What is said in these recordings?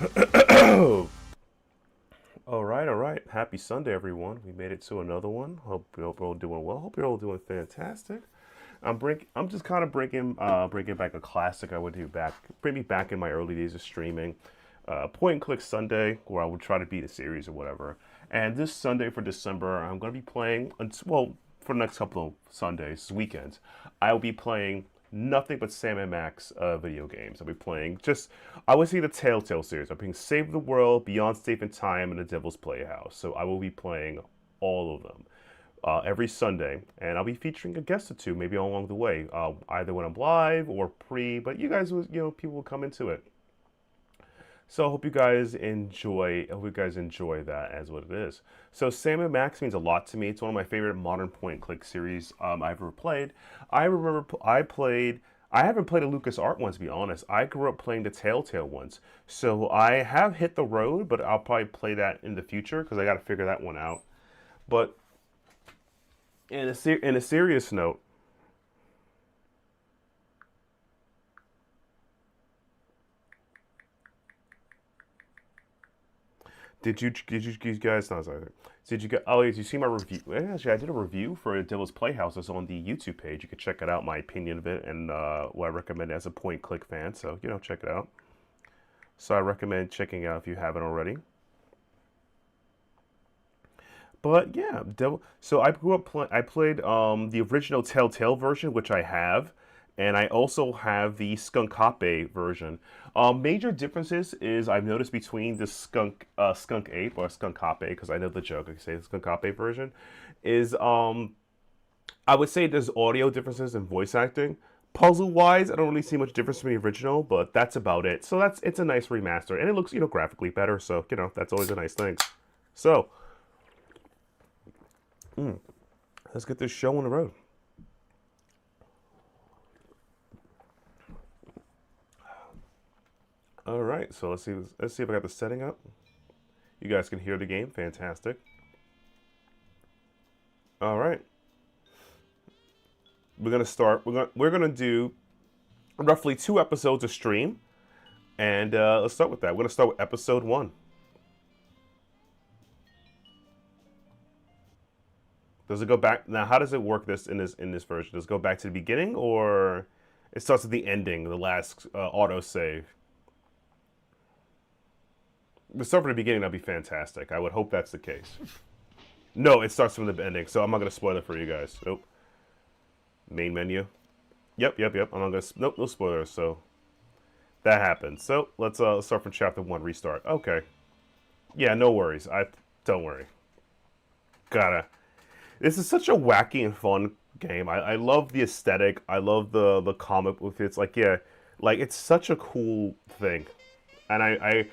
All right, all right. Happy Sunday, everyone. We made it to another one. Hope you're all doing well. Hope you're all doing fantastic. I'm just kind of bringing back a classic I would do back, bring me back in my early days of streaming. Point and click Sunday, where I would try to beat a series or whatever. And this Sunday for December, I'm going to be playing. Well, for the next couple of Sundays, weekends, I will be playing nothing but Sam and Max video games. I'll be playing just, I would say the Telltale series. I'm playing Save the World, Beyond Safe and Time, and The Devil's Playhouse. So I will be playing all of them every Sunday, and I'll be featuring a guest or two, maybe along the way, either when I'm live or pre. But you guys, people will come into it. So I hope you guys enjoy. I hope you guys enjoy that as what it is. So Sam and Max means a lot to me. It's one of my favorite modern point and click series I've ever played. I remember I played. I haven't played a Lucas Art one, to be honest. I grew up playing the Telltale ones, so I have hit the road, but I'll probably play that in the future because I got to figure that one out. But in a serious note, did you guys not sorry, did you get oh did you see my review? Actually, I did a review for Devil's Playhouse. It's on the YouTube page. You can check it out, my opinion of it, and what I recommend as a point click fan. So check it out. So I recommend checking it out if you haven't already. But yeah, Devil. So I grew up I played the original Telltale version, which I have, and I also have the Skunk Hoppe version. Major differences is I've noticed between the Skunk Ape or Skunk Hoppe, because I know the joke. I say the Skunk Hoppe version is I would say there's audio differences in voice acting. Puzzle wise, I don't really see much difference from the original, but that's about it. So it's a nice remaster, and it looks graphically better. So that's always a nice thing. So. Let's get this show on the road. All right, so let's see if I got the setting up. You guys can hear the game. Fantastic. All right. We're gonna start. We're gonna do roughly 2 episodes of stream, and let's start with that. We're gonna start with episode 1. Does it go back now? How does it work in this version? Does it go back to the beginning, or it starts at the ending, the last auto save? If it start from the beginning, that'd be fantastic. I would hope that's the case. No, it starts from the ending, so I'm not gonna spoil it for you guys. Nope. Main menu. Yep. I'm not gonna. Nope, no spoilers. So that happens. So let's start from chapter 1. Restart. Okay. Yeah, no worries. I don't worry. Gotta. This is such a wacky and fun game. I love the aesthetic. I love the comic with it's like it's such a cool thing, and I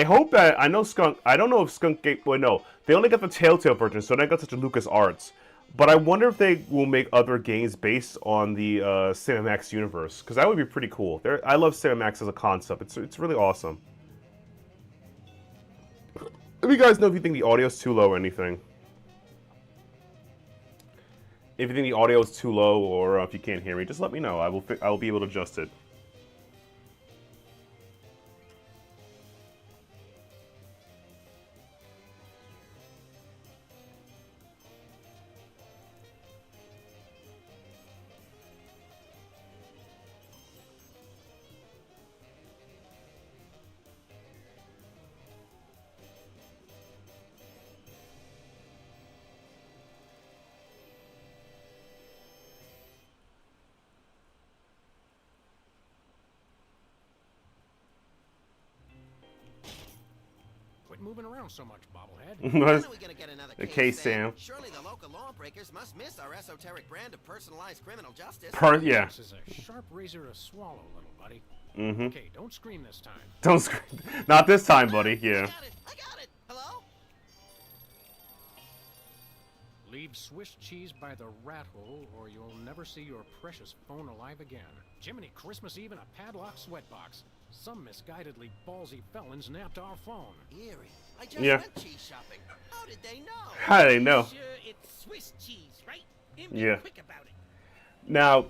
hope that I know Skunk. I don't know if Skunk Gate. Well, no, they only got the Telltale version, so they got such a Lucas Arts. But I wonder if they will make other games based on the Cinemax universe, because that would be pretty cool. I love Cinemax as a concept. It's really awesome. Let me guys know if you think the audio's too low or anything. If you think the audio is too low, or if you can't hear me, just let me know. I will be able to adjust it. Quit moving around so much, bobblehead. When are we gonna get another The case, Sam. Surely the local lawbreakers must miss our esoteric brand of personalized criminal justice. Yeah. This is a sharp razor to swallow, little buddy. Mm-hmm. Okay, don't scream this time. Don't scream. Not this time, buddy. Yeah. I got it. Hello? Leave Swiss cheese by the rat hole, or you'll never see your precious phone alive again. Jiminy Christmas Eve in a padlock sweatbox. Some misguidedly ballsy felons napped our phone. Eerie. I just Yeah. went cheese shopping. How did they know? How do they know? Sure, it's Swiss cheese, right? Yeah. Quick about it. Now,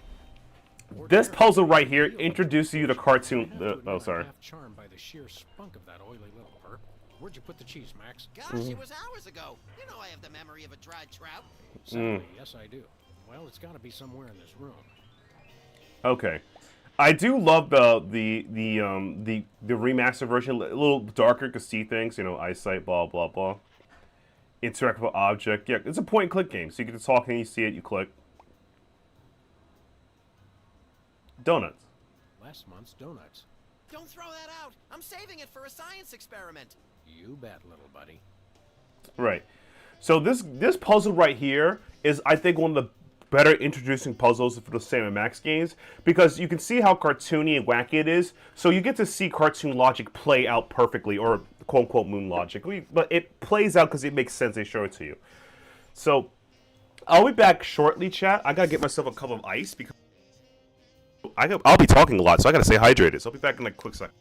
This puzzle right here Ordinarily, introduces you to you cartoon. have to admit Oh, I'm sorry. half charmed by the sheer spunk of that oily little perp. Where'd you put the cheese, Max? Gosh, it was hours ago. You know I have the memory of a dried trout. Sadly, yes, I do. Well, it's got to be somewhere in this room. Okay. I do love the remaster version. A little darker, you can see things. You know, eyesight, blah blah blah. Interactive object. Yeah, it's a point and click game, so you get to talk and you see it, you click. Donuts. Last month's donuts. Don't throw that out. I'm saving it for a science experiment. You bet, little buddy. Right. So this puzzle right here is, I think, one of the better introducing puzzles for the Sam & Max games, because you can see how cartoony and wacky it is. So you get to see cartoon logic play out perfectly, or quote unquote moon logic. But it plays out because it makes sense. They show it to you. So I'll be back shortly, chat. I gotta get myself a cup of ice because I'll be talking a lot, so I gotta stay hydrated. So I'll be back in like a quick second.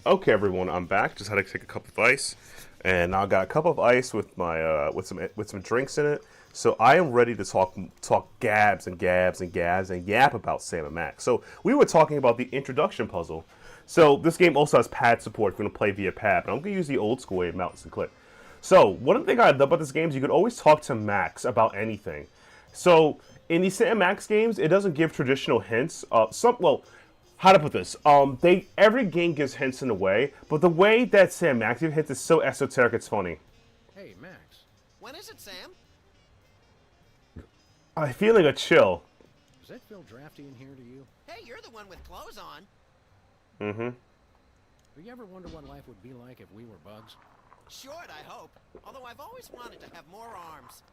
Okay, everyone, I'm back. Just had to take a cup of ice, and now I got a cup of ice with my with some drinks in it. So I am ready to talk gabs and gabs and gabs and yap about Sam & Max. So we were talking about the introduction puzzle. So this game also has pad support if you're gonna play via pad, but I'm gonna use the old school way of mouse and click. So one thing I love about this game is you can always talk to Max about anything. So in these Sam & Max games, it doesn't give traditional hints. How to put this? Every game gives hints in a way, but the way that Sam Max gives hints is so esoteric, it's funny. Hey, Max. When is it, Sam? I'm feeling a chill. Does that feel drafty in here to you? Hey, you're the one with clothes on. Mm-hmm. Do you ever wonder what life would be like if we were bugs? Short, I hope. Although I've always wanted to have more arms.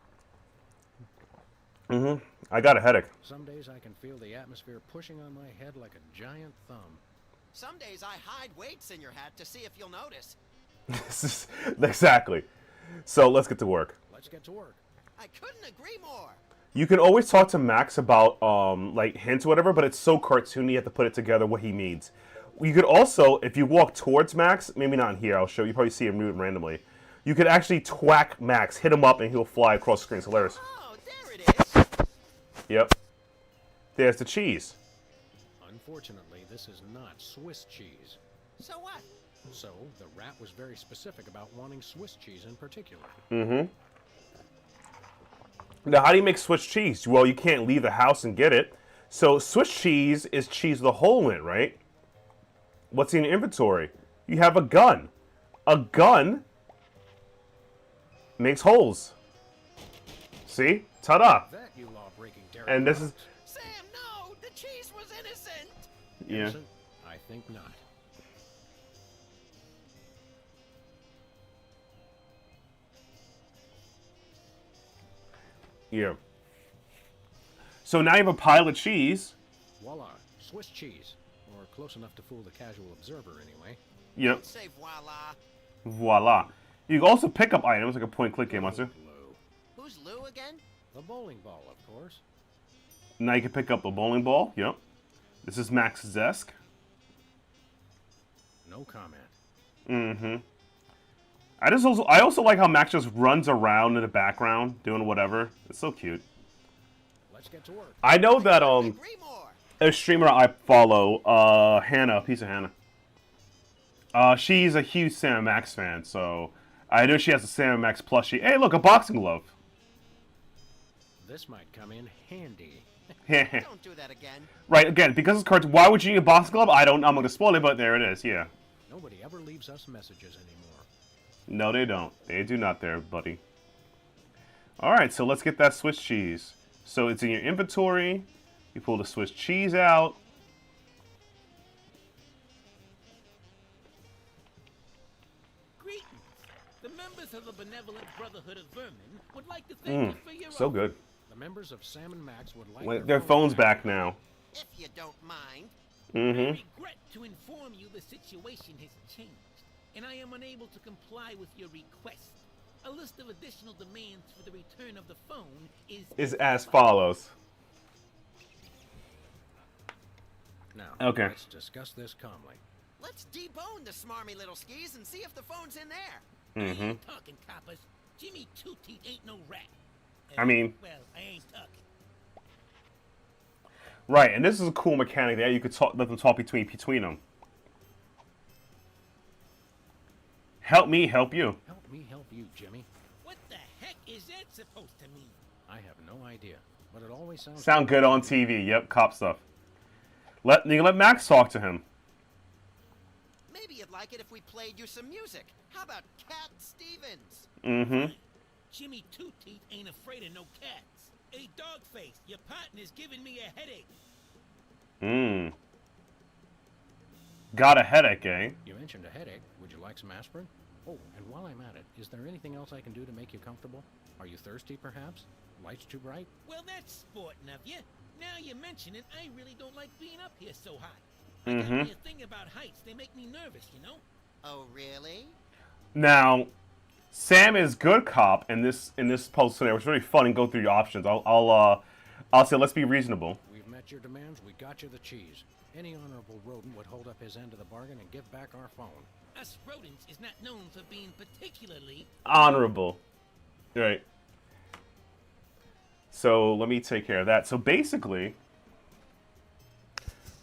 Mm-hmm. I got a headache. Some days I can feel the atmosphere pushing on my head like a giant thumb. Some days I hide weights in your hat to see if you'll notice. Exactly. So let's get to work. Let's get to work. I couldn't agree more. You can always talk to Max about like hints or whatever, but it's so cartoony you have to put it together what he means. You could also, if you walk towards Max, maybe not in here, I'll show you, probably see him moving randomly. You could actually twack Max, hit him up, and he'll fly across the screen. It's hilarious. Oh, there it is. Yep. There's the cheese. Unfortunately, this is not Swiss cheese. So what? So, the rat was very specific about wanting Swiss cheese in particular. Mm-hmm. Now, how do you make Swiss cheese? Well, you can't leave the house and get it. So, Swiss cheese is cheese with a hole in it, right? What's in your inventory? You have a gun. A gun makes holes. See? Ta-da! That, you law-breaking Derek. And this is... Sam, no! The cheese was innocent! Yeah. Innocent? I think not. Yeah. So now you have a pile of cheese. Swiss cheese. Or close enough to fool the casual observer, anyway. Yep. Say voila. Voila. You can also pick up items like a point-click game, monster. Lou. Who's Lou again? The bowling ball, of course. Now you can pick up a bowling ball. Yep. This is Max's desk. No comment. Mm-hmm. I also like how Max just runs around in the background doing whatever. It's so cute. Let's get to work. I know that Agree more. a streamer I follow, Hannah, piece of Hannah. She's a huge Sam Max fan, so I know she has a Sam Max plushie. Hey, look, a boxing glove. This might come in handy. Don't do that again. Right, again, because it's cartoon, why would you need a boxing glove? I'm going to spoil it, but there it is, yeah. Nobody ever leaves us messages anymore. No, they don't. They do not there, buddy. Alright, so let's get that Swiss cheese. So it's in your inventory. You pull the Swiss cheese out. Greetings. The members of the Benevolent Brotherhood of Vermin would like to thank you for your So good. The members of Sam and Max would like Wait, their phone's back now. If you don't mind. I Mm-hmm. regret to inform you the situation has changed, and I am unable to comply with your request. A list of additional demands for the return of the phone Is as follows. Now, Okay. let's discuss this calmly. Let's debone the smarmy little skis and see if the phone's in there. I Mm-hmm. ain't talking, coppers. Jimmy Two-Teeth ain't no rat. I mean- Well, I ain't talking. Right, and this is a cool mechanic there. You could let them talk between them. Help me, help you. Help me help you, Jimmy. What the heck is that supposed to mean? I have no idea, but it always sounds... Sound good on TV. Yep, cop stuff. You can let Max talk to him. Maybe you'd like it if we played you some music. How about Cat Stevens? Mm-hmm. Jimmy Two-Teeth ain't afraid of no cats. Hey, Dogface, your partner's giving me a headache. Got a headache, eh? You mentioned a headache. Would you like some aspirin? Oh, and while I'm at it, is there anything else I can do to make you comfortable? Are you thirsty, perhaps? Lights too bright? Well, that's sporting of you. Now you mention it, I really don't like being up here so hot. I got me a thing about heights. They make me nervous, you know? Oh, really? Now, Sam is good cop in this post scenario. It's really fun and go through your options. I'll say let's be reasonable. We've met your demands. We got you the cheese. Any honorable rodent would hold up his end of the bargain and give back our phone. Us rodents is not known for being particularly... Honorable. Right. So let me take care of that. So basically,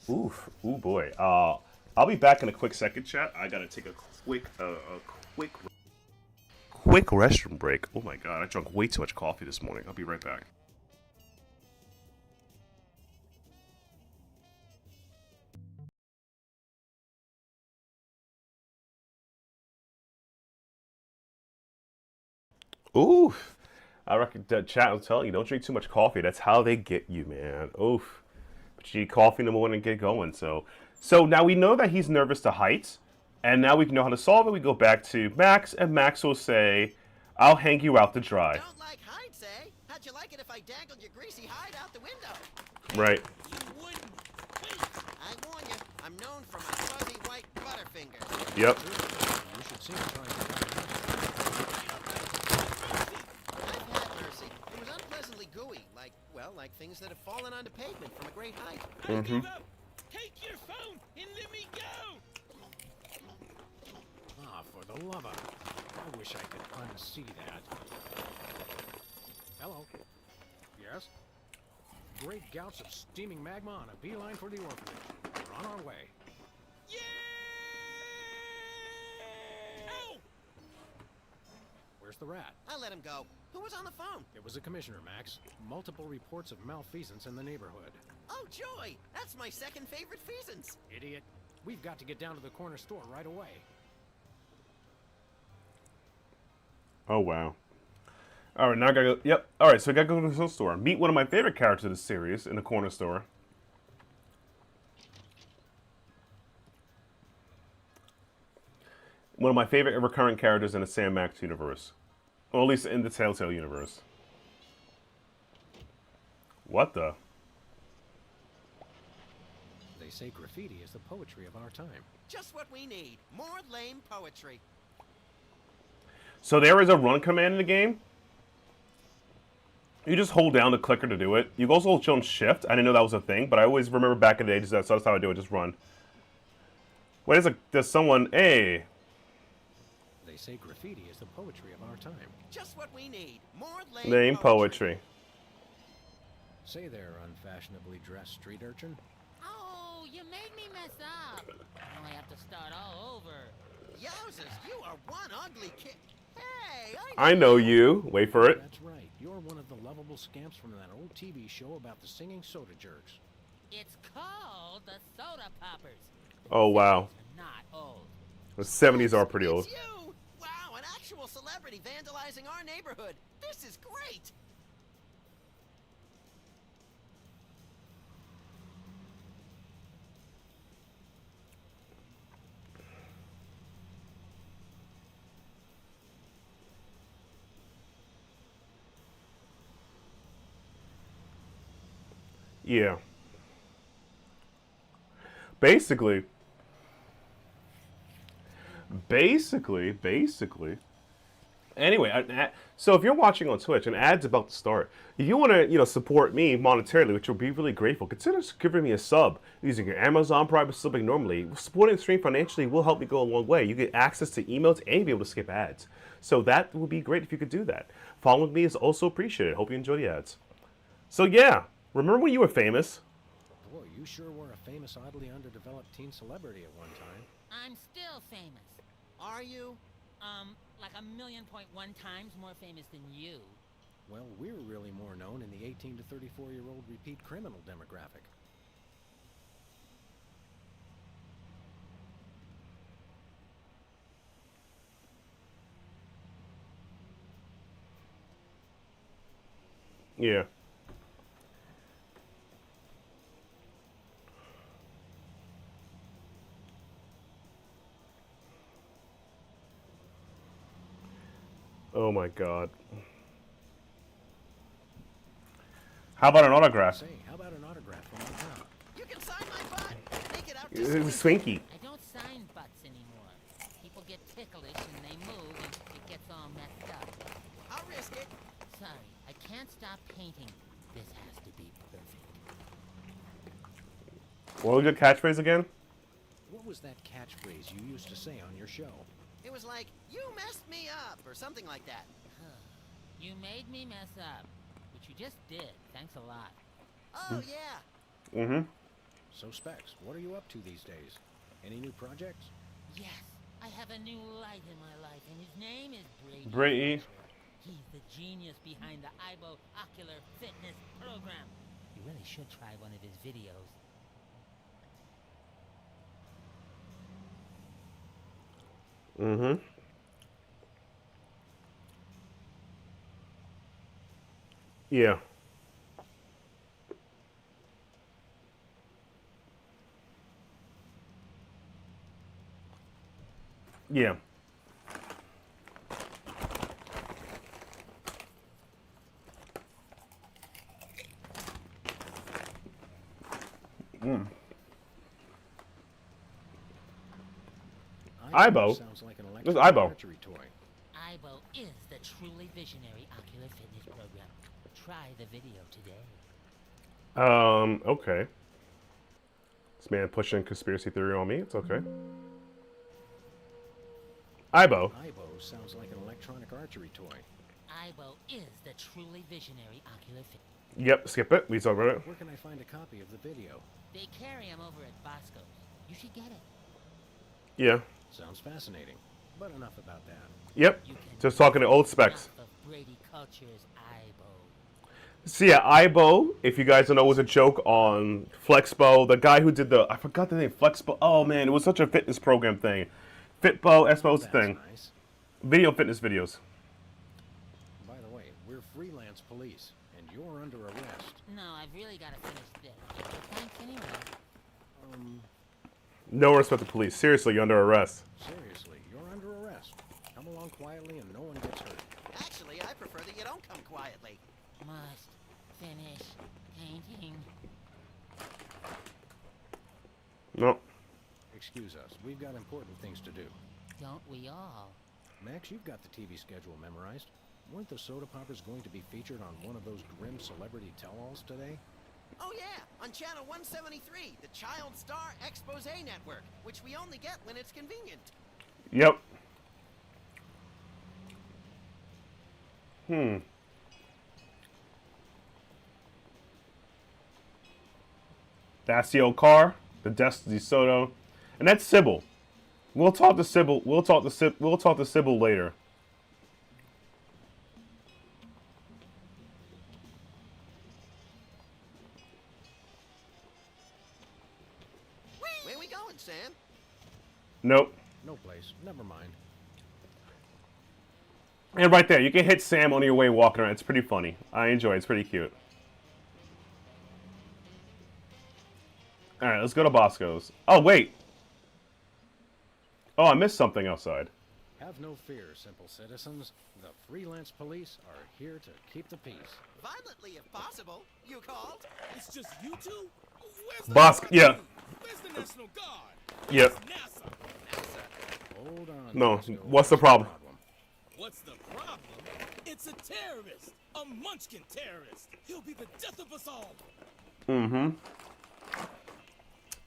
ooh boy. I'll be back in a quick second, chat. I gotta take a quick restroom break. Oh my god, I drank way too much coffee this morning. I'll be right back. Ooh, I reckon that chat will tell you, don't drink too much coffee. That's how they get you, man. Oof. But you need coffee in the morning and get going. So now we know that he's nervous to heights, and now we know how to solve it. We go back to Max, and Max will say, I'll hang you out to dry. Don't like heights, eh? How'd you like it if I dangled your greasy hide out the window? Right. You wouldn't. Wait. I warn you, I'm known for my fuzzy white butterfingers. Yep. You should see him trying to cut it. I've had mercy. It was unpleasantly gooey, like things that have fallen onto pavement from a great height. I give up. Take your phone and let me go. Ah, for the love of... I wish I could unsee that. Hello. Yes? Great gouts of steaming magma on a beeline for the orphanage. We're on our way. Yeah! Ow! Where's the rat? I let him go. Who was on the phone? It was a commissioner, Max. Multiple reports of malfeasance in the neighborhood. Oh, joy! That's my second favorite feasance. Idiot. We've got to get down to the corner store right away. Oh, wow. All right, now I gotta go. Yep. All right, so I gotta go to the store. Meet one of my favorite characters of the series in the corner store. One of my favorite recurring characters in the Sam Max universe. Or at least in the Telltale universe. What the? The They say graffiti is the poetry of our time. Just what we need. More lame poetry. So there is a run command in the game. You just hold down the clicker to do it. You can also hold down shift. I didn't know that was a thing, but I always remember back in the day, that's how I do it, just run. Wait, there's someone, hey. They say graffiti is the poetry of our time. Just what we need. More Lame poetry. Say there, unfashionably dressed street urchin. Oh, you made me mess up. Now I have to start all over. Yowzers, you are one ugly kid. Hey, I know you. Wait for it. That's right. You're one of the lovable scamps from that old TV show about the singing soda jerks. It's called the Soda Poppers. Oh, wow. They're not old. The 70s are pretty old. It's you! Wow, an actual celebrity vandalizing our neighborhood. This is great. Yeah. Basically. Anyway, so if you're watching on Twitch, an ad's about to start. If you want to, support me monetarily, which will be really grateful, consider giving me a sub using your Amazon Prime or subbing normally. Supporting the stream financially will help me go a long way. You get access to emails and be able to skip ads. So that would be great if you could do that. Following me is also appreciated. Hope you enjoy the ads. So yeah, remember when you were famous? Boy, you sure were a famous, oddly underdeveloped teen celebrity at one time. I'm still famous. Are you? Like 1,000,000.1 times more famous than you. Well, we're really more known in the 18 to 34-year-old repeat criminal demographic. Yeah. Oh my god. How about an autograph? Say, how about an autograph from my pal? You can sign my butt. Make it out It to was Swinky. I don't sign butts anymore. People get ticklish and they move and it gets all messed up. I'll risk it. Sorry, I can't stop painting. This has to be perfect. What was your catchphrase again? What was that catchphrase you used to say on your show? It was like, you messed me up, or something like that. You made me mess up. Which you just did. Thanks a lot. Oh, yeah. Mm-hmm. So, Specs, what are you up to these days? Any new projects? Yes, I have a new light in my life, and his name is Brady. Brady. He's the genius behind the IBO Ocular Fitness Program. You really should try one of his videos. Mm-hmm. Yeah. Yeah. Ibo? Sounds like an This is electronic Ibo. archery toy. IBO is the truly visionary ocular fitness program. Try the video today. Okay. This man pushing conspiracy theory on me. It's okay. Ibo. Ibo sounds like an electronic archery toy. IBO is the truly visionary ocular fitness. Yep, skip it. We talk about it. Where can I find a copy of the video? They carry them over at Bosco's. You should get it. Yeah. Sounds fascinating. But enough about that. Yep. You can Just talking to old specs. enough of Brady Culture's IBO. So yeah, Ibo, if you guys don't know, was a joke on Flexbo. The guy who did I forgot the name, Flexbo. Oh man, it was such a fitness program thing. Fitbo, Expo's That's thing. nice. Video fitness videos. By the way, we're freelance police, and you're under arrest. No, I've really got to finish this. But thanks anyway. No respect to police. Seriously, you're under arrest. Seriously, you're under arrest. Come along quietly and no one gets hurt. Actually, I prefer that you don't come quietly. Must finish painting. No. Excuse us. We've got important things to do. Don't we all? Max, you've got the TV schedule memorized. Weren't the soda poppers going to be featured on one of those grim celebrity tell-alls today? Oh yeah, on channel 173, the Child Star Expose Network, which we only get when it's convenient. Yep. That's the old car, the Destiny Soto, and that's Sybil. We'll talk to Sybil. We'll talk to Sybil later. Where we going, Sam? Nope. No place. Never mind. And right there, you can hit Sam on your way walking around. It's pretty funny. I enjoy it. It's pretty cute. Alright, let's go to Bosco's. Oh, wait. Oh, I missed something outside. Have no fear, simple citizens. The freelance police are here to keep the peace. Violently, if possible. You called? It's just you two? Where's the Bosco, yeah. Where's the National Guard? Yep. NASA. Hold on. No, Bosco. what's the problem? What's the problem? It's a terrorist. A munchkin terrorist. He'll be the death of us all. Mm-hmm.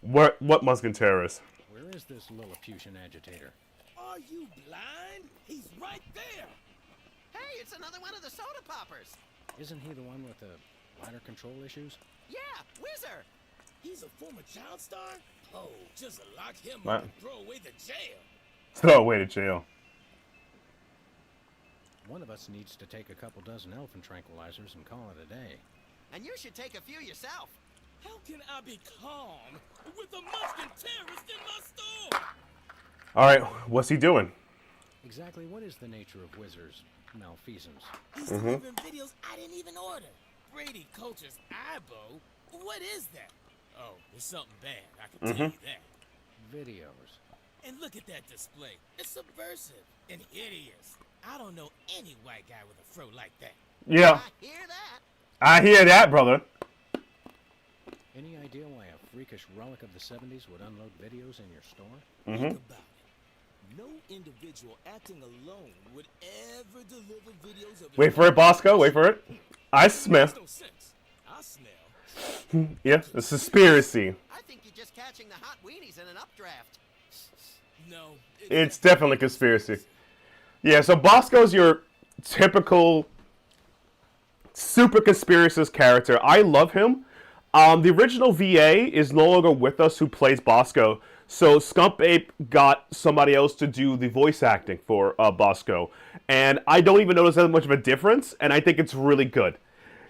What Muskin terrorist? Where is this Lilliputian agitator? Are you blind? He's right there. Hey, it's another one of the soda poppers. Isn't he the one with the bladder control issues? Yeah, Whizzer. He's a former child star? Oh, just lock him What? up and throw away the jail. Throw away to jail. One of us needs to take a couple dozen elephant tranquilizers and call it a day. And you should take a few yourself. How can I be calm with a munchkin terrorist in my store? Alright, what's he doing? Exactly what is the nature of Whizzer's malfeasance? He's delivering videos I didn't even order. Brady Culture's eyebow? What is that? Oh, it's something bad, I can tell you that. Videos. And look at that display. It's subversive and hideous. I don't know any white guy with a fro like that. Yeah, I hear that. I hear that, brother. Any idea why a freakish relic of the 70s would unload videos in your store? Think about it. No individual acting alone would ever deliver videos of Wait for it, Bosco. Wait for it. I smell. Makes no sense. I smell. Yeah, a conspiracy. I think you're just catching the hot weenies in an updraft. No. It's definitely a conspiracy. Yeah, so Bosco's your typical super conspiracist character. I love him. The original VA is no longer with us who plays Bosco, so Scump Ape got somebody else to do the voice acting for Bosco, and I don't even notice that much of a difference, and I think it's really good.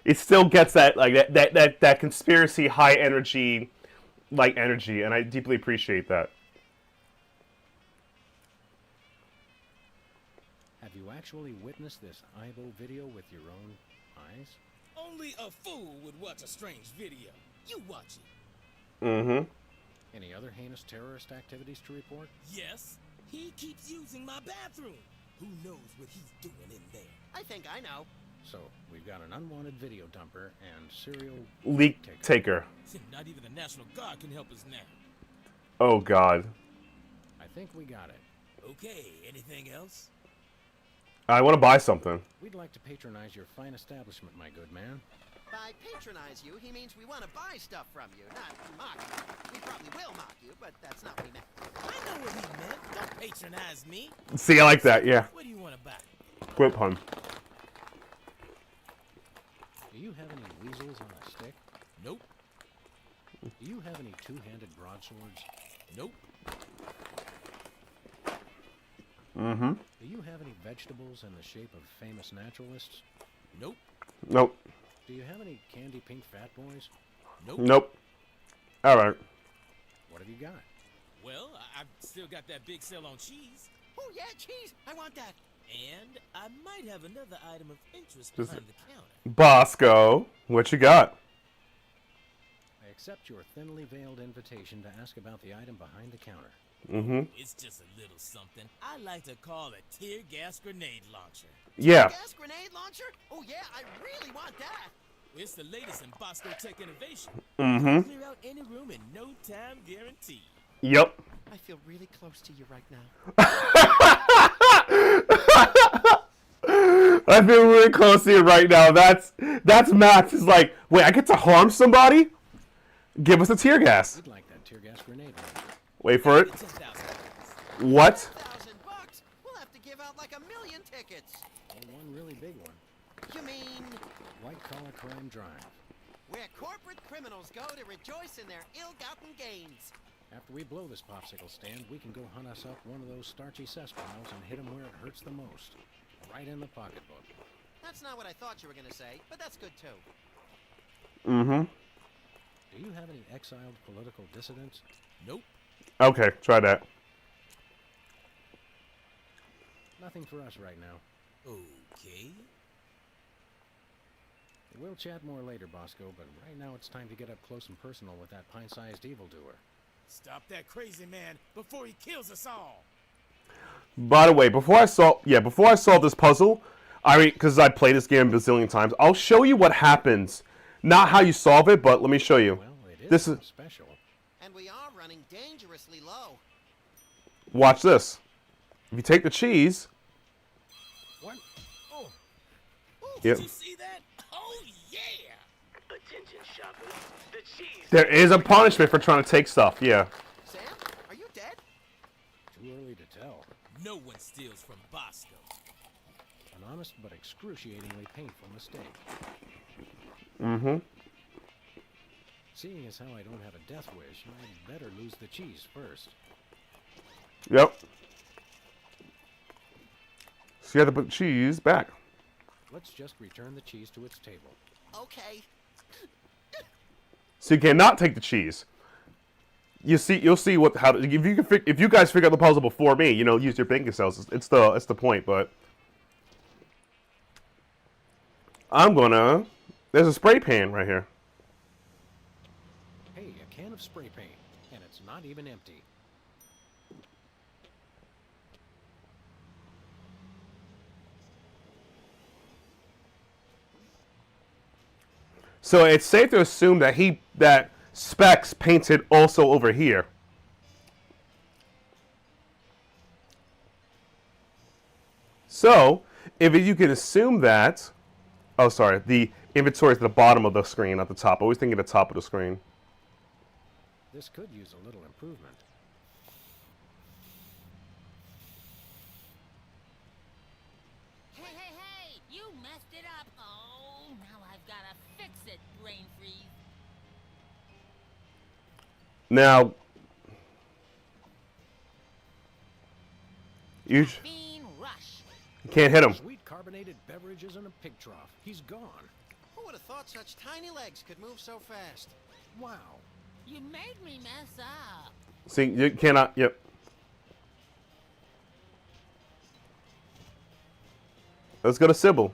It still gets that like that conspiracy high energy, energy, and I deeply appreciate that. Have you actually witnessed this Ibo video with your own eyes? Only a fool would watch a strange video. You watch it. Mm-hmm. Any other heinous terrorist activities to report? Yes, he keeps using my bathroom. Who knows what he's doing in there? I think I know. So, we've got an unwanted video dumper and serial Leak taker. Not even the National Guard can help us now. Oh God. I think we got it. Okay, anything else? I want to buy something. We'd like to patronize your fine establishment, my good man. By patronize you, he means we want to buy stuff from you, not mock you. We probably will mock you, but that's not what he meant. I know what he meant. Don't patronize me. See, I like that. Yeah. What do you want to buy? Quip pun. Do you have any weasels on a stick? Nope. Do you have any two-handed broadswords? Nope. Mm-hmm. Do you have any vegetables in the shape of famous naturalists? Nope. Nope. Do you have any candy pink fat boys? Nope. Nope. All right. What have you got? Well, I've still got that big sale on cheese. Oh yeah, cheese! I want that. And I might have another item of interest Just- behind the counter. Bosco, what you got? I accept your thinly veiled invitation to ask about the item behind the counter. Mm-hmm. It's just a little something I like to call a tear gas grenade launcher. Yeah. Gas grenade launcher? Oh yeah, I really want that. It's the latest in Bosco tech innovation. Mm-hmm. Clear out any room in no time guarantee. Yep. I feel really close to you right now. I feel really close to you right now. That's Max. Is like, wait, I get to harm somebody? Give us a tear gas. We'd like that tear gas grenade launcher. Wait for it. $10,000. What? $1,000? We'll have to give out like 1 million tickets. Or one really big one. You mean White Collar Crime Drive. where corporate criminals go to rejoice in their ill-gotten gains? After we blow this popsicle stand, we can go hunt us up one of those starchy cesspools and hit them where it hurts the most. Right in the pocketbook. That's not what I thought you were gonna say, but that's good too. Mm-hmm. Do you have any exiled political dissidents? Nope. Okay, try that. Nothing for us right now. Okay. We'll chat more later, Bosco, but right now it's time to get up close and personal with that pint-sized evildoer. Stop that crazy man before he kills us all. By the way, before I solve this puzzle, because I played this game a bazillion times, I'll show you what happens. Not how you solve it, but let me show you. Well, it is This is special. And we are running dangerously low. watch this. If you take the cheese, What? Oh, yep. Did you see that? Oh, yeah. Attention shoppers, the cheese. There is a punishment for trying to take stuff. Yeah. Sam, are you dead? too early to tell. No one steals from Bosco. An honest but excruciatingly painful mistake. Mm-hmm. Seeing as how I don't have a death wish, I'd better lose the cheese first. Yep. So you have to put cheese back. Let's just return the cheese to its table. Okay. So you cannot take the cheese. You'll see if you guys figure out the puzzle before me, use your thinking cells. It's the point, but there's a spray pan right here. Hey, a can of spray paint, and it's not even empty. So it's safe to assume that Specs painted also over here. So, if you can assume that, oh sorry, the inventory is at the bottom of the screen, not the top. Always thinking the top of the screen. This could use a little improvement. Hey, you messed it up. Oh, now I've got to fix it, brain freeze. Now, you Caffeine rush. can't hit him. Sweet carbonated beverages in a pig trough. He's gone. Who would have thought such tiny legs could move so fast? Wow. You made me mess up. See, you cannot. Yep. Let's go to Sybil.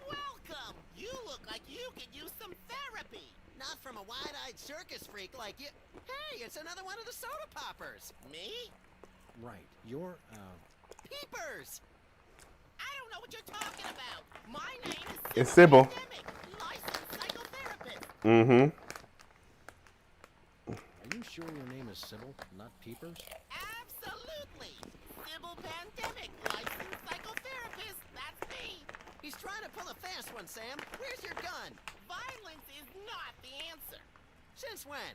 Welcome! You look like you could use some therapy. Not from a wide-eyed circus freak like you. Hey, it's another one of the soda poppers. Me? Right. You're, Peepers! I don't know what you're talking about. My name is It's Sybil. Pandemic, licensed psychotherapist. Mm-hmm. are you sure your name is Sybil, not Peepers? Absolutely. Sybil Pandemic, licensed psychotherapist. That's me. He's trying to pull a fast one, Sam. Where's your gun? Violence is not the answer. Since when?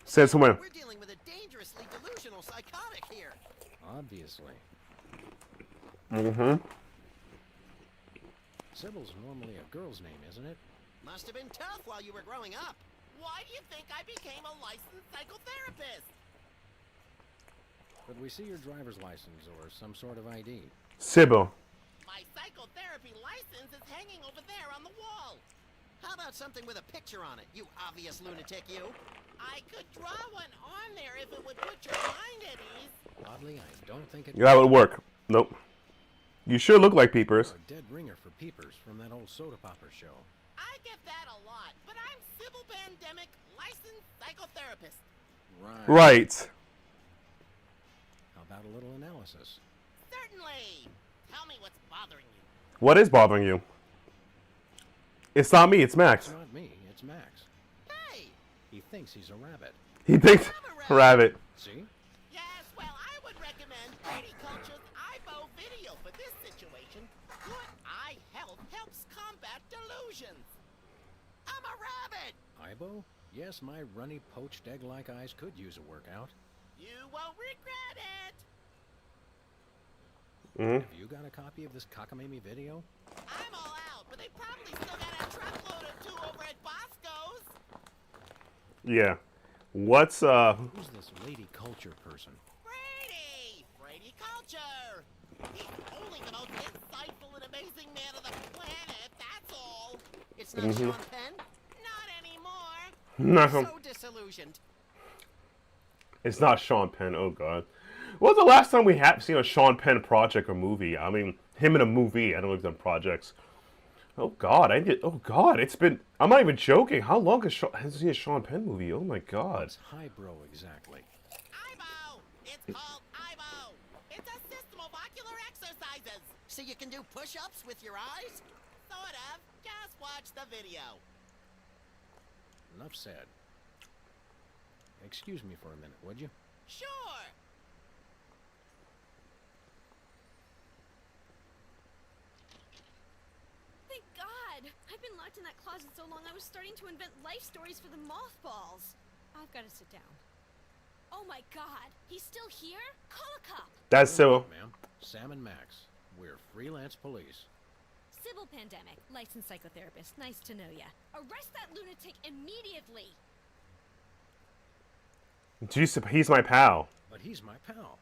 Since when? We're dealing with a dangerously delusional psychotic here. Obviously. Mm-hmm. Sybil's normally a girl's name, isn't it? Must have been tough while you were growing up. Why do you think I became a licensed psychotherapist? But we see your driver's license or some sort of ID. Sybil. My psychotherapy license is hanging over there on the wall. How about something with a picture on it, you obvious lunatic, you? I could draw one on there if it would put your mind at ease. Oddly, I don't think it... Yeah, that would work. Nope. You sure look like Peepers. You're a dead ringer for Peepers from that old soda popper show. I get that a lot, but I'm Sybil Pandemic, licensed psychotherapist. Right. Right. How about a little analysis? Certainly. Tell me what's bothering you. What is bothering you? It's not me, it's Max. It's not me, it's Max. Hey! He thinks he's a rabbit. He thinks rabbit. See? Yes, well, I would recommend Brady Culture's IBO video for this situation. Good eye health helps combat delusions. I'm a rabbit! Ibo? Yes, my runny, poached egg-like eyes could use a workout. You won't regret it! Mm-hmm. Have you got a copy of this cockamamie video? I'm all out, but they probably still got a truckload or two over at Bosco's. Yeah. What's Who's this lady culture person? Brady! Brady Culture! He's only the most insightful and amazing man on the planet, that's all. It's not Sean Penn? Not anymore. No. So disillusioned. It's not Sean Penn, oh god. When was the last time we have seen a Sean Penn project or movie? I mean, him in a movie. I don't know if he's done projects. Oh god, it's been, I'm not even joking. How long has he seen a Sean Penn movie? Oh my god. What's highbrow exactly? IBO! It's called IBO! It's a system of ocular exercises! So you can do push-ups with your eyes? Sort of. Just watch the video. Enough said. Excuse me for a minute, would you? Sure! Thank God! I've been locked in that closet so long I was starting to invent life stories for the mothballs. I've got to sit down. Oh my God! He's still here? Call a cop! That's so. Ma'am, Sam and Max. We're freelance police. Sybil Pandemic, licensed psychotherapist. Nice to know ya. Arrest that lunatic immediately! Jeez, he's my pal. But he's my pal.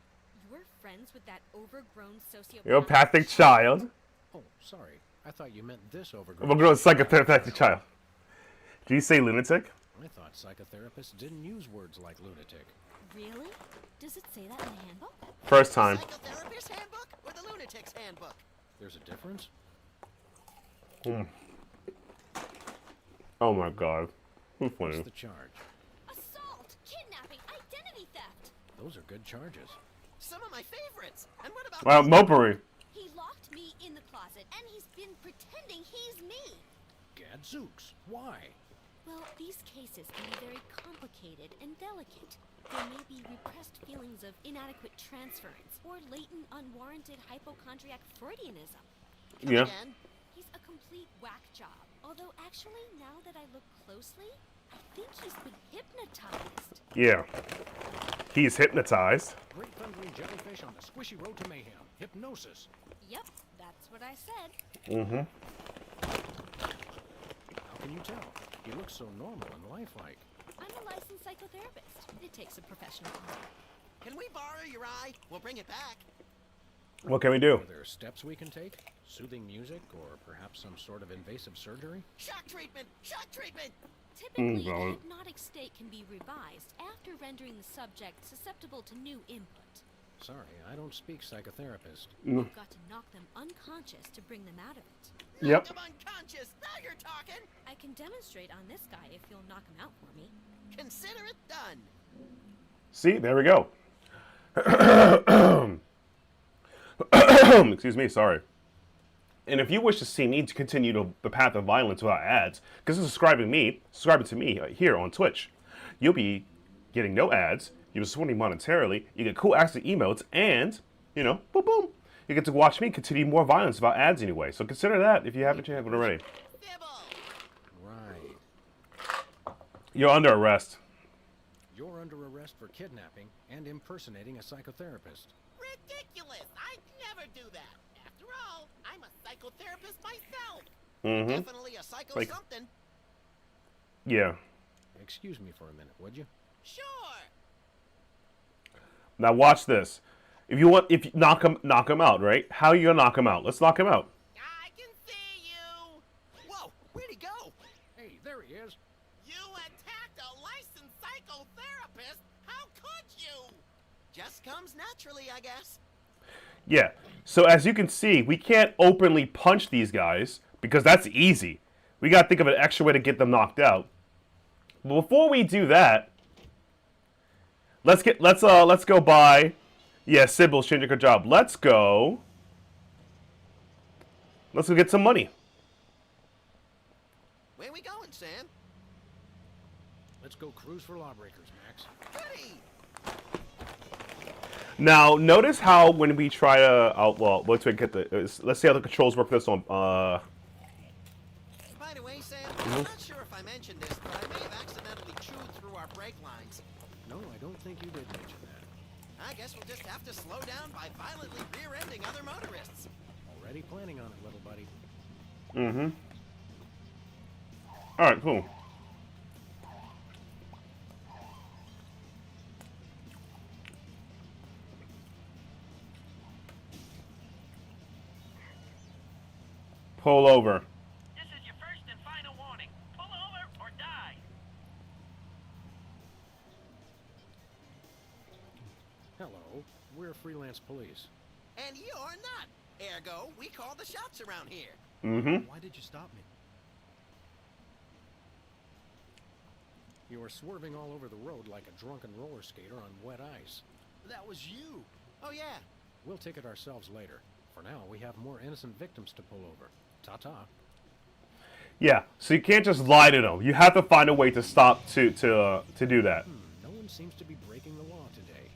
You're friends with that overgrown sociopath? Psychopathic child. Oh, sorry. I thought you meant this Overgrown psychopathic child. Did you say lunatic? I thought psychotherapists didn't use words like lunatic. Really? Does it say that in the handbook? First time. Psychotherapist handbook or the lunatic's handbook? There's a difference? Oh my god. Who's funny? What's the charge? Assault! Kidnapping! Identity theft! Those are good charges. Some of my favorites. And what about Well, mopery. He locked me in the closet, and he's been pretending he's me! Gadzooks. Why? Well, these cases can be very complicated and delicate. There may be repressed feelings of inadequate transference or latent unwarranted hypochondriac Freudianism. Yeah. again? He's a complete whack job. Although actually, now that I look closely, I think he's been hypnotized. Yeah. He's hypnotized. Great thundering jellyfish on the squishy road to mayhem. Hypnosis. Yep, that's what I said. Mm-hmm. How can you tell? He looks so normal and lifelike. I'm a licensed psychotherapist. It takes a professional. Can we borrow your eye? We'll bring it back. What can we do? Are there steps we can take? Soothing music or perhaps some sort of invasive surgery? Shock treatment! Shock treatment! Typically, God. a hypnotic state can be revised after rendering the subject susceptible to new input. Sorry, I don't speak psychotherapist. You've got to knock them unconscious to bring them out of it. Yep. I'm unconscious! Now you're talking! I can demonstrate on this guy if you'll knock him out for me. Consider it done. See, there we go. Excuse me, sorry. And if you wish to see me to continue the path of violence without ads, because subscribing to me here on Twitch, you'll be getting no ads, you'll be supporting monetarily, you get cool access to emails, and, you know, boom, boom, you get to watch me continue more violence without ads anyway. So consider that if you haven't already. Sybil! Right. You're under arrest. You're under arrest for kidnapping and impersonating a psychotherapist. Ridiculous! I'd never do that. After all, I'm a psychotherapist myself. Mm-hmm. Definitely a psycho Like- something. Yeah. Excuse me for a minute, would you? Sure. Now watch this. If you knock him out, right? How you gonna knock him out? Let's knock him out. I can see you. Whoa, where'd he go? Hey, there he is. You attacked a licensed psychotherapist? How could you? Just comes naturally, I guess. Yeah. So as you can see, we can't openly punch these guys because that's easy. we gotta think of an extra way to get them knocked out. But before we do that, let's go buy. Yeah, Sybil's changing her job. Let's go get some money. Where we going, Sam? Let's go cruise for lawbreakers, Max. Goody! Now, notice how when we try to well, let's get let's see how the controls work for this one. By the way, Sam, I'm not sure if I mentioned this, but I may have accidentally chewed through our brake lines. No, I don't think you did mention that. I guess we'll just have to slow down by violently rear-ending other motorists. Already planning on it, little buddy. Mm-hmm. All right, cool. Pull over. This is your first and final warning. Pull over or die. Hello, we're freelance police. And you're not. Ergo, we call the shots around here. Mm-hmm. Why did you stop me? You were swerving all over the road like a drunken roller skater on wet ice. That was you. Oh, yeah. We'll ticket ourselves later. For now, we have more innocent victims to pull over. Ta-ta. Yeah, so you can't just lie to them. You have to find a way to stop to do that. No one seems to be breaking the law today.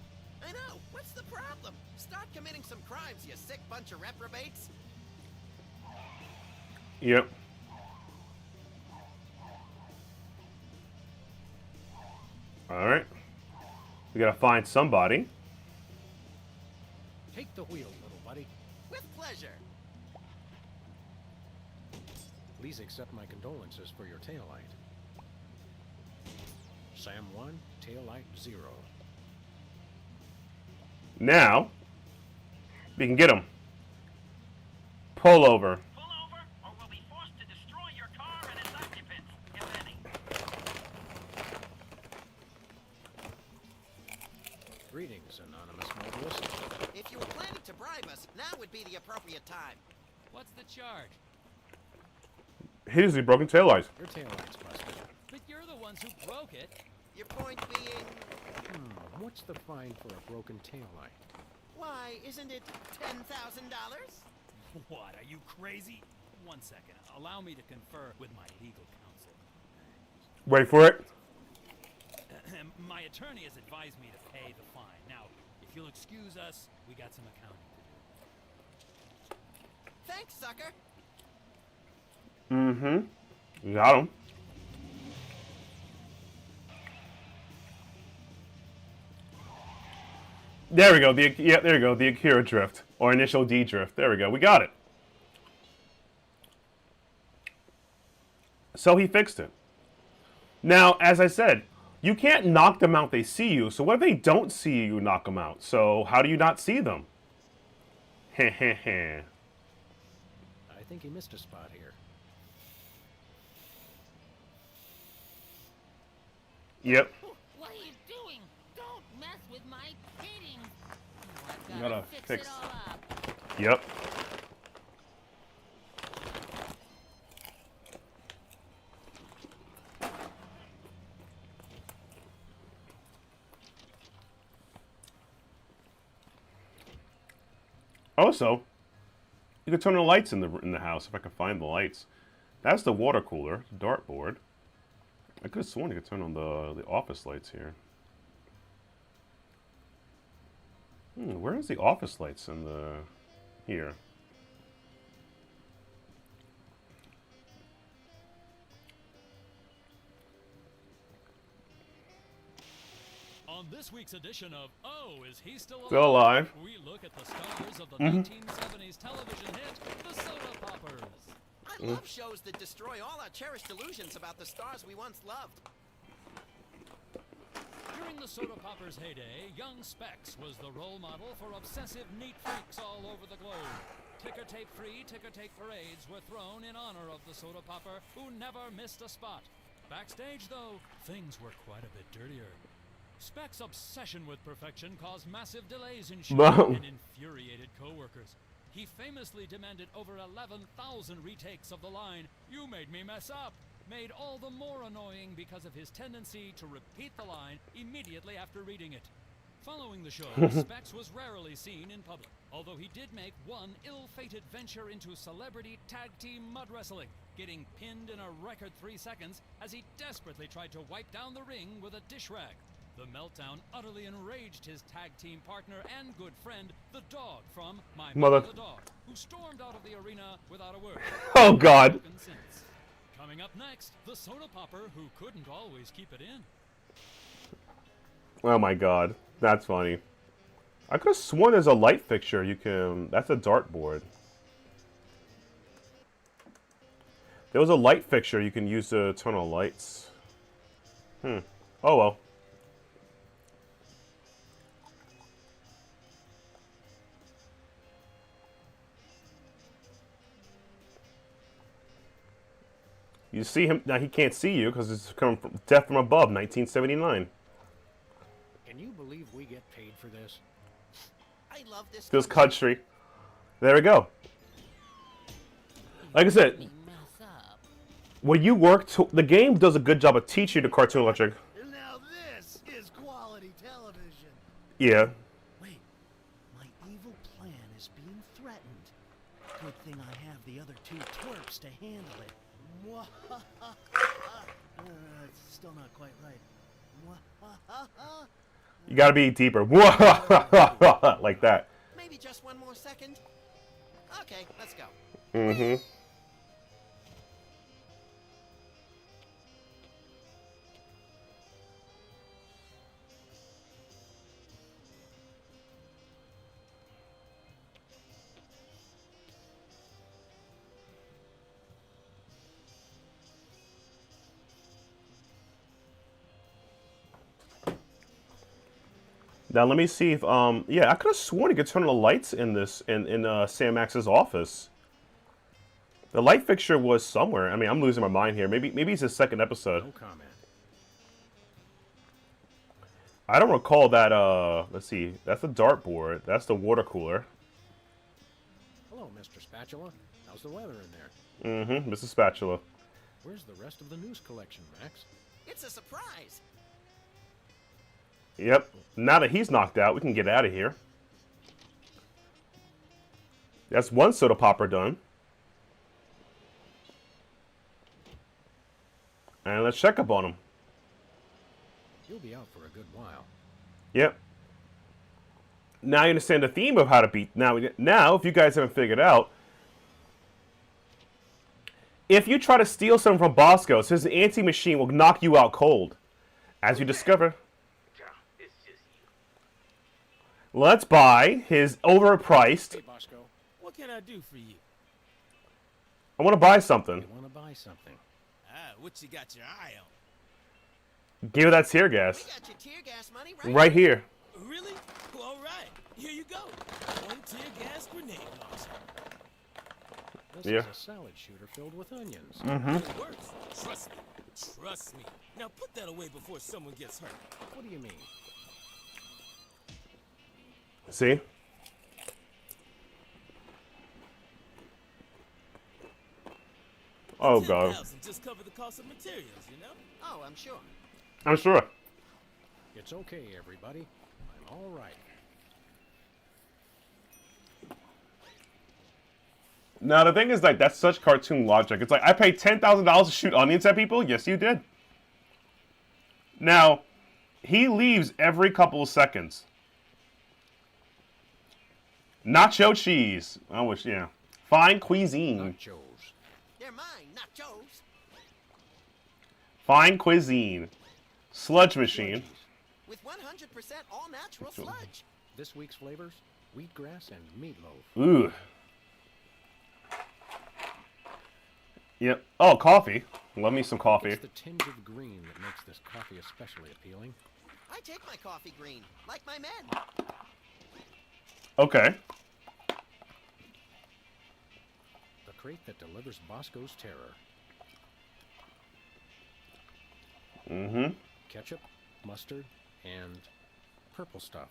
I know. What's the problem? Start committing some crimes, you sick bunch of reprobates. Yep. All right. We gotta find somebody. Take the wheel, little buddy. With pleasure. Please accept my condolences for your taillight. Sam 1, taillight 0. Now, we can get him. Pull over. Pull over or we'll be forced to destroy your car and its occupants, if any. Greetings, anonymous motorist. If you were planning to bribe us, now would be the appropriate time. What's the charge? Here's the broken taillights. Your taillight's busted. But you're the ones who broke it. Your point being, What's the fine for a broken taillight? why, isn't it $10,000? What, are you crazy? 1 second. Allow me to confer with my legal counsel. Wait for it. My attorney has advised me to pay the fine. Now, if you'll excuse us, we got some accounting to do. Thanks, sucker. Mm-hmm. You got him. There we go. There you go. The Akira drift or initial D drift. There we go. We got it. So he fixed it. Now, as I said, you can't knock them out. They see you. So what if they don't see you? Knock them out. So how do you not see them? Heh heh heh. I think he missed a spot here. Yep. What are you doing? Don't mess with my painting. I've Gotta gotta fix fix. it all up. Yep. Also, you could turn the lights in the house if I could find the lights. That's the water cooler, dartboard. I could have sworn you could turn on the office lights here. Where is the office lights in the here? On this week's edition of Oh, Is He Still Alive? Still alive. We look at the stars of the 1970s television hit, The Soda Poppers. I love shows that destroy all our cherished illusions about the stars we once loved. During the Soda Poppers' heyday, young Specs was the role model for obsessive neat freaks all over the globe. Ticker-tape-free, ticker-tape parades were thrown in honor of the Soda Popper, who never missed a spot. Backstage, though, things were quite a bit dirtier. Specs' obsession with perfection caused massive delays in shooting and infuriated co-workers. he famously demanded over 11,000 retakes of the line, "You made me mess up," made all the more annoying because of his tendency to repeat the line immediately after reading it. Following the show, Specs was rarely seen in public, although he did make one ill-fated venture into celebrity tag team mud wrestling, getting pinned in a record 3 seconds as he desperately tried to wipe down the ring with a dish rag. The meltdown utterly enraged his tag team partner and good friend, the dog from My Mother the Dog, who stormed out of the arena without a word. Oh, God. Coming up next, the soda popper who couldn't always keep it in. Oh my God, that's funny. I could have sworn there's a light fixture you can... That's a dartboard. There was a light fixture you can use to turn on lights. Oh well. You see him now. He can't see you because it's coming from death from above. 1979. Can you believe we get paid for this? I love this. This country. There we go. Like I said, when you work, the game does a good job of teaching you the Cartoon Electric. Now this is quality television. Yeah. Wait, my evil plan is being threatened. Good thing I have the other two twerps to handle it. It's still not quite right. You gotta be deeper. Like that. Maybe just one more second. Okay, let's go. Mm-hmm. Now let me see if yeah, I could have sworn you could turn on the lights in this in Sam Max's office. The light fixture was somewhere. I mean, I'm losing my mind here. Maybe it's his second episode. No comment. I don't recall that. Let's see. That's the dartboard. That's the water cooler. Hello, Mr. Spatula. How's the weather in there? Mm-hmm. Mrs. Spatula. Where's the rest of the news collection, Max? It's a surprise. Yep. Now that he's knocked out, we can get out of here. That's one soda popper done. And let's check up on him. You'll be out for a good while. Yep. Now you understand the theme of how to beat. Now, if you guys haven't figured out, if you try to steal something from Bosco's, his anti-machine will knock you out cold. As you discover. Let's buy his overpriced. Hey, Bosco. What can I do for you? I want to buy something. You want to buy something? What you got your eye on? Give it that tear gas. We got your tear gas money Right here. Really? Well, all right. Here you go. One tear gas grenade launcher. This is a salad shooter filled with onions. Mm-hmm. It works. Trust me. Trust me. Now put that away before someone gets hurt. What do you mean? See? Oh, God. Just cover the cost of materials, you know? Oh, I'm sure. I'm sure. It's okay, everybody. I'm all right. Now, the thing is, like, that's such cartoon logic. It's like, I paid $10,000 to shoot onions at people? Yes, you did. Now, he leaves every couple of seconds. Nacho cheese. I wish, yeah. Fine cuisine. Nachos. They're mine, not Joe's. Fine cuisine. Sludge machine. With 100% all-natural sludge. This week's flavors, wheatgrass and meatloaf. Ooh. Yep. Oh, coffee. Love me some coffee. It's the tinge of green that makes this coffee especially appealing. I take my coffee green, like my men. Okay. The crate that delivers Bosco's terror. Mm-hmm. Ketchup, mustard, and purple stuff.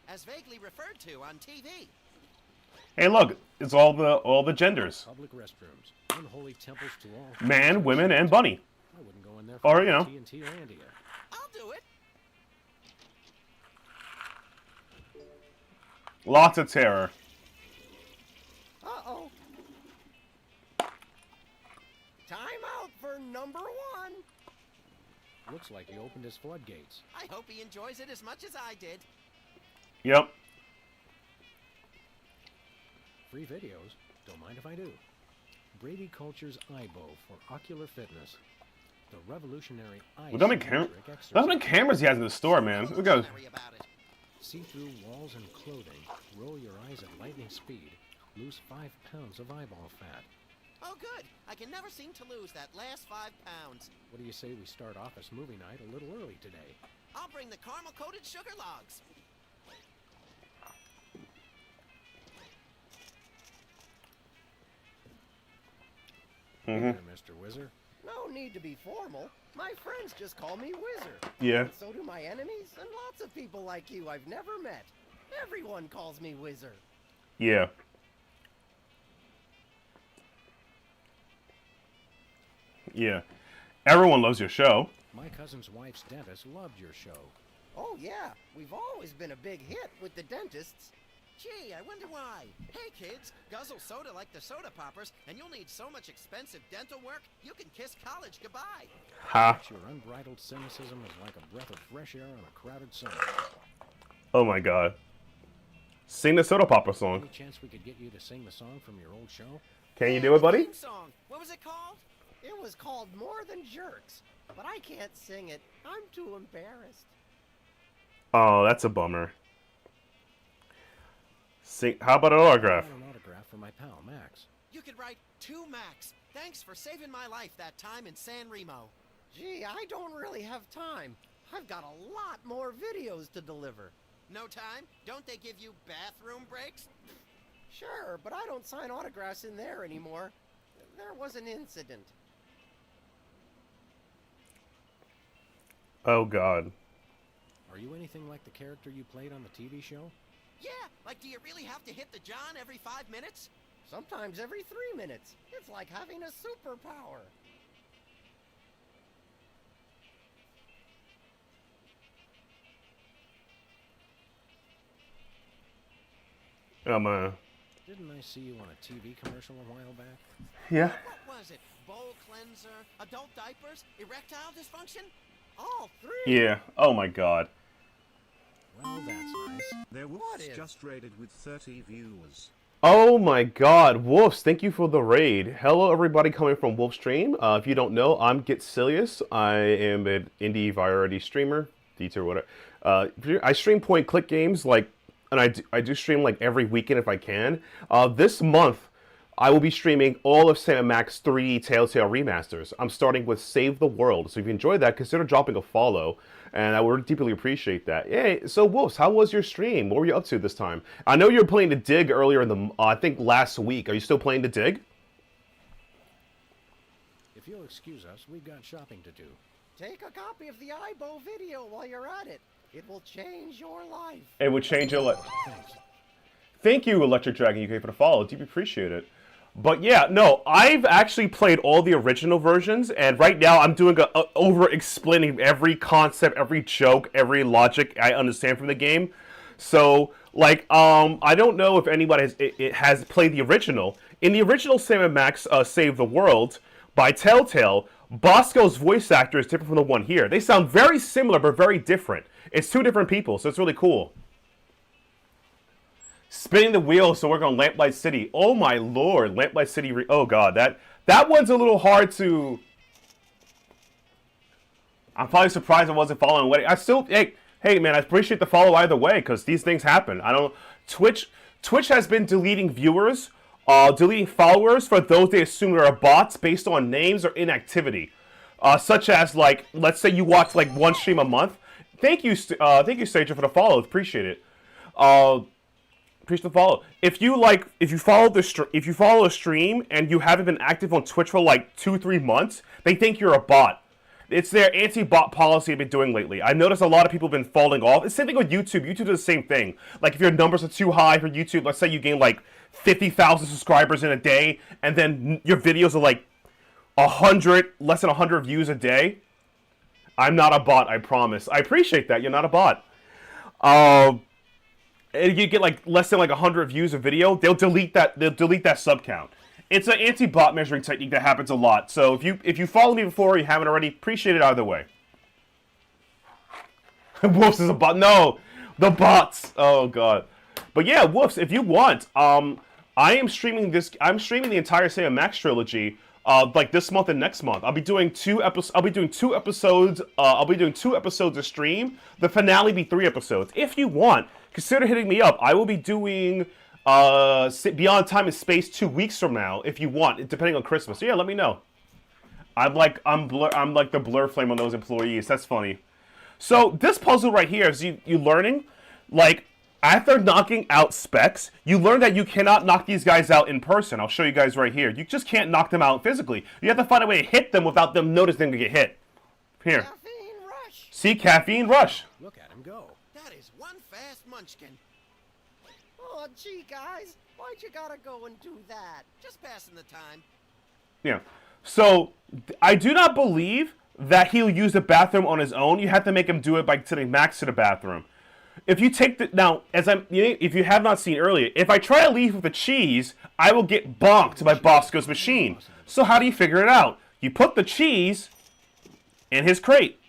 As vaguely referred to on TV. Hey, look, it's all the genders. Public restrooms, unholy temples to all. Man, women, and bunny. I wouldn't go in there for Or, you know. TNT Landia. I'll do it. Lots of terror. Uh-oh. Time out for number 1. Looks like he opened his floodgates. I hope he enjoys it as much as I did. Yep. Free videos? Don't mind if I do. Brady Culture's Eyebow for ocular fitness. The revolutionary eye. Look how many cameras he has in the store, man. Look at. Sorry about it. See through walls and clothing. Roll your eyes at lightning speed. Lose 5 pounds of eyeball fat. Oh, good. I can never seem to lose that last 5 pounds. What do you say we start office movie night a little early today? I'll bring the caramel-coated sugar logs. Hey there, Mr. Wizard. No need to be formal. My friends just call me Wizard. Yeah. And so do my enemies and lots of people like you I've never met. Everyone calls me Wizard. Yeah. Yeah. Everyone loves your show. My cousin's wife's dentist loved your show. Oh, yeah. We've always been a big hit with the dentists. Gee, I wonder why. Hey, kids, guzzle soda like the soda poppers, and you'll need so much expensive dental work, you can kiss college goodbye. Ha. Your unbridled cynicism is like a breath of fresh air on a crowded summer. Oh my god. Sing the Soda Popper song. Any chance we could get you to sing the song from your old show? Can you do it, buddy? Theme song. What was it called? It was called More Than Jerks, but I can't sing it. I'm too embarrassed. Oh, that's a bummer. Sing. How about an autograph? I got an autograph for my pal, Max. You could write to Max. Thanks for saving my life that time in San Remo. Gee, I don't really have time. I've got a lot more videos to deliver. No time? Don't they give you bathroom breaks? Sure, but I don't sign autographs in there anymore. There was an incident. Oh god. Are you anything like the character you played on the TV show? Yeah, like do you really have to hit the John every 5 minutes? Sometimes every 3 minutes. It's like having a superpower. Didn't I see you on a TV commercial a while back? Yeah. What was it? Bowl cleanser, adult diapers, erectile dysfunction? All 3? Yeah. Oh my god. Well, that's nice. Their What wolf's is? just raided with 30 viewers. Oh my god, Wolves, thank you for the raid. Hello everybody coming from Wolf Stream. If you don't know, I'm Getselious. I am an indie variety streamer, D2 or whatever. I stream point click games and I do stream like every weekend if I can. This month, I will be streaming all of Sam & Max 3 Telltale remasters. I'm starting with Save the World, so if you enjoyed that, consider dropping a follow, and I would deeply appreciate that. Hey, so Wolves, how was your stream? What were you up to this time? I know you were playing the Dig earlier in the, I think last week. Are you still playing the Dig? If you'll excuse us, we've got shopping to do. Take a copy of the Eyebow video while you're at it. It will change your life. It would change your life. Thanks. Thank you, Electric Dragon UK, for the follow. Deeply appreciate it. But yeah, no, I've actually played all the original versions, and right now I'm doing over-explaining every concept, every joke, every logic I understand from the game. So, like, I don't know if anybody has played the original. In the original Sam & Max Save the World by Telltale, Bosco's voice actor is different from the one here. They sound very similar, but very different. It's 2 different people, so it's really cool. Spinning the wheels to work on Lamplight City. Oh my lord, Lamplight City. Oh god, that one's a little hard to. I'm probably surprised I wasn't following what. I still, hey man, I appreciate the follow either way because these things happen. I don't. Twitch has been deleting viewers, deleting followers for those they assume are bots based on names or inactivity, such as like, let's say you watch like 1 stream a month. Thank you, Sager, for the follow. Appreciate it. Appreciate the follow. If you follow a stream and you haven't been active on Twitch for like 2-3 months, they think you're a bot. It's their anti-bot policy they've been doing lately. I noticed a lot of people have been falling off. It's the same thing with YouTube. YouTube does the same thing. Like, if your numbers are too high for YouTube, let's say you gain, like, 50,000 subscribers in a day, and then your videos are, like, less than 100 views a day. I'm not a bot, I promise. I appreciate that. You're not a bot. And you get, like, less than, like, 100 views a video, they'll delete that sub count. It's an anti-bot measuring technique that happens a lot. So if you follow me before or you haven't already, appreciate it either way. Wolves is a bot. No, the bots. Oh god. But yeah, Wolves, if you want, I am streaming this. I'm streaming the entire Sam Max trilogy, like this month and next month. I'll be doing two episodes. I'll be doing 2 episodes. I'll be doing 2 episodes a stream. The finale be 3 episodes. If you want, consider hitting me up. I will be doing Beyond Time and Space 2 weeks from now, if you want, depending on Christmas. So yeah, let me know. I'm like the blur flame on those employees. That's funny. So this puzzle right here is you learning, like, after knocking out Specs, you learn that you cannot knock these guys out in person. I'll show you guys right here. You just can't knock them out physically. You have to find a way to hit them without them noticing they get hit. Here. Caffeine rush. See, Caffeine Rush. Look at him go. That is one fast munchkin. Oh, gee, guys. Why'd you gotta go and do that? Just passing the time. Yeah. So, I do not believe that he'll use the bathroom on his own. You have to make him do it by sending Max to the bathroom. If you take the... Now, if you have not seen earlier, if I try to leave with the cheese, I will get bonked by Bosco's machine. So how do you figure it out? You put the cheese in his crate.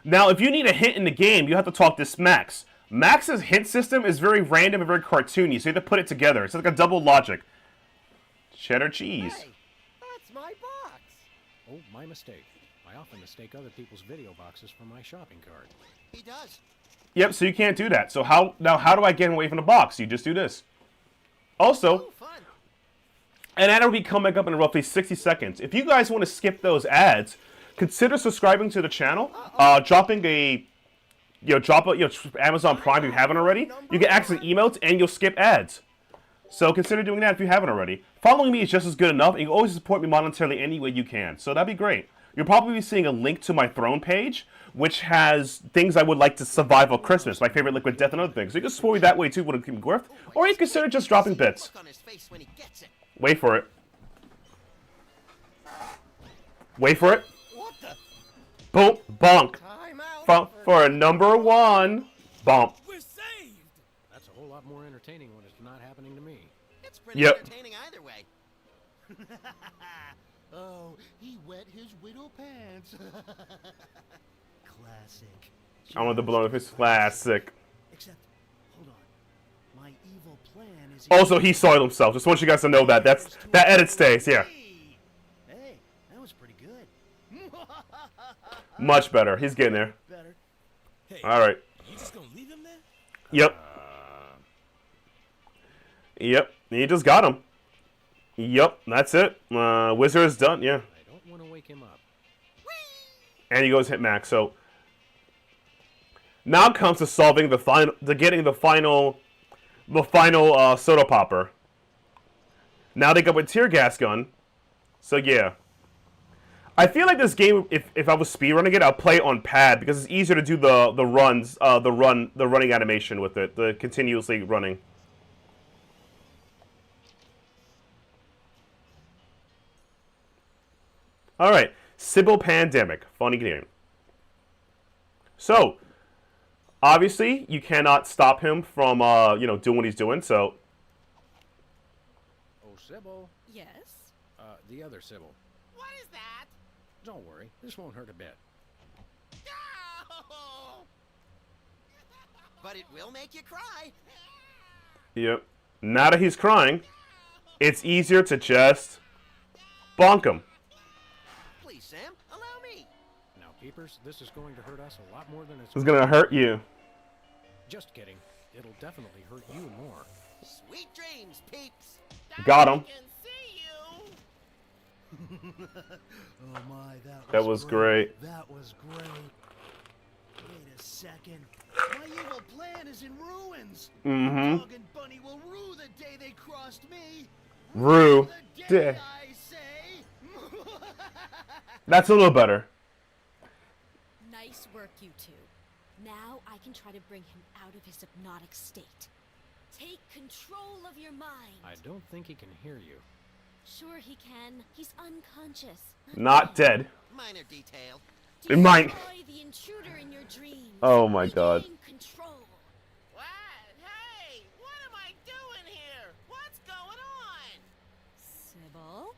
Now, if you need a hint in the game, you have to talk to Max. Max's hint system is very random and very cartoony, so you have to put it together. It's like a double logic. Cheddar cheese. Hey, that's my box. Oh, my mistake. I often mistake other people's video boxes for my shopping cart. He does. Yep, so you can't do that. So how do I get away from the box? You just do this. Also, Oh, fun. an ad will be coming up in roughly 60 seconds. If you guys want to skip those ads, consider subscribing to the channel, dropping a Amazon Prime if you haven't already. You get access to emails and you'll skip ads. So consider doing that if you haven't already. Following me is just as good enough, and you can always support me monetarily any way you can. So that'd be great. You'll probably be seeing a link to my Throne page, which has things I would like to survive on Christmas, my favorite liquid death and other things. So you can support me that way too, would it be worth? Or you consider just dropping bits. Look on his face when he gets it. Wait for it. Wait for it. What the? Boom, bonk. Time out. For a number 1, bump. We're saved. That's a whole lot more entertaining when it's not happening to me. It's pretty Yep. entertaining either way. Oh, he wet his widow pants. Classic. I want the blow of his classic. Except, hold on. My evil plan is... Also, he soiled himself. Just want you guys to know that. That edit stays, yeah. Hey, that was pretty good. Much better. He's getting there. Better. Hey, Alright. you just gonna leave him there? Yep. Yep. He just got him. Yep. That's it. Wizard is done. Yeah. I don't want to wake him up. And he goes hit Max. So now comes to solving the final, getting the final soda popper. Now they got a tear gas gun. So yeah. I feel like this game, if I was speedrunning it, I'll play it on pad because it's easier to do the running animation with it, the continuously running. All right, Sybil Pandemic, funny game. So, obviously, you cannot stop him from doing what he's doing. So, Oh, Sybil. Yes? The other Sybil. What is that? Don't worry. This won't hurt a bit. No! But it will make you cry. yep. Now that he's crying, it's easier to just bonk him. Please, Sam, allow me. Now, Peepers, this is going to hurt us a lot more than it's... It's gonna hurt you. Just kidding. It'll definitely hurt you more. Sweet dreams, peeps. Got him. I can see you. Oh my, That was great. That was great. Wait a second. My evil plan is in ruins. Mm-hmm. Dog and Bunny will rue the day they crossed me. Rue. The day, Day. I say. That's a little better. Nice work, you two. Now I can try to bring him out of his hypnotic state. Take control of your mind. I don't think he can hear you. Sure he can. He's unconscious. Not dead. Minor detail. It might. Destroy the intruder in your dreams. Oh my god. Regain control. What? Hey, what am I doing here? What's going on? Sybil?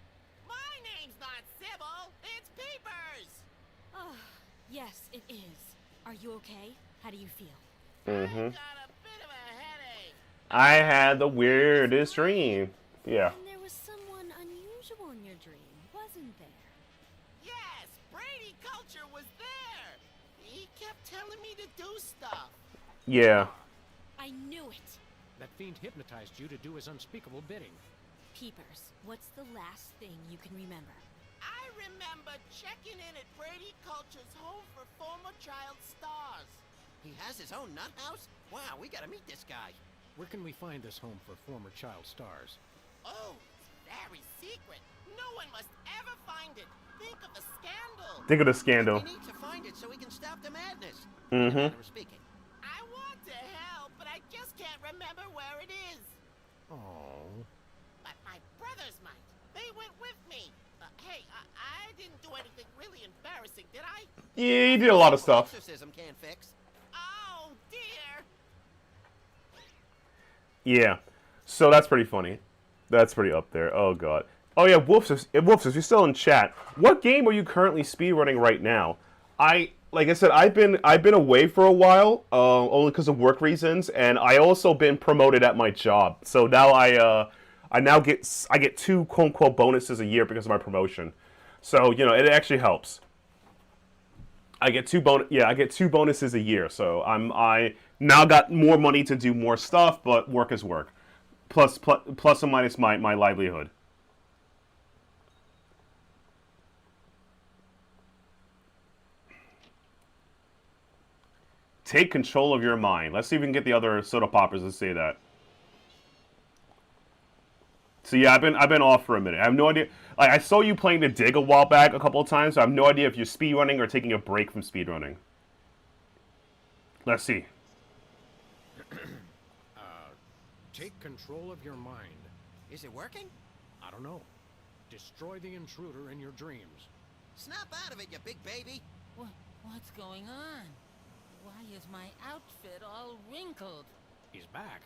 My name's not Sybil. It's Peepers. Oh, yes, it is. Are you okay? How do you feel? Mm-hmm. Got a bit of a headache. I had the weirdest dream. Yeah. And there was someone unusual in your dream, wasn't there? Yes, Brady Culture was there. He kept telling me to do stuff. Yeah. I knew it. That fiend hypnotized you to do his unspeakable bidding. Peepers, what's the last thing you can remember? I remember checking in at Brady Culture's home for former child stars. He has his own nut house? Wow, we gotta meet this guy. Where can we find this home for former child stars? Oh, it's very secret. No one must ever find it. Think of the scandal. Think of the scandal. We need to find it so we can stop the madness. Mm-hmm. We're speaking. I want to help, but I just can't remember where it is. Oh. But my brothers might. They went with me. Hey, I didn't do anything really embarrassing, did I? Yeah, you did a lot of stuff. Exorcism can't fix. Oh, dear. Yeah. So that's pretty funny. That's pretty up there. Oh god. Oh yeah, Wolfs, if you're still in chat, what game are you currently speedrunning right now? Like I said, I've been away for a while, only because of work reasons, and I also been promoted at my job. So now I get 2 quote unquote bonuses a year because of my promotion. So you know it actually helps. I get 2 bonuses a year. So I now got more money to do more stuff, but work is work. Plus or minus my livelihood. Take control of your mind. Let's see if we can get the other soda poppers to say that. So yeah, I've been off for a minute. I have no idea. Like I saw you playing the Dig a while back a couple of times. So I have no idea if you're speedrunning or taking a break from speedrunning. Let's see. Take control of your mind. Is it working? I don't know. Destroy the intruder in your dreams. Snap out of it, you big baby. What's going on? Why is my outfit all wrinkled? He's back.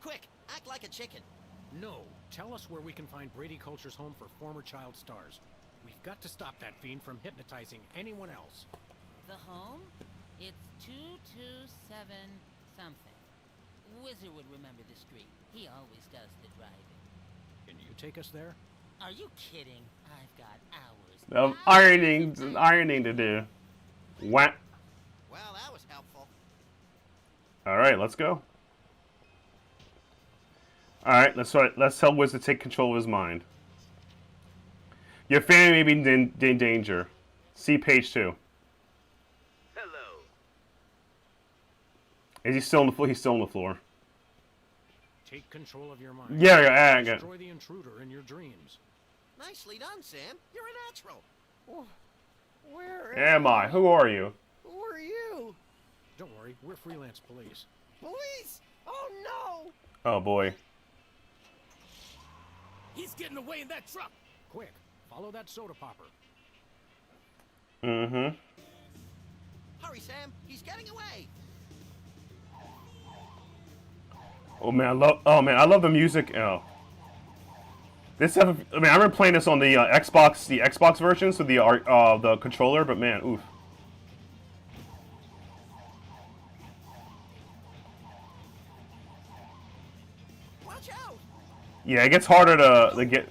Quick, act like a chicken. No, tell us where we can find Brady Culture's home for former child stars. We've got to stop that fiend from hypnotizing anyone else. The home? It's 227 something. Wizard would remember the street. He always does the driving. Can you take us there? Are you kidding? I've got hours. Ironing to do. What? Well, that was helpful. All right, let's go. All right, let's tell Wizard to take control of his mind. Your family may be in danger. See page 2. Hello. Is he still on the floor? He's still on the floor. Take control of your mind. Yeah. Destroy the intruder in your dreams. Nicely done, Sam. You're a natural. Where Am I? Who are you? Who are you? Don't worry, we're freelance police. Police? Oh no! Oh boy. He's getting away in that truck. Quick, follow that soda popper. Mm-hmm. Hurry, Sam. He's getting away. Oh man, I love the music. Oh. This I remember playing this on the Xbox version, so the controller, but man, oof. Watch out! Yeah, it gets harder to get.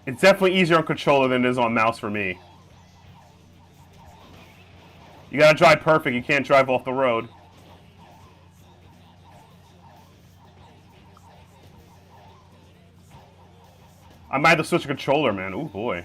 It's definitely easier on controller than it is on mouse for me. You gotta drive perfect. You can't drive off the road. I might have to switch a controller, man. Ooh, boy.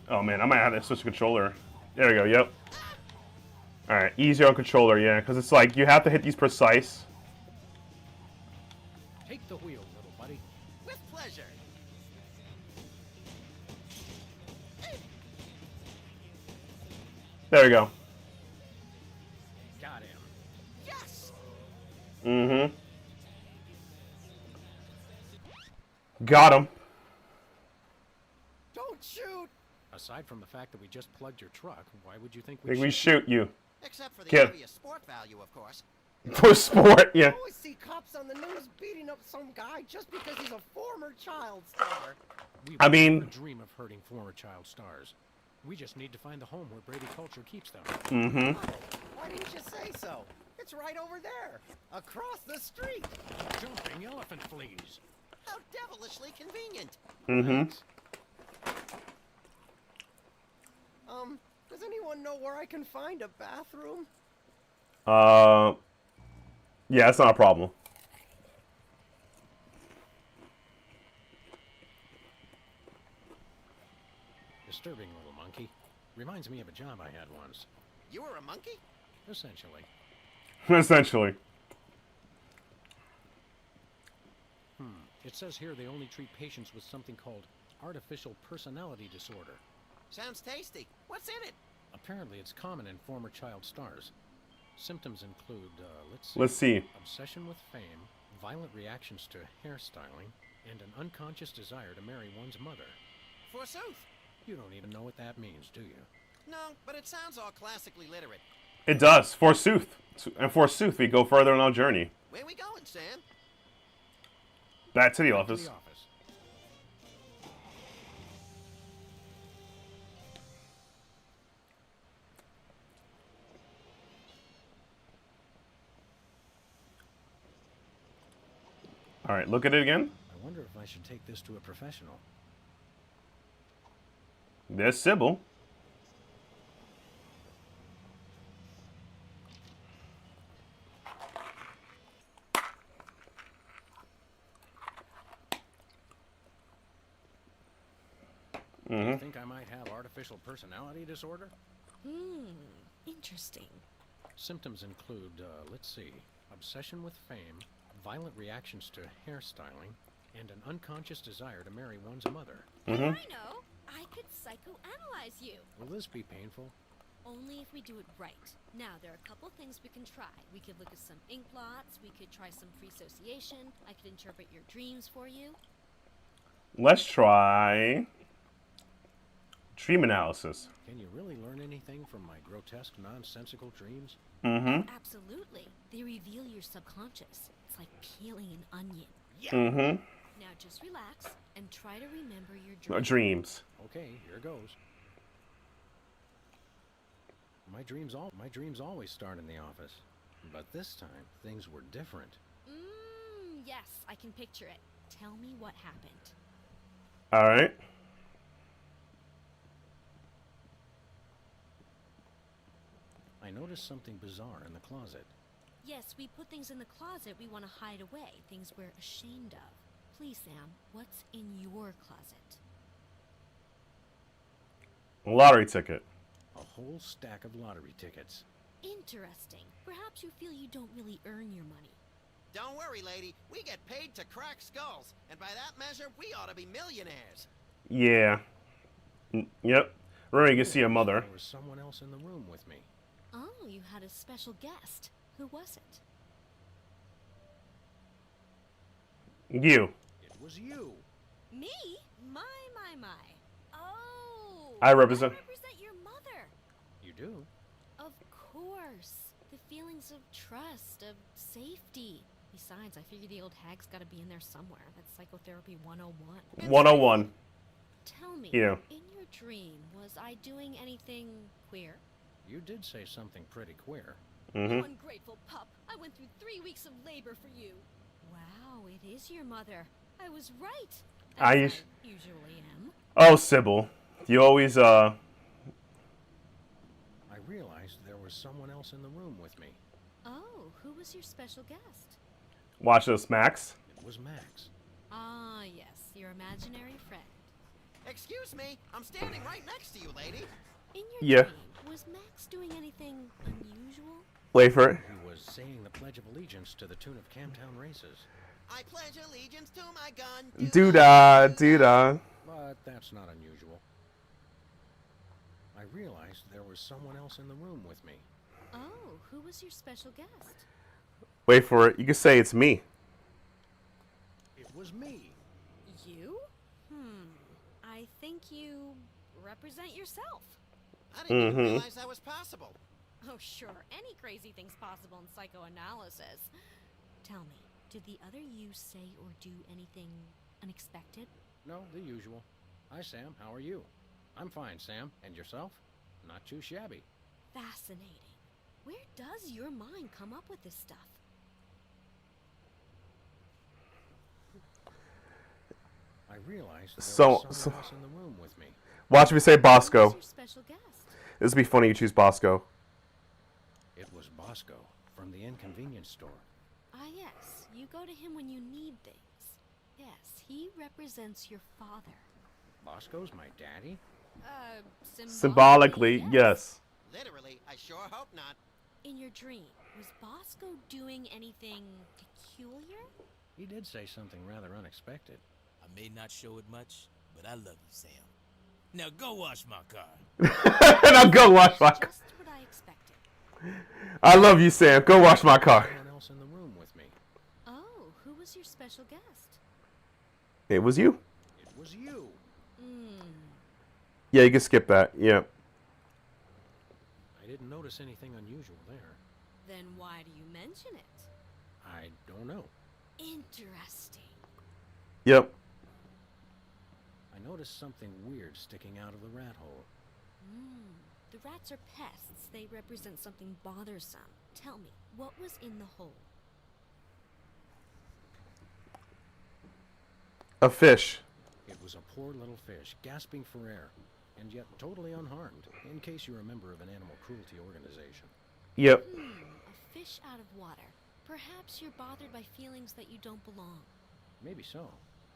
Oh, man, I might have to switch a controller. There we go, yep. All right, easier on controller, yeah, because it's like you have to hit these precise. Take the wheel, little buddy. With pleasure. There we go. Got him. Yes. Mm-hmm. Got him. Don't shoot. Aside from the fact that we just plugged your truck, why would you think I think we should? shoot you. Except for the Kid. obvious sport value, of course. For sport, yeah. I always see cops on the news beating up some guy just because he's a former child star. We I would mean- never dream of hurting former child stars. We just need to find the home where Brady Culture keeps them. Mm-hmm. Why didn't you say so? It's right over there, across the street. Jumping elephant fleas. How devilishly convenient. Mm-hmm. Does anyone know where I can find a bathroom? Yeah, that's not a problem. Disturbing little monkey. Reminds me of a job I had once. You were a monkey? Essentially. Essentially. It says here they only treat patients with something called artificial personality disorder. Sounds tasty. What's in it? Apparently it's common in former child stars. Symptoms include, Let's see. obsession with fame, violent reactions to hairstyling, and an unconscious desire to marry one's mother. Forsooth. You don't even know what that means, do you? No, but it sounds all classically literate. It does. Forsooth. And forsooth, we go further on our journey. Where we going, Sam? Back to the To office. the office. All right, look at it again. I wonder if I should take this to a professional. There's Sybil. You think I might have artificial personality disorder? Interesting. Symptoms include, let's see, obsession with fame, violent reactions to hairstyling, and an unconscious desire to marry one's mother. I know. I could psychoanalyze you. Will this be painful? Only if we do it right. Now, there are a couple things we can try. We could look at some ink blots. We could try some free association. I could interpret your dreams for you. Let's try dream analysis. Can you really learn anything from my grotesque, nonsensical dreams? Mm-hmm. Absolutely. They reveal your subconscious. It's like peeling an onion. Mm-hmm. Now just relax and try to remember your dreams. Dreams. Okay, here goes. My dreams always start in the office. But this time, things were different. Yes, I can picture it. Tell me what happened. All right. I noticed something bizarre in the closet. Yes, we put things in the closet we want to hide away, things we're ashamed of. Please, Sam, what's in your closet? Lottery ticket. A whole stack of lottery tickets. Interesting. Perhaps you feel you don't really earn your money. Don't worry, lady. We get paid to crack skulls. And by that measure, we ought to be millionaires. Yeah. Yep. Remember, you can see a mother. There was someone else in the room with me. Oh, you had a special guest. Who was it? You. It was you. Me? My. Oh! I represent- your mother. You do? Of course. The feelings of trust, of safety. Besides, I figure the old hag's gotta be in there somewhere. That's psychotherapy 101. 101. Tell me, Yeah. in your dream, was I doing anything queer? You did say something pretty queer. Mm-hmm. You ungrateful pup. I went through 3 weeks of labor for you. Wow, it is your mother. I was right. As I usually am. Oh, Sybil. You always, I realized there was someone else in the room with me. Oh, who was your special guest? watch this, Max. It was Max. Ah, yes, your imaginary friend. Excuse me, I'm standing right next to you, lady. In your Yeah. dream, was Max doing anything unusual? Wait for it. He was saying the Pledge of Allegiance to the tune of Camtown Races. I pledge allegiance to my gun. Doodah, doodah. But that's not unusual. I realized there was someone else in the room with me. Oh, who was your special guest? Wait for it. You can say it's me. It was me. You? I think you represent yourself. I didn't even realize that was possible. Oh, sure. Any crazy thing's possible in psychoanalysis. Tell me, did the other you say or do anything unexpected? No, the usual. Hi, Sam. How are you? I'm fine, Sam. And yourself? Not too shabby. Fascinating. Where does your mind come up with this stuff? I realized there So- was someone else in the room with me. Watch me say Who was Bosco. your special guest? This would be funny. You choose Bosco. It was Bosco from the inconvenience store. Ah, yes. You go to him when you need things. Yes, he represents your father. Bosco's my daddy? Symbolically, yes. Literally, I sure hope not. In your dream, was Bosco doing anything peculiar? He did say something rather unexpected. I may not show it much, but I love you, Sam. Now go wash my car. And I'll go wash my car. Just what I expected. I love you, Sam. Go wash my car. Someone else in the room with me. Oh, who was your special guest? It was you. It was you. Yeah, you can skip that. Yeah. I didn't notice anything unusual there. Then why do you mention it? I don't know. Interesting. Yep. I noticed something weird sticking out of the rat hole. The rats are pests. They represent something bothersome. Tell me, what was in the hole? A fish. It was a poor little fish, gasping for air, and yet totally unharmed, in case you're a member of an animal cruelty organization. Yep. A fish out of water. Perhaps you're bothered by feelings that you don't belong. Maybe so.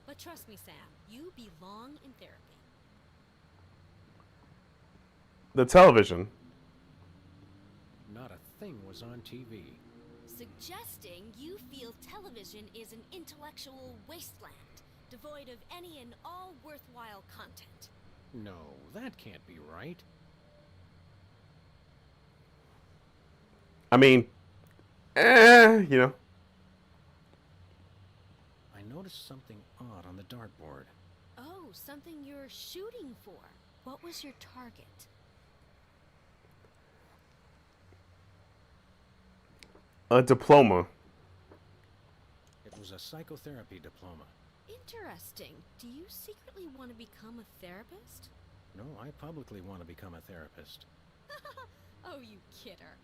But trust me, Sam, you belong in therapy. The television. Not a thing was on TV. Suggesting you feel television is an intellectual wasteland, devoid of any and all worthwhile content. No, that can't be right. I mean, you know. I noticed something odd on the dartboard. Oh, something you're shooting for. What was your target? A diploma. It was a psychotherapy diploma. Interesting. Do you secretly want to become a therapist? No, I publicly want to become a therapist. Oh, you kidder.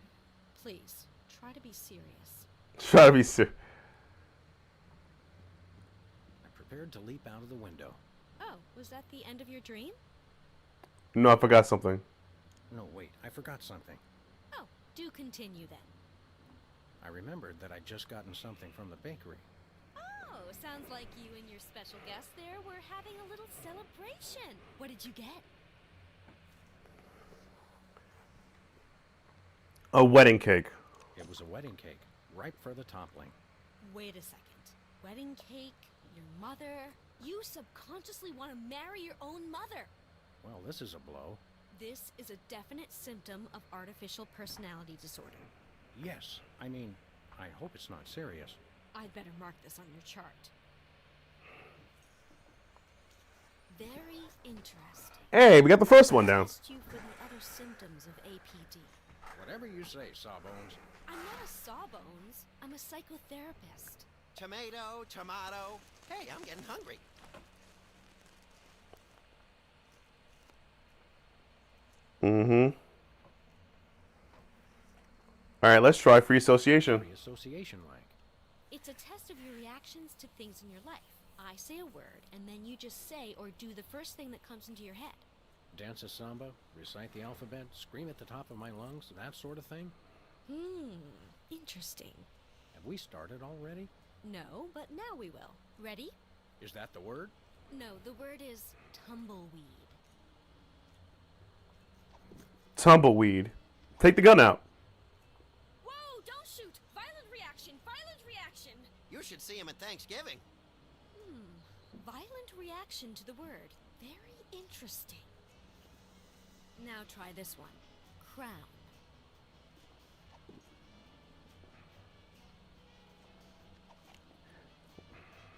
Please, try to be serious. Try to be serious. I prepared to leap out of the window. Oh, was that the end of your dream? No, I forgot something. No, wait, I forgot something. Oh, do continue then. I remembered that I'd just gotten something from the bakery. Oh, sounds like you and your special guest there were having a little celebration. What did you get? A wedding cake. It was a wedding cake, ripe for the toppling. Wait a second. Wedding cake, your mother. You subconsciously want to marry your own mother. Well, this is a blow. This is a definite symptom of artificial personality disorder. Yes, I mean, I hope it's not serious. I'd better mark this on your chart. Very interesting. Hey, we got the first one down. Test you for the other symptoms of APD. Whatever you say, Sawbones. I'm not a sawbones. I'm a psychotherapist. Tomato, tomato. Hey, I'm getting hungry. Mm-hmm. All right, let's try free association. Free association like. It's a test of your reactions to things in your life. I say a word, and then you just say or do the first thing that comes into your head. Dance a samba, recite the alphabet, scream at the top of my lungs, that sort of thing? Interesting. Have we started already? No, but now we will. Ready? Is that the word? No, the word is tumbleweed. Tumbleweed. Take the gun out. Whoa, see him at Thanksgiving. Violent reaction to the word. Very interesting. Now try this one. Crown.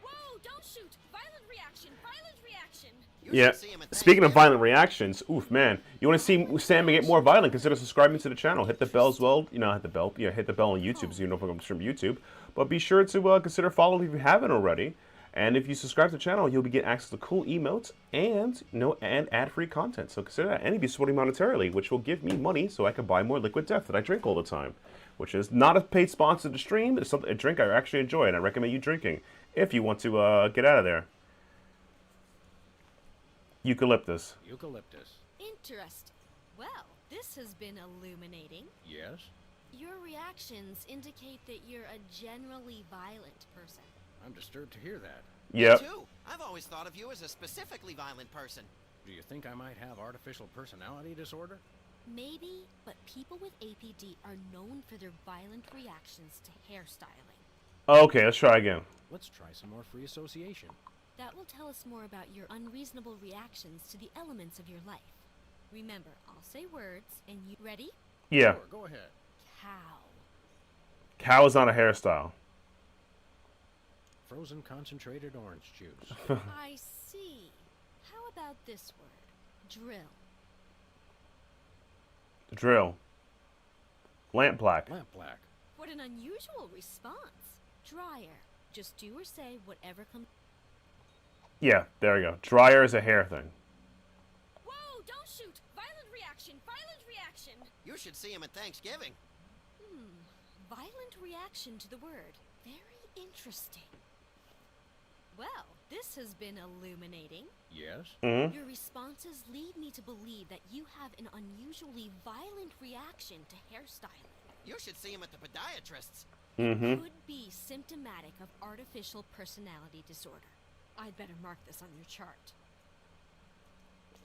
Whoa, don't shoot! Violent reaction! Violent reaction! You Yeah. should see him at Speaking of Thanksgiving. violent reactions, oof, man. You want to see Sam get more violent? Consider subscribing to the channel. Hit the bell as well. You know, hit the bell. Yeah, hit the bell on YouTube so you know if I'm going to stream YouTube. But be sure to consider following if you haven't already. And if you subscribe to the channel, you'll be getting access to cool emotes and and ad-free content. So consider that, and you'll be supporting monetarily, which will give me money so I can buy more liquid death that I drink all the time. Which is not a paid sponsor to stream. It's something a drink I actually enjoy, and I recommend you drinking if you want to get out of there. Eucalyptus. Eucalyptus. Interesting. Well, this has been illuminating. Yes? Your reactions indicate that you're a generally violent person. I'm disturbed to hear that. Yep. Me too. I've always thought of you as a specifically violent person. Do you think I might have artificial personality disorder? Maybe, but people with APD are known for their violent reactions to hairstyling. Okay, let's try again. Let's try some more free association. That will tell us more about your unreasonable reactions to the elements of your life. Remember, I'll say words, and you... Ready? Yeah. Sure, go ahead. Cow. Cow is not a hairstyle. Frozen concentrated orange juice. I see. How about this word? Drill. Drill. Lamp black. Lamp black. What an unusual response. Dryer. Just do or say whatever comes... Yeah, there we go. Dryer is a hair thing. Whoa, don't shoot! Violent reaction! Violent reaction! You should see him at Thanksgiving. Violent reaction to the word. Very interesting. Well, this has been illuminating. Yes? Your responses lead me to believe that you have an unusually violent reaction to hairstyling. You should see him at the podiatrist's. Could be symptomatic of artificial personality disorder. I'd better mark this on your chart.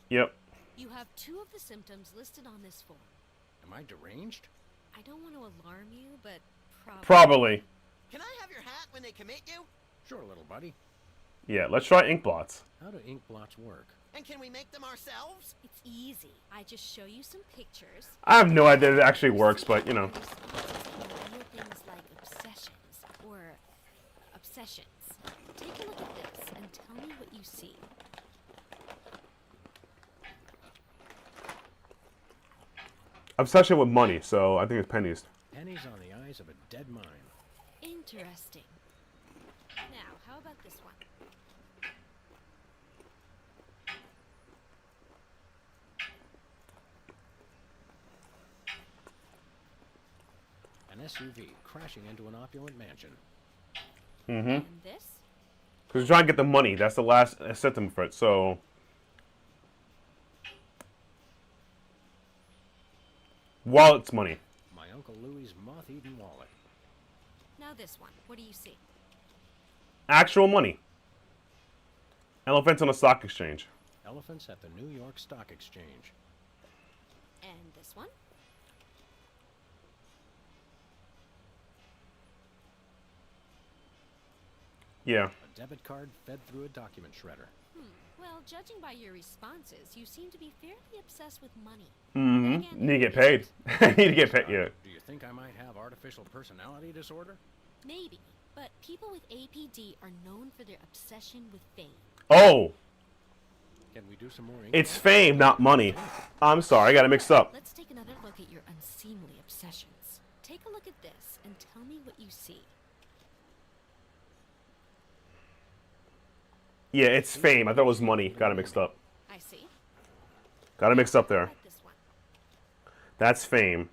Yep. You have 2 of the symptoms listed on this form. Am I deranged? I don't want to alarm you, but Probably. Can I have your hat when they commit you? Sure, little buddy. Yeah, let's try ink blots. How do ink blots work? And can we make them ourselves? It's easy. I just show you some pictures. I have no idea if it actually works, but, you know. Real things like obsessions or obsessions. Take a look at this and tell me what you see. Obsession with money, so I think it's pennies. Pennies on the eyes of a dead mine. Interesting. Now, how about this one? An SUV crashing into an opulent mansion. And this? Because we're trying to get the money. That's the last symptom for it, so... Wallet's money. My Uncle Louie's moth-eaten wallet. Now this one. What do you see? Actual money. Elephants on a stock exchange. Elephants at the New York Stock Exchange. And this one? Yeah. A debit card fed through a document shredder. Well, judging by your responses, you seem to be fairly obsessed with money. Need to get paid. Need to get paid, yeah. Do you think I might have artificial personality disorder? Maybe, but people with APD are known for their obsession with fame. Oh! Can we do some more ink It's blots? fame, not money. I'm sorry, I got it mixed up. Let's take another look at your unseemly obsessions. Take a look at this and tell me what you see. Yeah, it's fame. I thought it was money. Got it mixed up. I see. Got it mixed up there. Like this one. That's fame.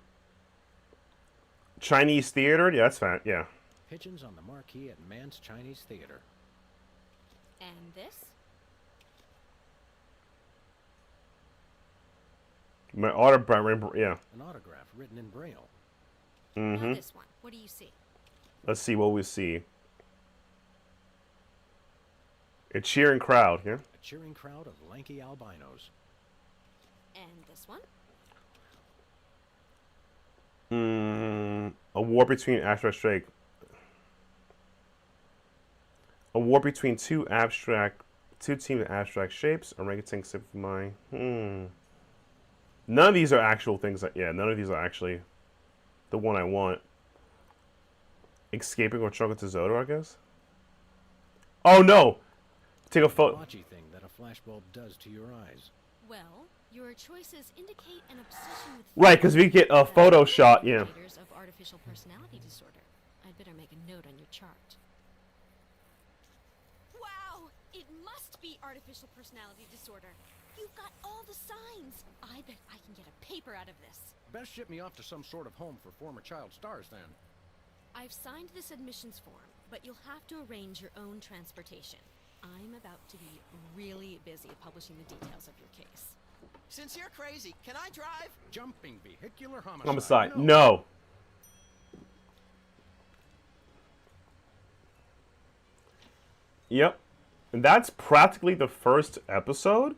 Chinese theater? Yeah, that's fine. Yeah. Pigeons on the marquee at Mann's Chinese Theater. And this? My autograph. Yeah. An autograph written in Braille. Now this one. What do you see? Let's see what we see. A cheering crowd, yeah? A cheering crowd of lanky albinos. And this one? A war between Astra Strike. war between two teams of abstract shapes. Orangutan sip of mine. None of these are actual things that, yeah, none of these are actually the one I want. Escaping or chocolate to Zoto, I guess. Oh no! Take a photo. Blotchy thing that a flashbulb does to your eyes. Well, your choices indicate an obsession with Right, because we get a photo shot, yeah. indicators of artificial personality disorder. I'd better make a note on your chart. Wow! It must be artificial personality disorder. You've got all the signs. I bet I can get a paper out of this. Best ship me off to some sort of home for former child stars, then. I've signed this admissions form, but you'll have to arrange your own transportation. I'm about to be really busy publishing the details of your case. Since you're crazy, can I drive? Jumping vehicular homicide. Homicide. No. Yep. And that's practically the first episode.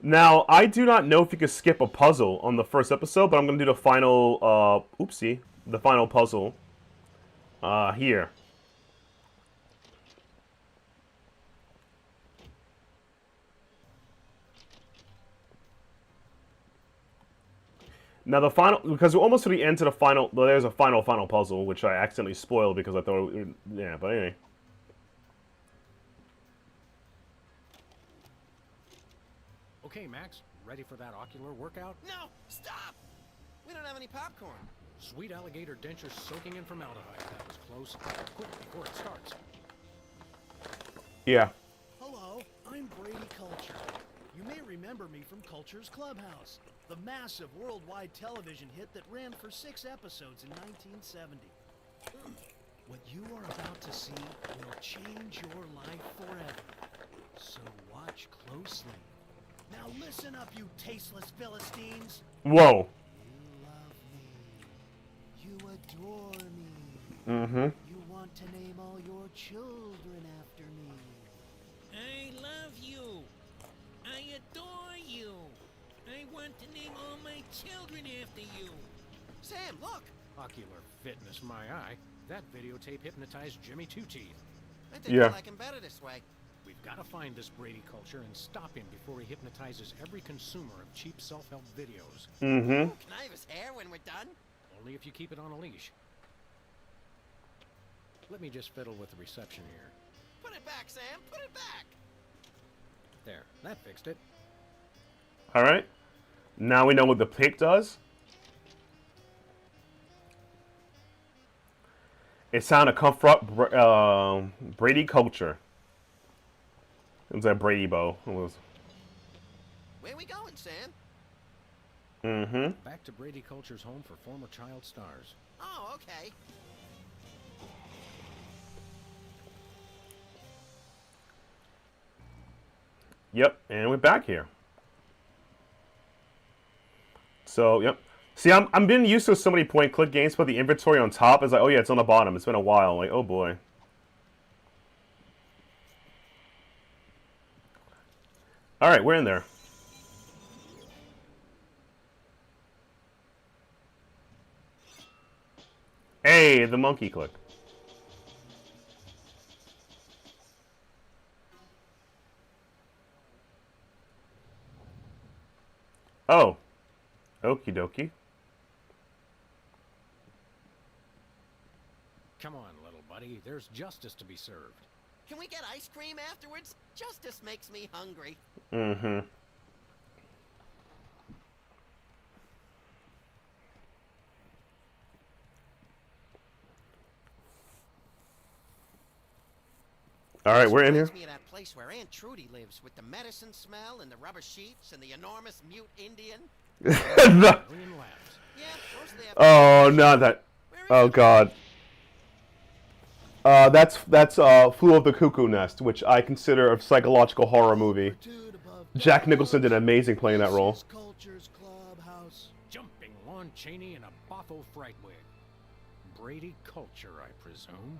Now, I do not know if you could skip a puzzle on the first episode, but I'm going to do the final, the final puzzle here. Now the final, because we're almost to the end to the final, well, there's a final puzzle, which I accidentally spoiled because I thought, yeah, but anyway. Okay, Max, ready for that ocular workout? No, stop! We don't have any popcorn. Sweet alligator dentures soaking in formaldehyde. That was close. Quick, before it starts. Yeah. Hello, I'm Brady Culture. You may remember me from Culture's Clubhouse, the massive worldwide television hit that ran for 6 episodes in 1970. What you are about to see will change your life forever. So watch closely. Now listen up, you tasteless Philistines. Whoa. You love me. You adore me. Mm-hmm. You want to name all your children after me. I love you. I adore you. I want to name all my children after you. Sam, look! Ocular fitness, my eye. That videotape hypnotized Jimmy Two Teeth. I think I like him better this way. We've got to find this Brady Culture and stop him before he hypnotizes every consumer of cheap self-help videos. Mm-hmm. Can I have his hair when we're done? Only if you keep it on a leash. Let me just fiddle with the reception here. Put it back, Sam! Put it back! There, that fixed it. Alright. Now we know what the pick does. It's time to confront Brady Culture. It was that Brady Bow. It was. Where we going, Sam? Mm-hmm. Back to Brady Culture's home for former child stars. Oh, okay. Yep, and we're back here. So, yep. See, I'm being used to so many point-click games, but the inventory on top is like, oh yeah, it's on the bottom. It's been a while. Like, oh boy. All right, we're in there. Hey, the monkey click. Oh. Okie dokie. Come on, little buddy. There's justice to be served. Can we get ice cream afterwards? Justice makes me hungry. Mm-hmm. All right, we're in here. Me at that place where Aunt Trudy lives with the medicine smell and the rubber sheets and the enormous mute Indian. Oh, not that. Oh God. That's Flew Over the Cuckoo Nest, which I consider a psychological horror movie. Jack Nicholson did amazing playing that role. Culture's Clubhouse. Jumping Lon Chaney in a Bothell fright wig. Brady Culture, I presume.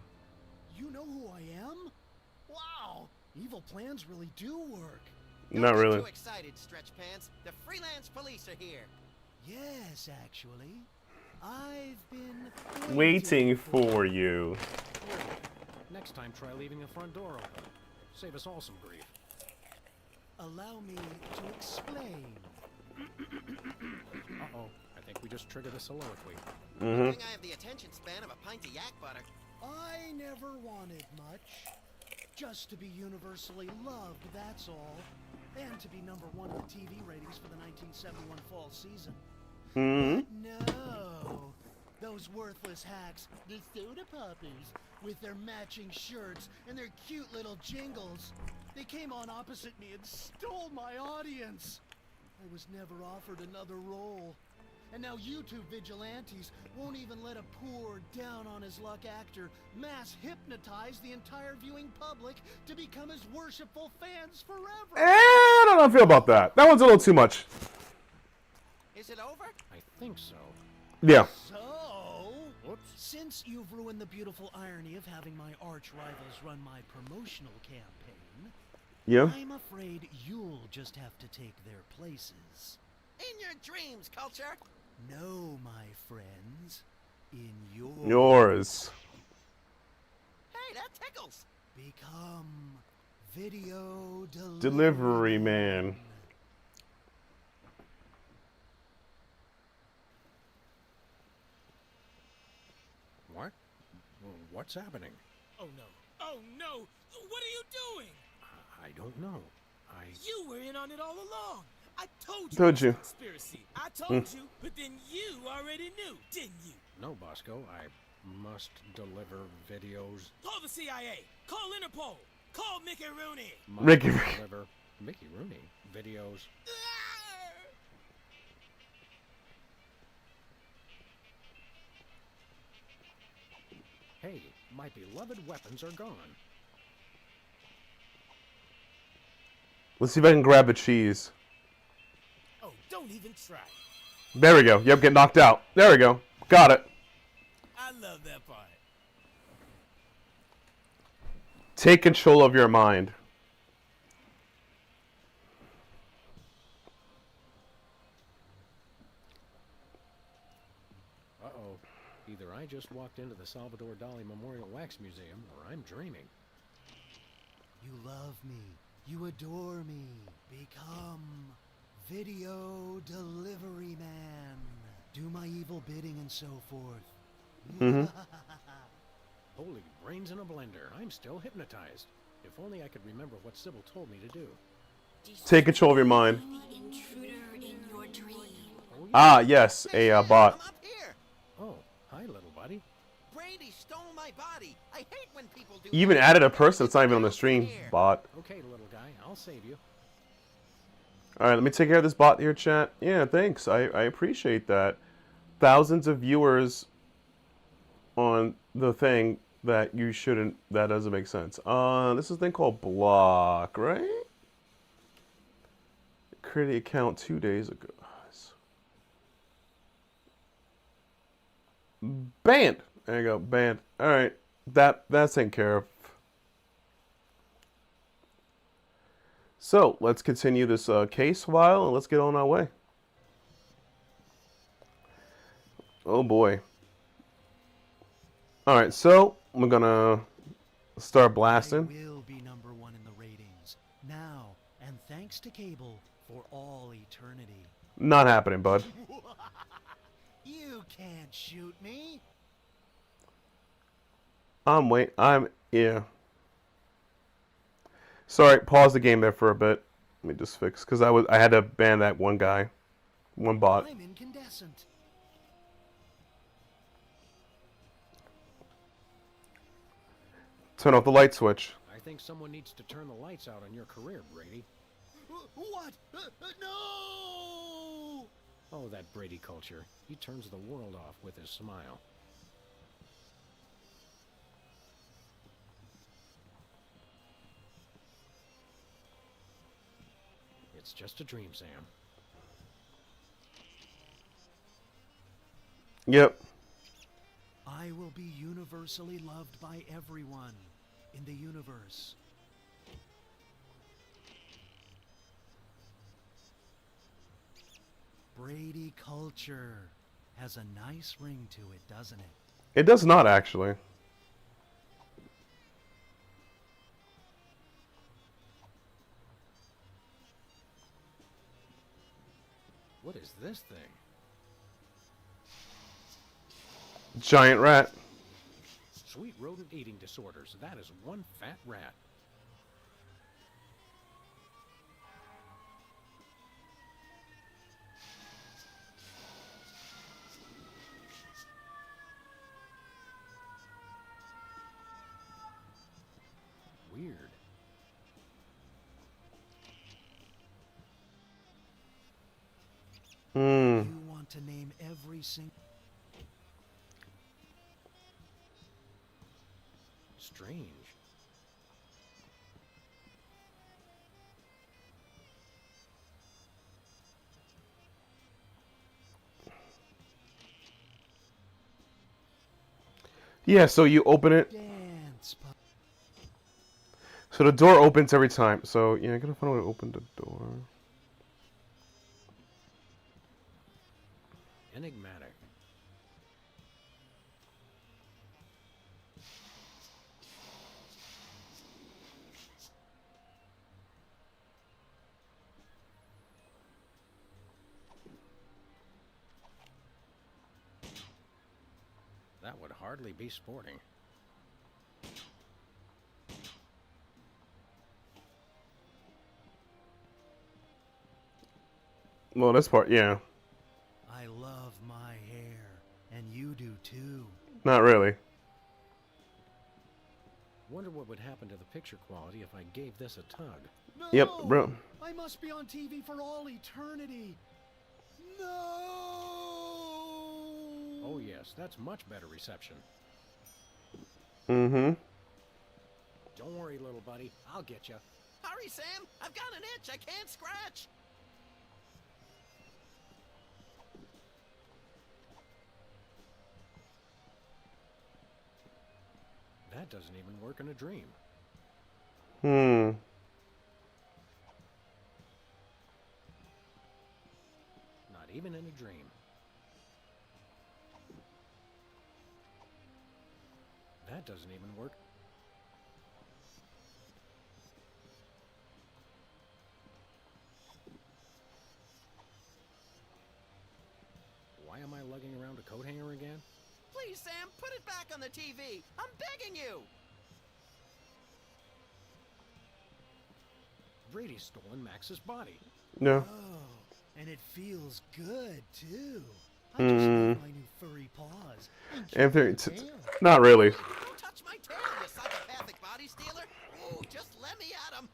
You know who I am? Wow, evil plans really do work. Not really. Too excited, Stretch Pants. The freelance police are here. Yes, actually. I've been waiting for you. Next time, try leaving the front door open. Save us all some grief. Allow me to explain. Uh-oh. I think we just triggered a soliloquy. I think I have the attention span of a pint of yak butter. I never wanted much. Just to be universally loved, that's all. And to be #1 in the TV ratings for the 1971 fall season. But no! Those worthless hacks, the soda poppers, with their matching shirts and their cute little jingles, they came on opposite me and stole my audience. I was never offered another role. And now YouTube vigilantes won't even let a poor, down-on-his-luck actor mass hypnotize the entire viewing public to become his worshipful fans forever. I don't know how I feel about that. That one's a little too much. Is it over? I think so. Yeah. So, since you've ruined the beautiful irony of having my arch rivals run my promotional campaign, Yeah. I'm afraid you'll just have to take their places. In your dreams, Culture. No, my friends. In Yours. Hey, that tickles. Become video Delivery man. What? What's happening? Oh no. Oh no! What are you doing? I don't know. You were in on it all along. I told you. Told it's you. a conspiracy. I told you, but then you already knew, didn't you? No, Bosco. I must deliver videos. Call the CIA. Call Interpol. Call Mickey Rooney. Must deliver Mickey Rooney videos. Hey, my beloved weapons are gone. Let's see if I can grab a cheese. Oh, don't even try. There we go. Yep, get knocked out. There we go. Got it. I love that part. Take control of your mind. Uh-oh. Either I just walked into the Salvador Dali Memorial Wax Museum, or I'm dreaming. You love me. You adore me. Become video delivery man. Do my evil bidding and so forth. Holy brains in a blender. I'm still hypnotized. If only I could remember what Sybil told me to do. Take control of your mind. The intruder in your dream. Oh, yeah. Ah, yes, a bot. I'm up here. Oh, hi, little buddy. Brady stole my body. I hate when people do You even added a person that's not even on the stream. Bot. Okay, little guy, I'll save you. Alright, let me take care of this bot here, chat. Yeah, thanks. I appreciate that. Thousands of viewers on the thing that you shouldn't. That doesn't make sense. This is a thing called block, right? Created the account 2 days ago. Banned. There you go, banned. Alright, that's taken care of. So, let's continue this case file and let's get on our way. Oh boy. Alright, so we're gonna start blasting. I will be #1 in the ratings. Now, and thanks to cable for all eternity. Not happening, bud. You can't shoot me. Yeah. Sorry, pause the game there for a bit. Let me just fix, because I had to ban that one guy. One bot. I'm incandescent. Turn off the light switch. I think someone needs to turn the lights out on your career, Brady. What? No! Oh, that Brady culture. He turns the world off with his smile. It's just a dream, Sam. Yep. I will be universally loved by everyone in the universe. Brady culture has a nice ring to it, doesn't it? It does not, actually. What is this thing? Giant rat. Sweet rodent eating disorders. That is one fat rat. Weird. You want to name every single... Strange. Yeah, so you open it. Dance, So the door opens every time. So, yeah, I gotta find a way to open the door. Enigmatic. That would hardly be sporting. Well, this part, yeah. I love my hair, and you do too. Not really. Wonder what would happen to the picture quality if I gave this a tug. No! Yep, bro. I must be on TV for all eternity. No! Oh yes, that's much better reception. Mm-hmm. Don't worry, little buddy. I'll get you. Hurry, Sam! I've got an itch I can't scratch! That doesn't even work in a dream. Not even in a dream. That doesn't even work. Why am I lugging around a coat hanger again? Please, Sam, put it back on the TV! I'm begging you! Brady's stolen Max's body. No. Oh, and it feels good, too. I just love my new furry paws. Not really. Don't touch my tail, you psychopathic body stealer! Ooh, just let me at him!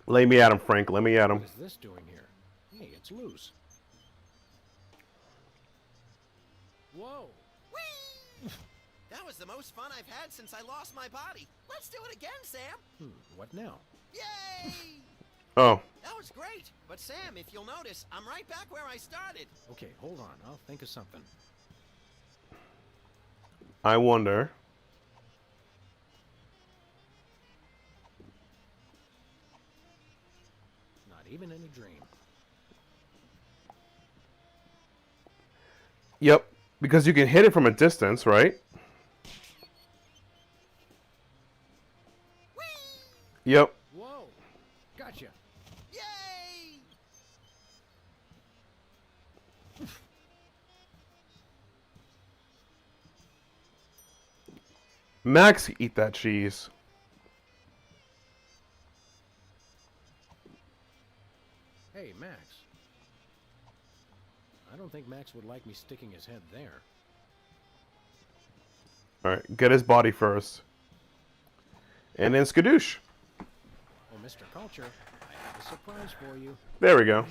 Lay me at him, Frank. Let me at him. What is this doing here? Hey, it's loose. Whoa! Whee! That was the most fun I've had since I lost my body. Let's do it again, Sam! What now? Yay! Oh. That was great! But Sam, if you'll notice, I'm right back where I started. Okay, hold on. I'll think of something. I wonder. Not even in a dream. Yep. Because you can hit it from a distance, right? Whee! Yep. Whoa! Gotcha! Yay! Max, eat that cheese. Hey, Max. I don't think Max would like me sticking his head there. Alright, get his body first. And then skadoosh. Oh, Mr. Culture, I have a surprise for you. There we go.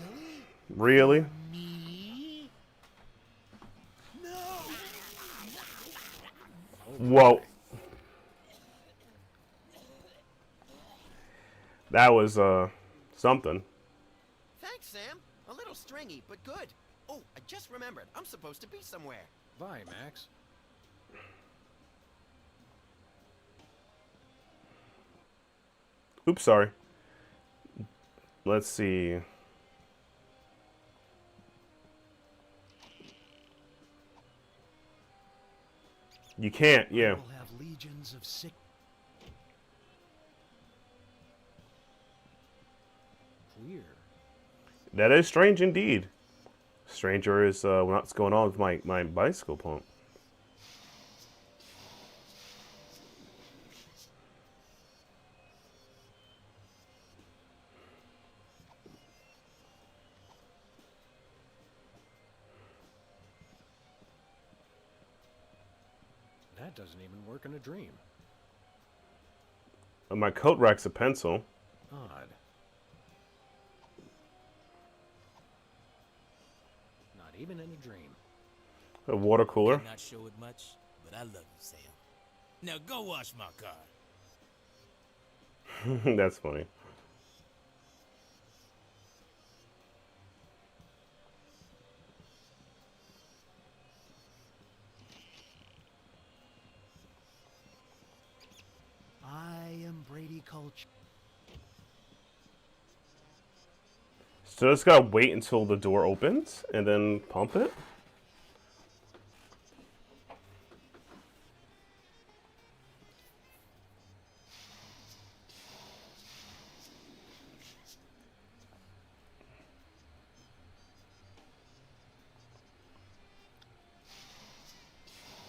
Really? Me? No! Whoa. That was, something. Thanks, Sam. A little stringy, but good. Oh, I just remembered. I'm supposed to be somewhere. Bye, Max. Oops, sorry. Let's see. You can't, yeah. We'll have legions of sick... Clear. That is strange indeed. Stranger is what's going on with my bicycle pump. That doesn't even work in a dream. And my coat rack's a pencil. Odd. Not even in a dream. A water cooler. Not show it much, but I love you, Sam. Now go wash my car. That's funny. I am Brady Culture. So just gotta wait until the door opens and then pump it?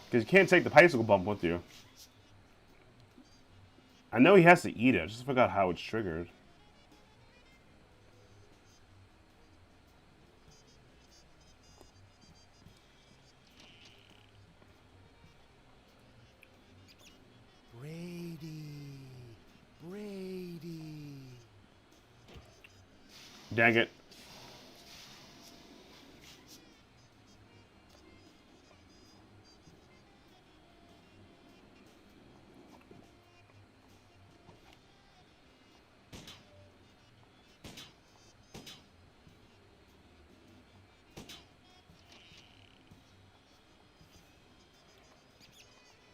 Because you can't take the bicycle bump with you. I know he has to eat it. I just forgot how it's triggered. Brady. Dang it.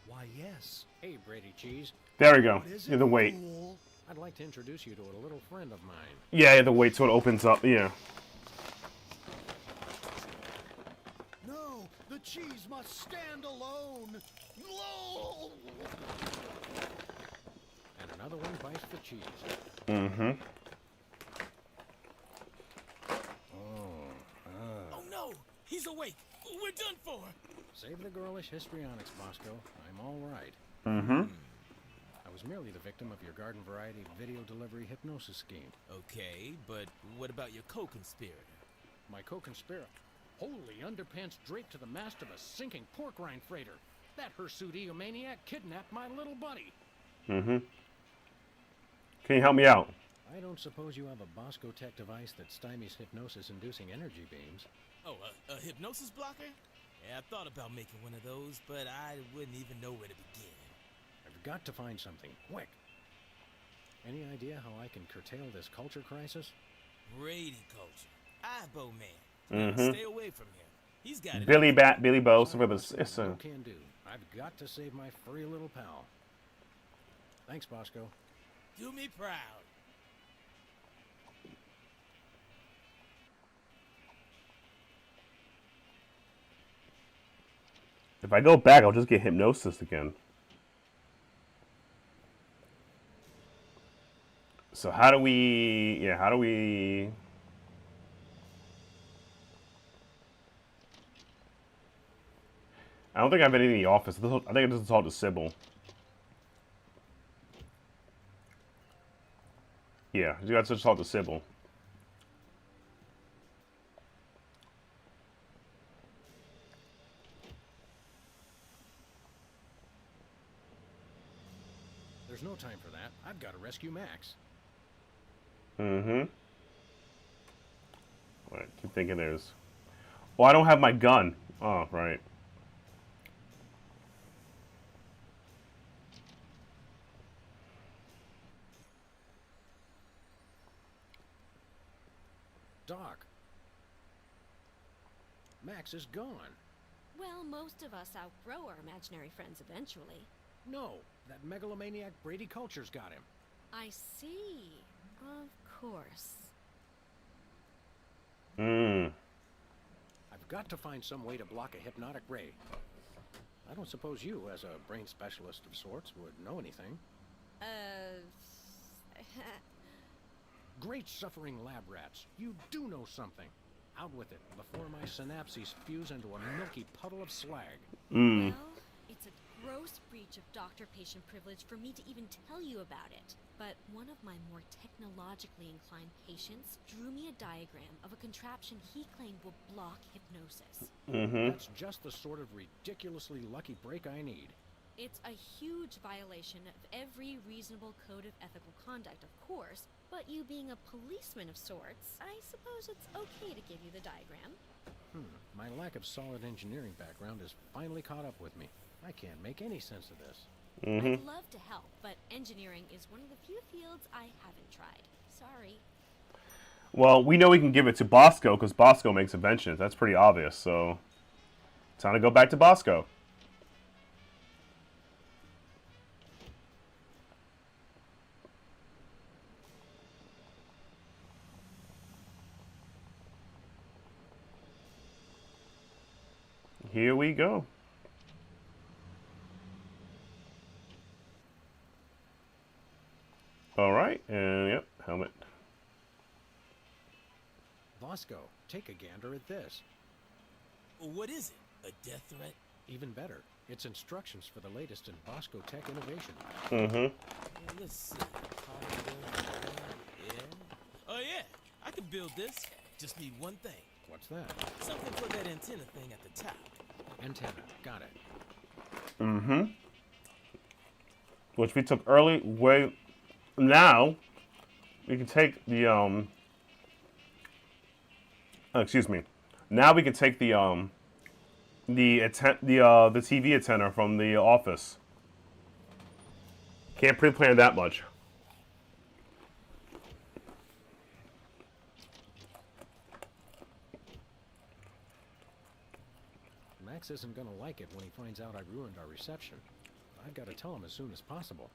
Why, yes. Hey, Brady Cheese. There we go. You have to wait. I'd like to introduce you to a little friend of mine. Yeah, you have to wait till it opens up. Yeah. No, the cheese must stand alone. No! And another one bites the cheese. Mm-hmm. Oh no! He's awake! We're done for! Save the girlish histrionics, Bosco. I'm all right. Mm-hmm. I was merely the victim of your garden variety video delivery hypnosis scheme. Okay, but what about your co-conspirator? My co-conspirator? Holy underpants draped to the mast of a sinking pork rind freighter. That hirsute eomaniac kidnapped my little buddy. Mm-hmm. Can you help me out? I don't suppose you have a Bosco Tech device that stymies hypnosis-inducing energy beams. Oh, a hypnosis blocker? Yeah, I thought about making one of those, but I wouldn't even know where to begin. I've got to find something, quick. Any idea how I can curtail this culture crisis? Brady culture. Ibo man. Mm-hmm. Stay away from him. He's got it. Billy Bo for the No can do. I've got to save my furry little pal. Thanks, Bosco. Do me proud. If I go back, I'll just get hypnosis again. So how do we... Yeah, how do we... I don't think I have any in the office. I think I just talk to Sybil. Yeah, you got to talk to Sybil. There's no time for that. I've got to rescue Max. Mm-hmm. Alright, keep thinking there's... Oh, I don't have my gun. Oh, right. Doc. Max is gone. Well, most of us outgrow our imaginary friends eventually. No, that megalomaniac Brady Culture's got him. I see. Of course. I've got to find some way to block a hypnotic ray. I don't suppose you, as a brain specialist of sorts, would know anything. Great suffering lab rats. You do know something. Out with it before my synapses fuse into a milky puddle of slag. Well, it's a gross breach of doctor-patient privilege for me to even tell you about it. But one of my more technologically inclined patients drew me a diagram of a contraption he claimed will block hypnosis. That's just the sort of ridiculously lucky break I need. It's a huge violation of every reasonable code of ethical conduct, of course, but you being a policeman of sorts, I suppose it's okay to give you the diagram. My lack of solid engineering background has finally caught up with me. I can't make any sense of this. I'd love to help, but engineering is one of the few fields I haven't tried. Sorry. Well, we know we can give it to Bosco because Bosco makes inventions. That's pretty obvious. So, time to go back to Bosco. Here we go. All right, and yep, helmet. Bosco, take a gander at this. What is it? A death threat? Even better, it's instructions for the latest in Bosco tech innovation. Let's see. Yeah. Oh yeah, I can build this. Just need one thing. What's that? Something for that antenna thing at the top. Antenna, got it. Which we took early. Now we can take the excuse me. Now we can take the TV antenna from the office. Can't pre-plan that much. Max isn't gonna like it when he finds out I ruined our reception. I've got to tell him as soon as possible.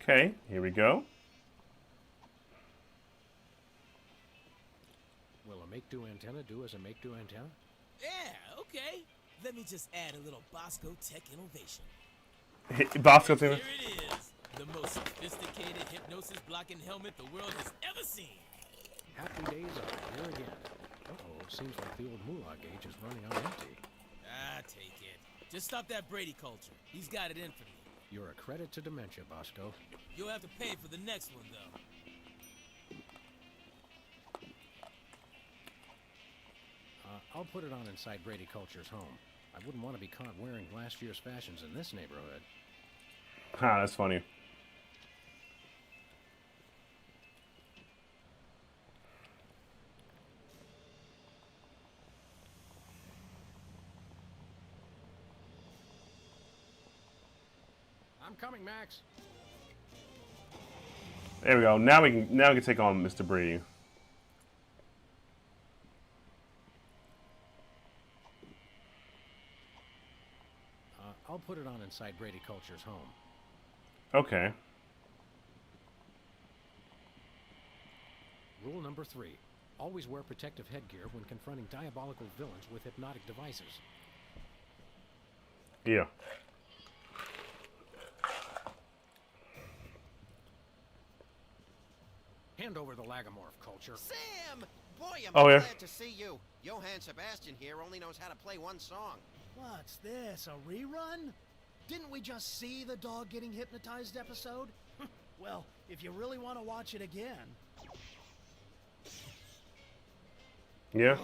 Okay, here we go. Will a make-do antenna do as a make-do antenna? Yeah, okay. Let me just add a little Bosco tech innovation. Bosco Here too. it is. The most sophisticated hypnosis-blocking helmet the world has ever seen. Happy days are here again. Uh-oh, seems like the old moolah gauge is running on empty. Ah, take it. Just stop that Brady culture. He's got it in for me. You're a credit to dementia, Bosco. You'll have to pay for the next one, though. I'll put it on inside Brady Culture's home. I wouldn't want to be caught wearing last year's fashions in this neighborhood. Ah, that's funny. I'm coming, Max. There we go. Now we can take on Mr. Brady. I'll put it on inside Brady Culture's home. Okay. Rule number 3. Always wear protective headgear when confronting diabolical villains with hypnotic devices. Yeah. Hand over the Lagomorph, Culture. Sam! Boy, am Oh, I yeah. glad to see you. Johann Sebastian here only knows how to play one song. What's this, a rerun? Didn't we just see the dog getting hypnotized episode? Well, if you really want to watch it again... Yeah.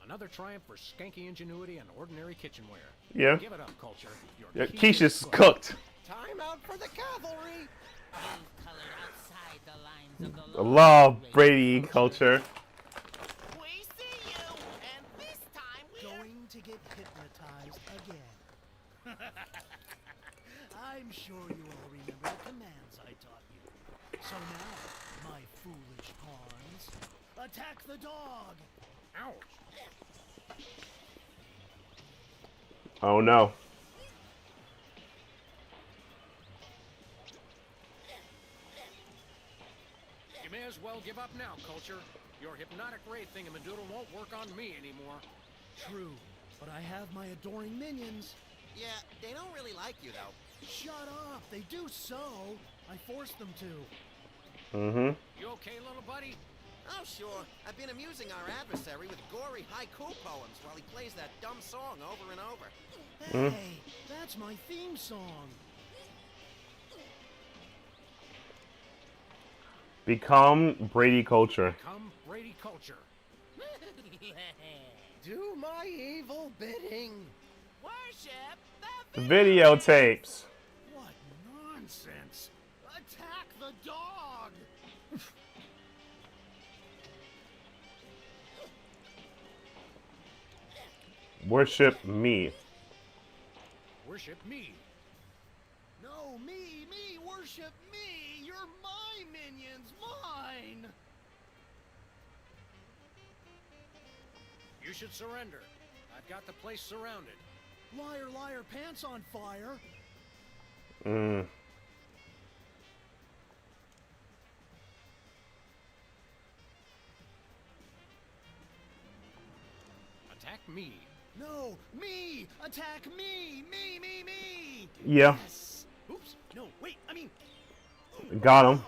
Another triumph for skanky ingenuity and ordinary kitchenware. Yeah. Give it up, Culture. Your Yeah, quiche quiche is cooked. cooked. Time out for the cavalry! You've colored outside the lines of the I law. love Brady culture. We see you, and this time we're... Going to get hypnotized again. I'm sure you all remember the commands I taught you. So now, my foolish pawns, attack the dog! Ouch! Oh no. well give up now, Culture. Your hypnotic ray thingamadoodle won't work on me anymore. True, but I have my adoring minions. Yeah, they don't really like you, though. Shut up, they do so. I forced them to. Mm-hmm. You okay, little buddy? Oh, sure. I've been amusing our adversary with gory haiku poems while he plays that dumb song over and over. Hey, that's my theme song. Become Brady Culture. Come, Brady Culture. Do my evil bidding. Worship the Videotapes. What nonsense! Attack the dog! Worship me. Worship me. No, me, worship me! You're my minions, mine! You should surrender. I've got the place surrounded. Liar, liar, pants on fire! Attack me. No, me! Attack me! Me! Yeah. Yes! Oops, no, wait, I mean... Got him.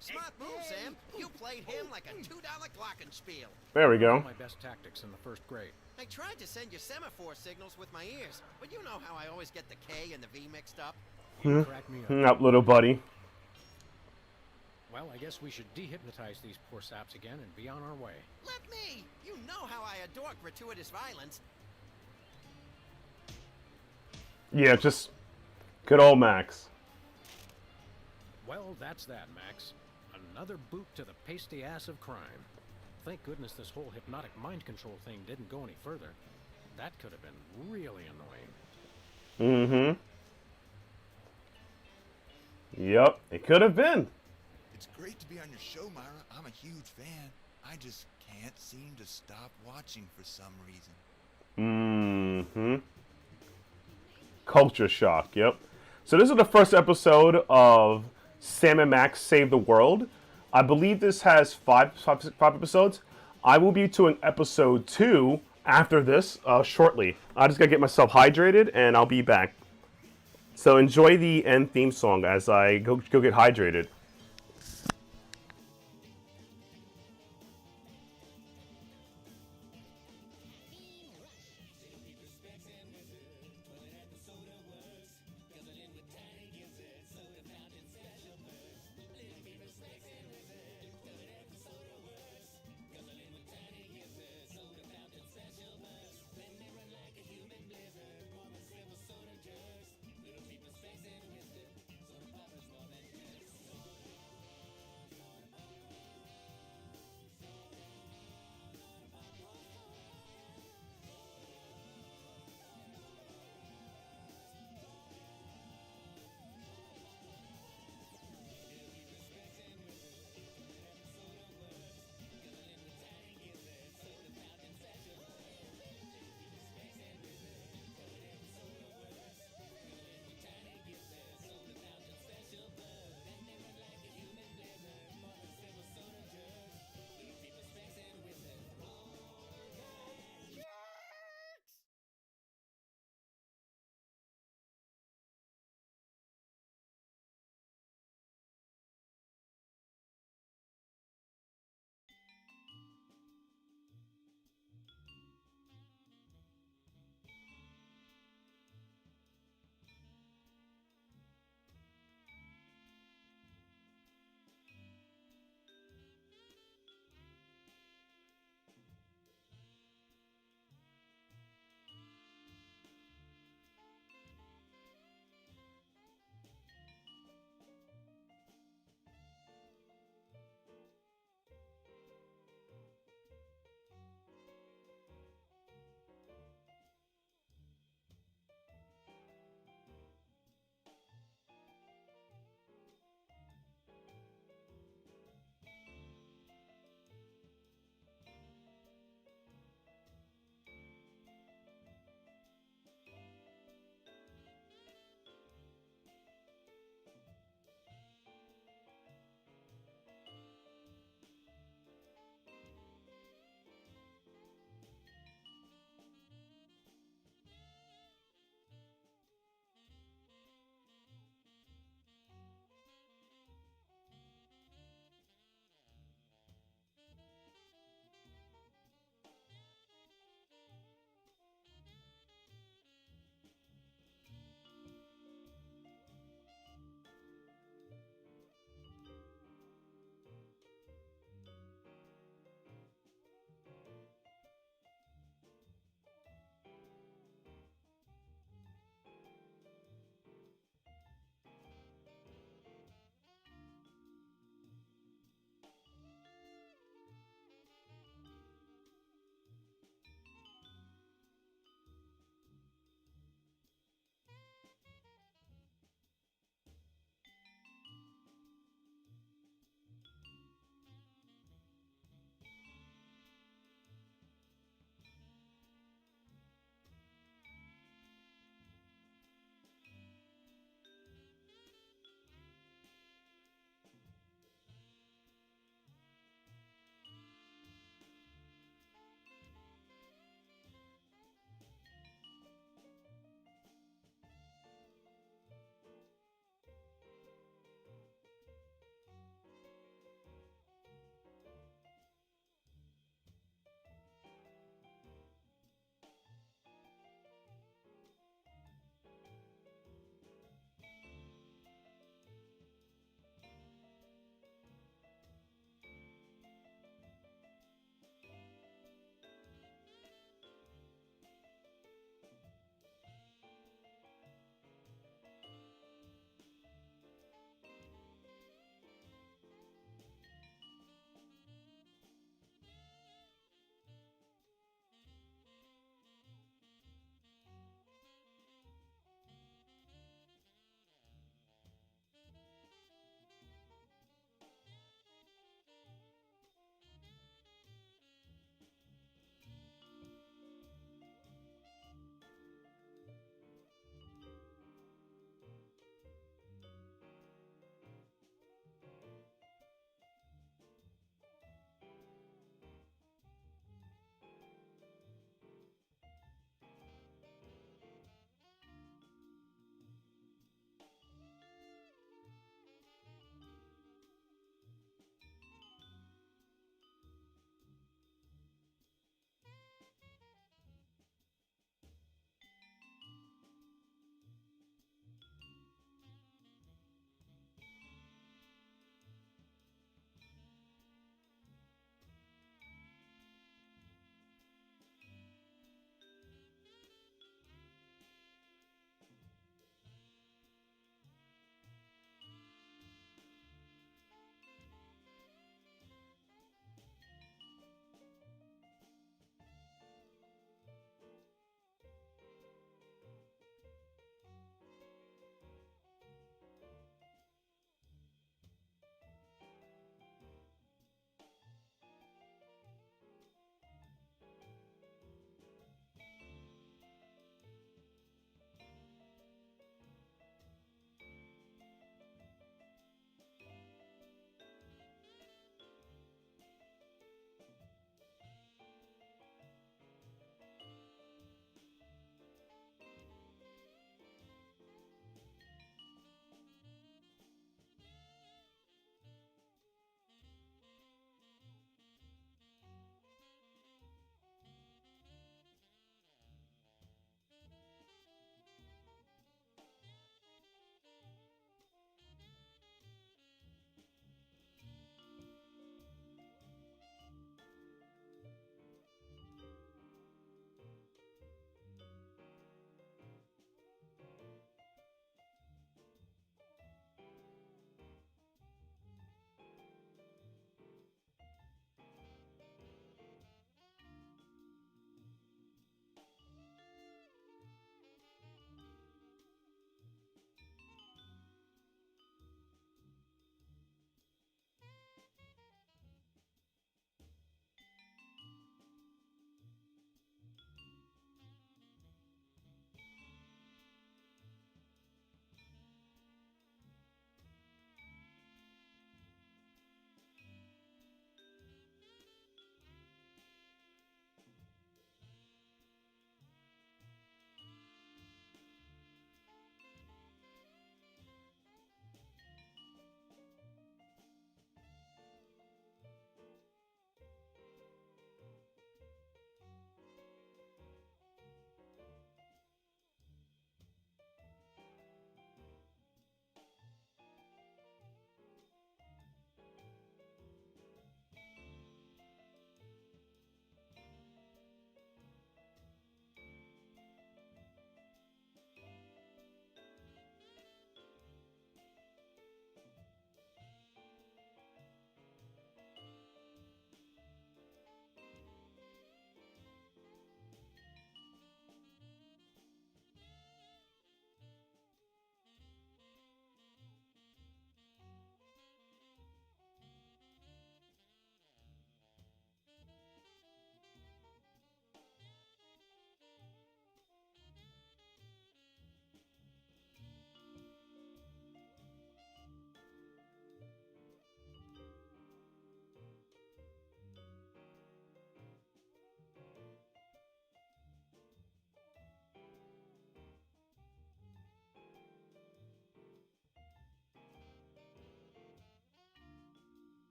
Smart move, Sam. You played him like a $2 glockenspiel. There we go. My best tactics in the first grade. I tried to send you semaphore signals with my ears, but you know how I always get the K and the V mixed up. You crack me up. Up, little buddy. Well, I guess we should dehypnotize these poor saps again and be on our way. Let me! You know how I adore gratuitous violence. Yeah, just good old Max. Well, that's that, Max. Another boot to the pasty ass of crime. Thank goodness this whole hypnotic mind control thing didn't go any further. That could have been really annoying. Yep, it could have been. It's great to be on your show, Myra. I'm a huge fan. I just can't seem to stop watching for some reason. Culture shock, yep. So this is the first episode of Sam and Max Save the World. I believe this has five episodes. I will be doing episode 2 after this shortly. I just gotta get myself hydrated and I'll be back. So enjoy the end theme song as I go get hydrated.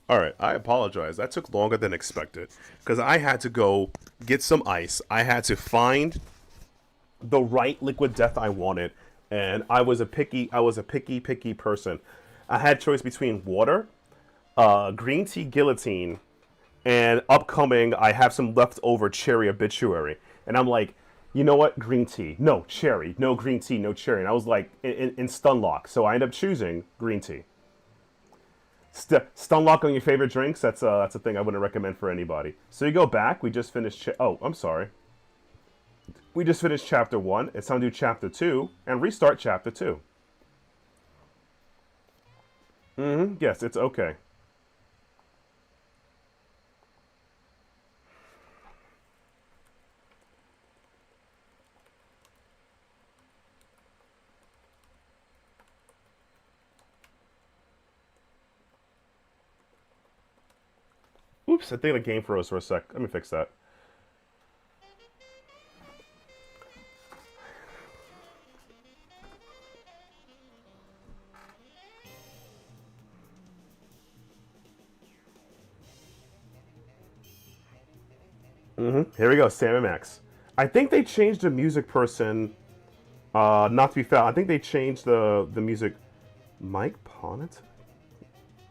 All right, I apologize. That took longer than expected because I had to go get some ice. I had to find the right liquid death I wanted, and I was a picky person. I had choice between water, green tea guillotine, and upcoming I have some leftover cherry obituary, and I'm like, you know what, green tea, no cherry, no green tea, no cherry, and I was like in stun lock, so I ended up choosing green tea. Stun lock on your favorite drinks. That's a thing I wouldn't recommend for anybody. So you go back. We just finished. Oh, I'm sorry. We just finished chapter 1. It's time to do chapter 2 and restart chapter 2. Yes, it's okay. Oops, I think the game froze for a sec. Let me fix that. Here we go, Sam and Max. I think they changed the music person, not to be found. I think they changed the music. Mike Ponnet?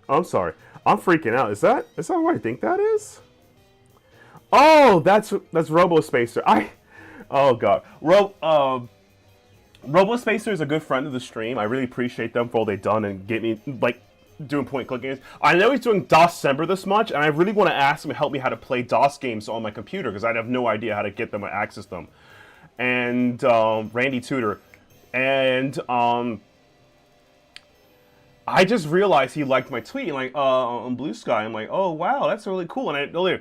Oh, I'm sorry. I'm freaking out. Is that what I think that is? Oh, that's RoboSpacer. Oh god. RoboSpacer is a good friend of the stream. I really appreciate them for all they've done and get me like doing point click games. I know he's doing DOScember this much, and I really want to ask him to help me how to play DOS games on my computer because I'd have no idea how to get them or access them. And Randy Tudor, and I just realized he liked my tweet, like on Blue Sky. I'm like, oh wow, that's really cool. And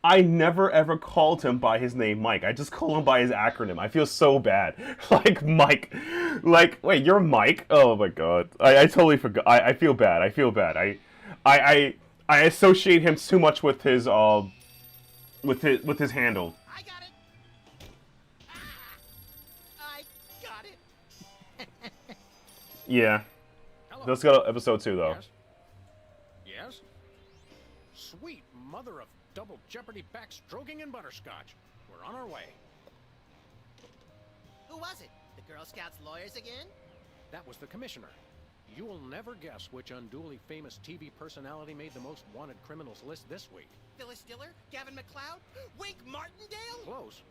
I never ever called him by his name, Mike. I just call him by his acronym. I feel so bad, like Mike. Like, wait, you're Mike? Oh my god, I totally forgot. I feel bad. I feel bad. I associate him too much with his handle. I got it. I got it. Yeah. Let's go to episode 2, though. Yes? Yes? Sweet mother of double jeopardy backstroking and butterscotch. We're on our way. Who was it? The Girl Scouts lawyers again? That was the commissioner. You will never guess which unduly famous TV personality made the most wanted criminals list this week. Phyllis Diller? Gavin McLeod? Wink Martindale? Close.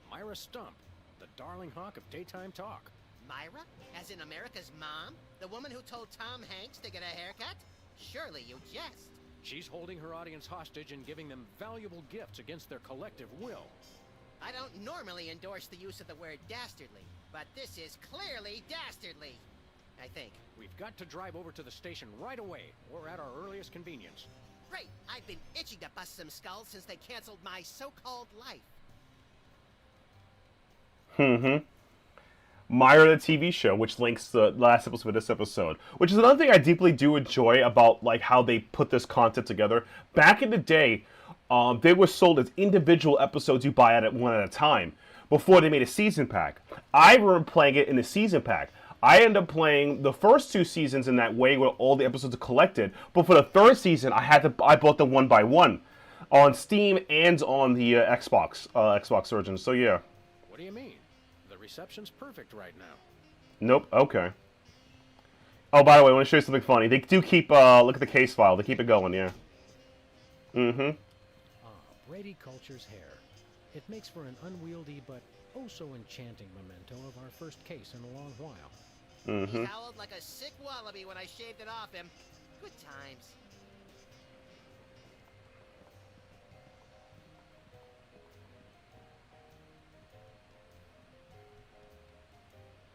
Myra Stump, the darling hawk of daytime talk. Myra? As in America's mom? The woman who told Tom Hanks to get a haircut? Surely you jest. She's holding her audience hostage and giving them valuable gifts against their collective will. I don't normally endorse the use of the word dastardly, but this is clearly dastardly. I think. We've got to drive over to the station right away, or at our earliest convenience. Great! I've been itching to bust some skulls since they canceled my so-called life. Myra, the TV show, which links the last episode with this episode, which is another thing I deeply do enjoy about like how they put this content together. Back in the day, they were sold as individual episodes you buy one at a time before they made a season pack. I remember playing it in the season pack. I ended up playing the first 2 seasons in that way where all the episodes are collected, but for the 3rd season, I bought them one by one on Steam and on the Xbox version. So yeah. What do you mean? The reception's perfect right now. Nope. Okay. Oh, by the way, I want to show you something funny. They do keep look at the case file. They keep it going. Yeah. Brady Culture's hair. It makes for an unwieldy but oh so enchanting memento of our first case in a long while. He howled like a sick wallaby when I shaved it off him. Good times.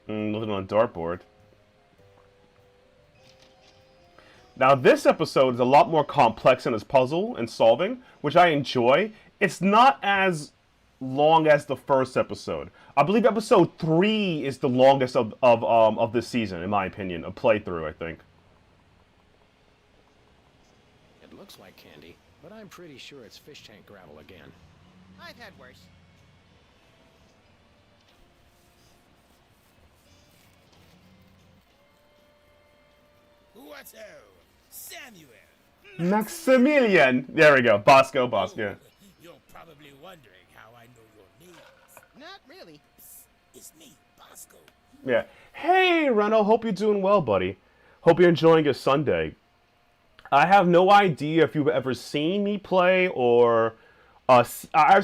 Living on a dartboard. Now this episode is a lot more complex in its puzzle and solving, which I enjoy. It's not as long as the first episode. I believe episode 3 is the longest of this season, in my opinion. A playthrough, I think. It looks like candy, but I'm pretty sure it's fish tank gravel again. I've had worse. What's-o? Samuel, Maximilian. There we go. Bosco. You're probably wondering how I know your names. Not really. It's me, Bosco. Yeah. Hey, Reno. Hope you're doing well, buddy. Hope you're enjoying your Sunday. I have no idea if you've ever seen me play or I've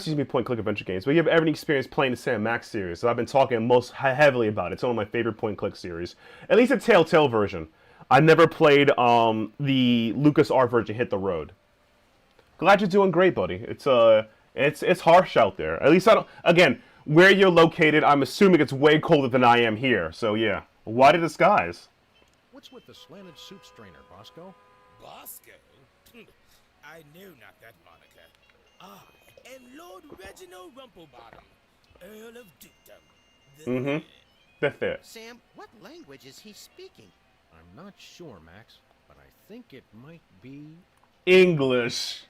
seen me point click adventure games, but you have ever experience playing the Sam Max series? So I've been talking most heavily about it. It's one of my favorite point click series, at least a Telltale version. I never played the LucasArts version, Hit the Road. Glad you're doing great, buddy. It's harsh out there. At least I don't. Again, where you're located, I'm assuming it's way colder than I am here. So yeah, why the disguise? What's with the slanted soup strainer, Bosco? Bosco? I knew not that moniker. I am Lord Reginald Rumplebottom, Earl of Dukedom. That's it. Sam, what language is he speaking? I'm not sure, Max, but I think it might be... English.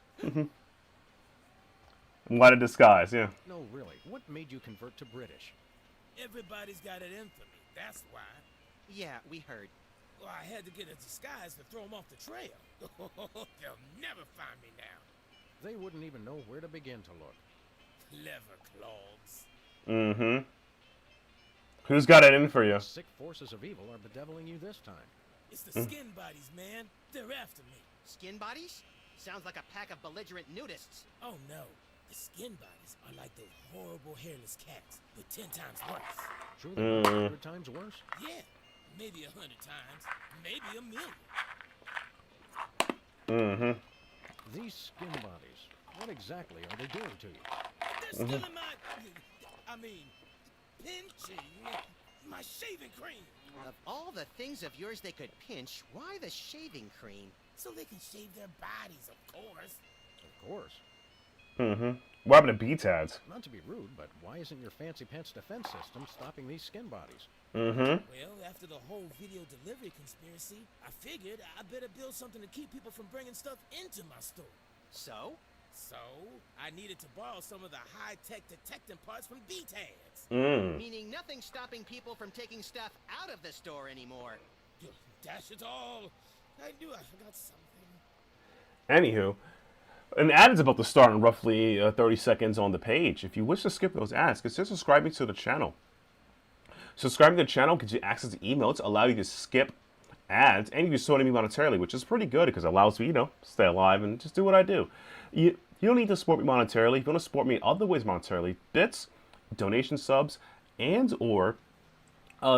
Why the disguise, yeah. No, really. What made you convert to British? Everybody's got it in for me, that's why. Yeah, we heard. Well, I had to get a disguise to throw them off the trail. They'll never find me now. They wouldn't even know where to begin to look. Clever clogs. Who's got it in for you? The sick forces of evil are bedeviling you this time. It's the skin bodies, man. They're after me. Skin bodies? Sounds like a pack of belligerent nudists. Oh, no. The skin bodies are like those horrible hairless cats, but 10 times worse. Truly 100 times worse? Yeah. Maybe 100 times. Maybe a million. These skin bodies, what exactly are they doing to you? They're stealing pinching my shaving cream. Of all the things of yours they could pinch, why the shaving cream? So they can shave their bodies, of course. Of course. What happened to B-Tads? Not to be rude, but why isn't your fancy pants defense system stopping these skin bodies? Well, after the whole video delivery conspiracy, I figured I better build something to keep people from bringing stuff into my store. So? So, I needed to borrow some of the high-tech detecting parts from B-Tads. Meaning nothing stopping people from taking stuff out of the store anymore. Dash it all. I knew I forgot something. Anywho, an ad is about to start in roughly 30 seconds on the page. If you wish to skip those ads, consider subscribing to the channel. Subscribing to the channel gives you access to emails, allow you to skip ads, and you can support me monetarily, which is pretty good because it allows me, stay alive and just do what I do. You don't need to support me monetarily. If you want to support me other ways monetarily, bits, donation subs, and or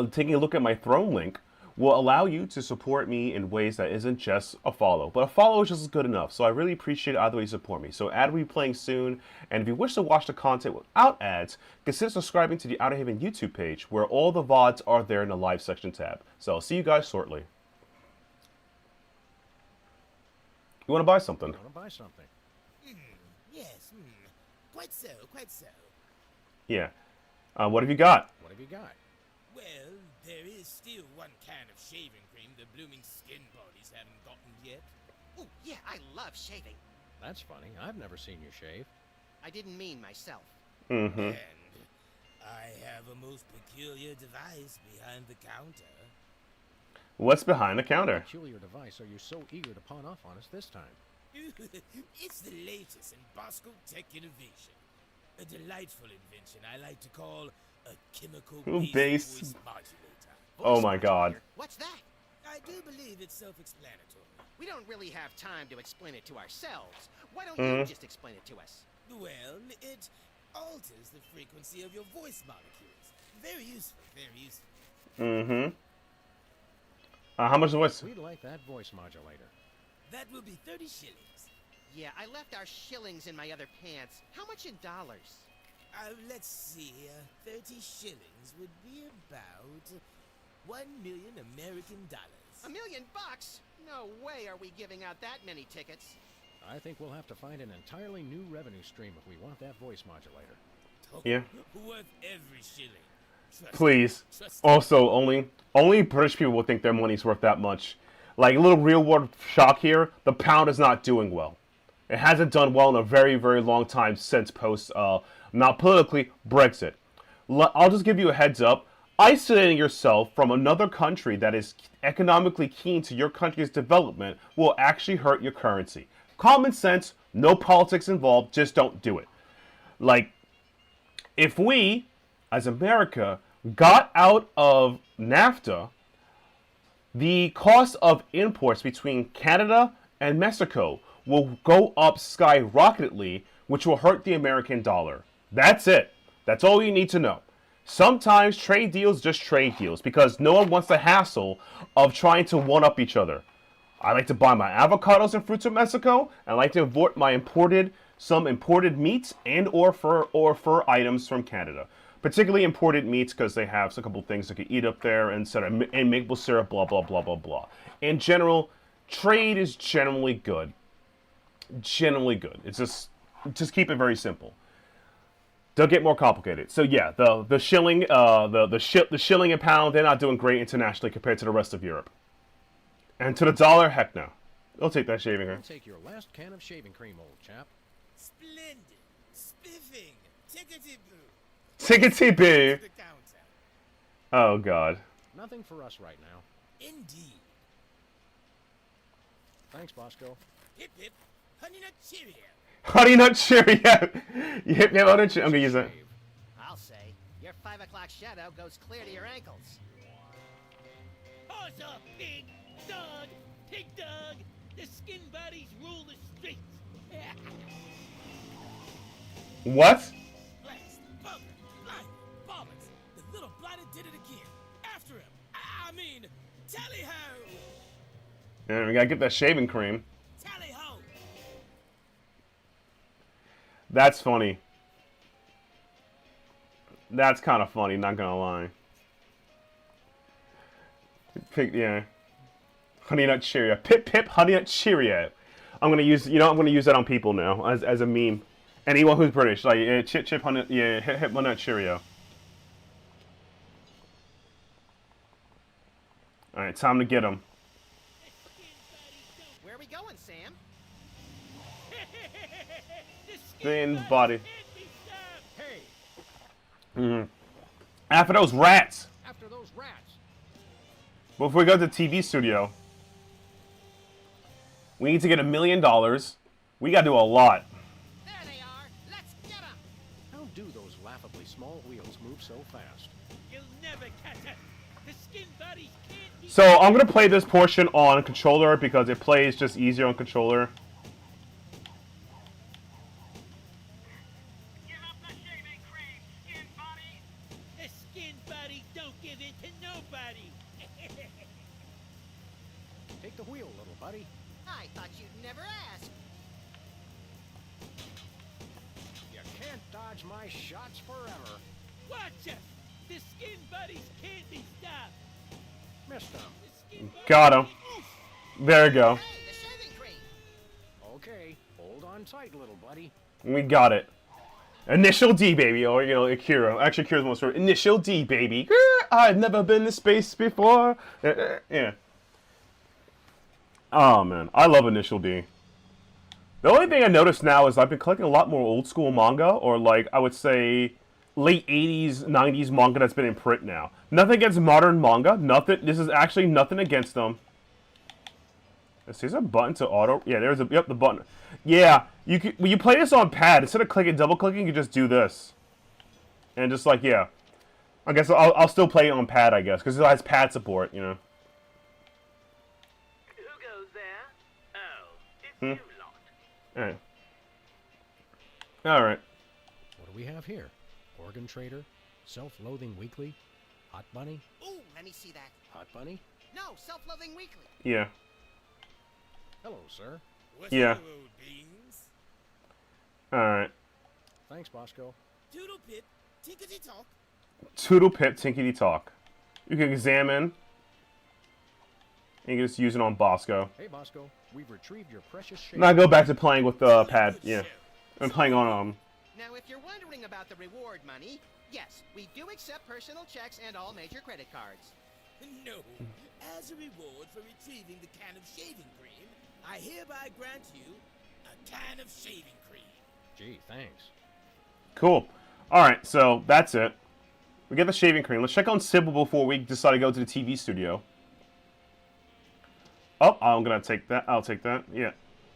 taking a look at my Throne link will allow you to support me in ways that isn't just a follow. But a follow is just good enough, so I really appreciate either way you support me. So ad will be playing soon, and if you wish to watch the content without ads, consider subscribing to the Outerhaven YouTube page, where all the VODs are there in the live section tab. So I'll see you guys shortly. You want to buy something? I want to buy something. Yes, quite so, quite so. Yeah. What have you got? What have you got? Well, there is still one kind of shaving cream the blooming skin bodies haven't gotten yet. Ooh, yeah, I love shaving. That's funny. I've never seen you shave. I didn't mean myself. And I have a most peculiar device behind the counter. What's behind the counter? What peculiar device are you so eager to pawn off on us this time? It's the latest in Bosco tech innovation. A delightful invention I like to call a chemical-based voice modulator. Oh my god. What's that? I do believe it's self-explanatory. We don't really have time to explain it to ourselves. Why don't you just explain it to us? Well, it alters the frequency of your voice molecules. Very useful, very useful. How much was? We'd like that voice modulator. That will be 30 shillings. Yeah, I left our shillings in my other pants. How much in dollars? Let's see. 30 shillings would be about $1 million American dollars. $1 million bucks? No way are we giving out that many tickets. I think we'll have to find an entirely new revenue stream if we want that voice modulator. Yeah. Worth every shilling. Please. Also, only British people will think their money's worth that much. Like, a little real world shock here, the pound is not doing well. It hasn't done well in a very, very long time since post, not politically, Brexit. I'll just give you a heads up. isolating yourself from another country that is economically keen to your country's development will actually hurt your currency. Common sense, no politics involved, just don't do it. Like, if we, as America, got out of NAFTA, the cost of imports between Canada and Mexico will go up skyrocketedly, which will hurt the American dollar. That's it. That's all you need to know. Sometimes trade deals just trade deals because no one wants the hassle of trying to one-up each other. I like to buy my avocados and fruits from Mexico, and I like to import my some imported meats and or fur items from Canada. Particularly imported meats because they have a couple things I could eat up there and maple syrup, blah, blah, blah, blah, blah. In general, trade is generally good. Generally good. It's just keep it very simple. Don't get more complicated. So yeah, the shilling, the shilling and pound, they're not doing great internationally compared to the rest of Europe. And to the dollar, heck no. I'll take that shaving cream. Take your last can of shaving cream, old chap. Splendid. Spiffing. Tickety-boo. Tickety-boo. Oh, God. Nothing for us right now. Indeed. Thanks, Bosco. Hip hip. Honey Nut Cheerio. Honey Nut Cheerio. You hip me up, I'm going to use that. I'll say, your 5 o'clock shadow goes clear to your ankles. Paws up, pig, dog, pig dog. The skin bodies rule the streets. What? Blast, bugger, blind, bombers. The little blighter did it again. After him. I mean, tally-ho. Yeah, we got to get that shaving cream. Tally-ho. That's funny. That's kind of funny, not going to lie. Yeah. Honey Nut Cheerio. Pip Pip Honey Nut Cheerio. I'm gonna use, I'm gonna use that on people now as a meme. Anyone who's British, like chip chip honey, hip hip Honey Nut Cheerio. All right, time to get him. Where are we going, Sam? Thin body. Hey. After those rats. After those rats. Before we go to the TV studio, we need to get $1 million. We gotta do a lot. There they are. Let's get them. How do those laughably small wheels move so fast? You'll never catch us. The skin bodies can't be. So I'm gonna play this portion on controller because it plays just easier on controller. Give up the shaving cream, skin body. The skin bodies don't give in to nobody. Take the wheel, little buddy. I thought you'd never ask. You can't dodge my shots forever. Watch us. The skin buddies can't be stopped. Missed them. The skin buddies. Got him. There we go. Hey, the shaving cream. Okay, hold on tight, little buddy. We got it. Initial D, baby, or Akira. Actually, Akira's most for Initial D, baby. I've never been to space before. Yeah. Oh man, I love Initial D. The only thing I noticed now is I've been collecting a lot more old school manga, or like I would say late 80s, 90s manga that's been in print now. Nothing against modern manga. Nothing. This is actually nothing against them. Is there a button to auto? Yeah, there's a the button. Yeah, when you play this on pad, instead of clicking, double clicking, you just do this, and just like I guess I'll still play it on pad, I guess, because it has pad support, Who goes there? Oh, it's you lot. Alright. Alright. What do we have here? Organ Trader? Self-Loathing Weekly? Hot Bunny? Ooh, let me see that. Hot Bunny? No, Self-Loathing Weekly. Yeah. Hello, sir. What's Yeah. up, old beans? Alright. Thanks, Bosco. Doodle pip, tinkety talk. Toodle pip tinkety talk. You can examine. And you can just use it on Bosco. Hey, Bosco. We've retrieved your precious shade. Now go back to playing with the pad. Yeah. I'm playing on Now, if you're wondering about the reward money, yes, we do accept personal checks and all major credit cards. No. As a reward for retrieving the can of shaving cream, I hereby grant you a can of shaving cream. Gee, thanks. Cool. Alright, so that's it. We get the shaving cream. Let's check on Sybil before we decide to go to the TV studio. Oh, I'm gonna take that. I'll take that. Yeah.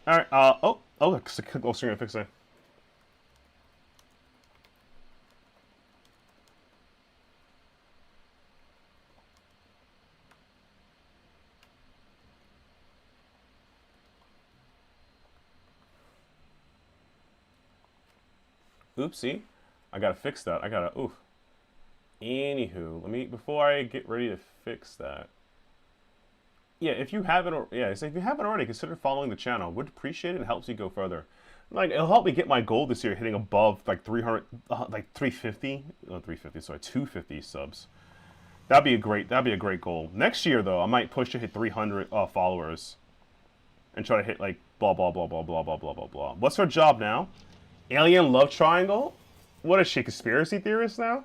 All right. Oh, screen to fix that. Oopsie. I gotta fix that. I gotta. Oof. Anywho, let me before I get ready to fix that. Yeah, if you haven't, if you haven't already, consider following the channel. Would appreciate it. It helps you go further. Like it'll help me get my goal this year, hitting above like 300, like 350, no 350, sorry, 250 subs. That'd be a great goal. Next year though, I might push to hit 300 followers, and try to hit like blah blah blah blah blah blah blah blah blah. What's her job now? Alien love triangle? What is she, conspiracy theorist now?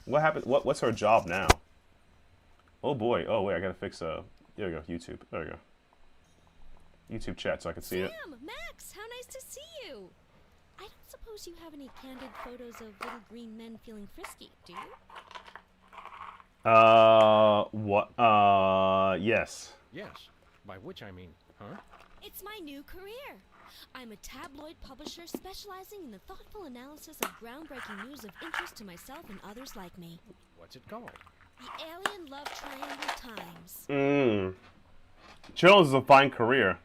What happened? What's her job now? Oh boy. Oh wait, I gotta fix there we go, YouTube. There we go. YouTube chat so I can see it. Sam, Max, how nice to see you. I don't suppose you have any candid photos of little green men feeling frisky, do you? What? Yes. Yes. By which I mean, huh? It's my new career. I'm a tabloid publisher specializing in the thoughtful analysis of groundbreaking news of interest to myself and others like me. What's it called? The Alien Love Triangle Times. Journalism is a fine career.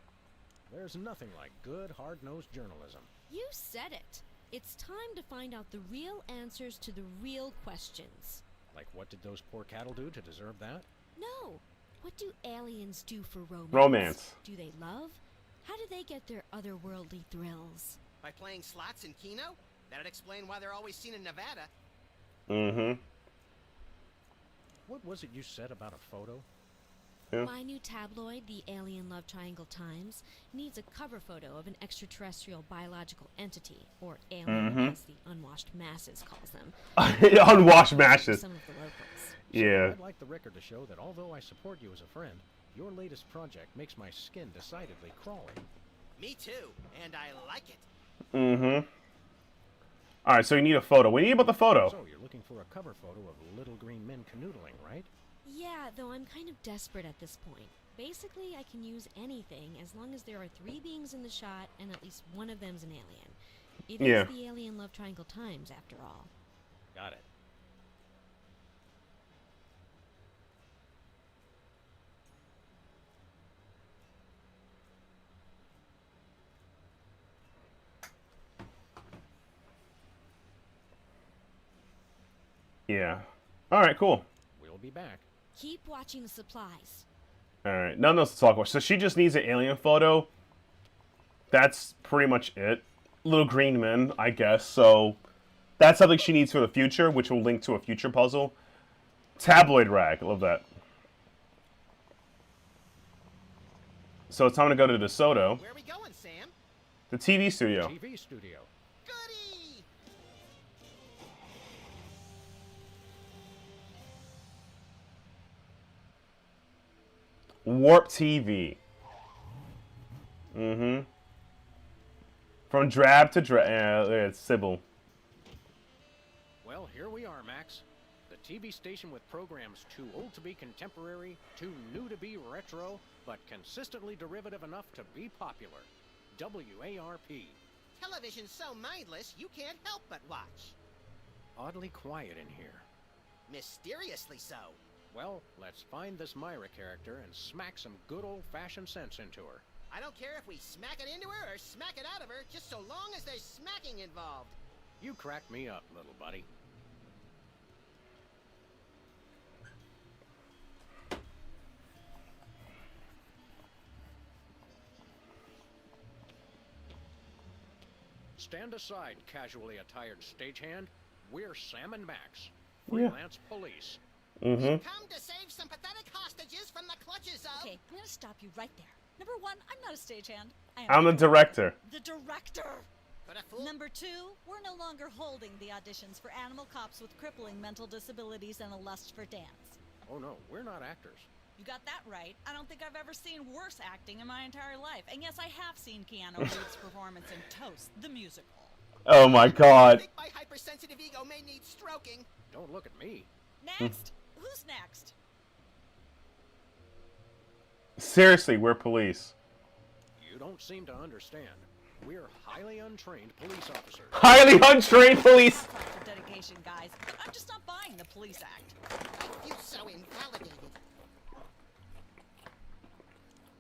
There's nothing like good, hard-nosed journalism. You said it. It's time to find out the real answers to the real questions. Like what did those poor cattle do to deserve that? No. What do aliens do for romance? Romance. Do they love? How do they get their otherworldly thrills? By playing slots in Keno? That'd explain why they're always seen in Nevada. Mm-hmm. What was it you said about a photo? Yeah. My new tabloid, the Alien Love Triangle Times, needs a cover photo of an extraterrestrial biological entity, or alien as the unwashed masses calls them. Unwashed masses. Some of the locals. Yeah. So I'd like the record to show that although I support you as a friend, your latest project makes my skin decidedly crawly. Me too, and I like it. Mm-hmm. Alright, so you need a photo. What do you need about the photo? So you're looking for a cover photo of little green men canoodling, right? Yeah, though I'm kind of desperate at this point. Basically, I can use anything as long as there are 3 beings in the shot and at least one of them's an alien. It is the Alien Love Triangle Times, after all. Got it. Yeah. Alright, cool. We'll be back. Keep watching the supplies. Alright, nothing else to talk about. So she just needs an alien photo. That's pretty much it. Little green men, I guess. So that's something she needs for the future, which will link to a future puzzle. Tabloid rag. I love that. So it's time to go to DeSoto. Where are we going, Sam? The TV studio. TV studio. Goody! Warp TV. Mm-hmm. From drab to drab. It's Sybil. Well, here we are, Max. The TV station with programs too old to be contemporary, too new to be retro, but consistently derivative enough to be popular. WARP. Television's so mindless, you can't help but watch. Oddly quiet in here. Mysteriously so. Well, let's find this Myra character and smack some good old-fashioned sense into her. I don't care if we smack it into her or smack it out of her, just so long as there's smacking involved. You crack me up, little buddy. Stand aside, casually attired stagehand. We're Sam and Max, freelance police. Come to save some pathetic hostages from the clutches of... Okay, I'm gonna stop you right there. Number 1, I'm not a stagehand. I'm the director. The director! Coulda fooled. Number 2, we're no longer holding the auditions for animal cops with crippling mental disabilities and a lust for dance. Oh no, we're not actors. You got that right. I don't think I've ever seen worse acting in my entire life. And yes, I have seen Keanu Reeves' performance in Toast, the musical. Oh my god. I think my hypersensitive ego may need stroking. Don't look at me. Next? Who's next? Seriously, we're police. You don't seem to understand. We're highly untrained police officers. Highly untrained police. That's not for dedication, guys. But I'm just not buying the police act. I feel so invalidated.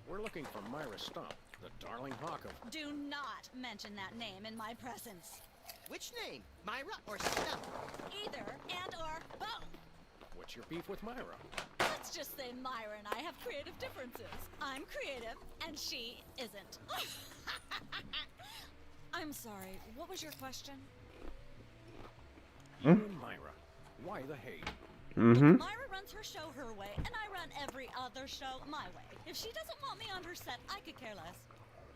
We're looking for Myra Stump, the darling hawk of... Do not mention that name in my presence. Which name? Myra or Stump? Either and or both. What's your beef with Myra? Let's just say Myra and I have creative differences. I'm creative, and she isn't. I'm sorry, what was your question? You and Myra. Why the hate? Look, Myra runs her show her way, and I run every other show my way. If she doesn't want me on her set, I could care less.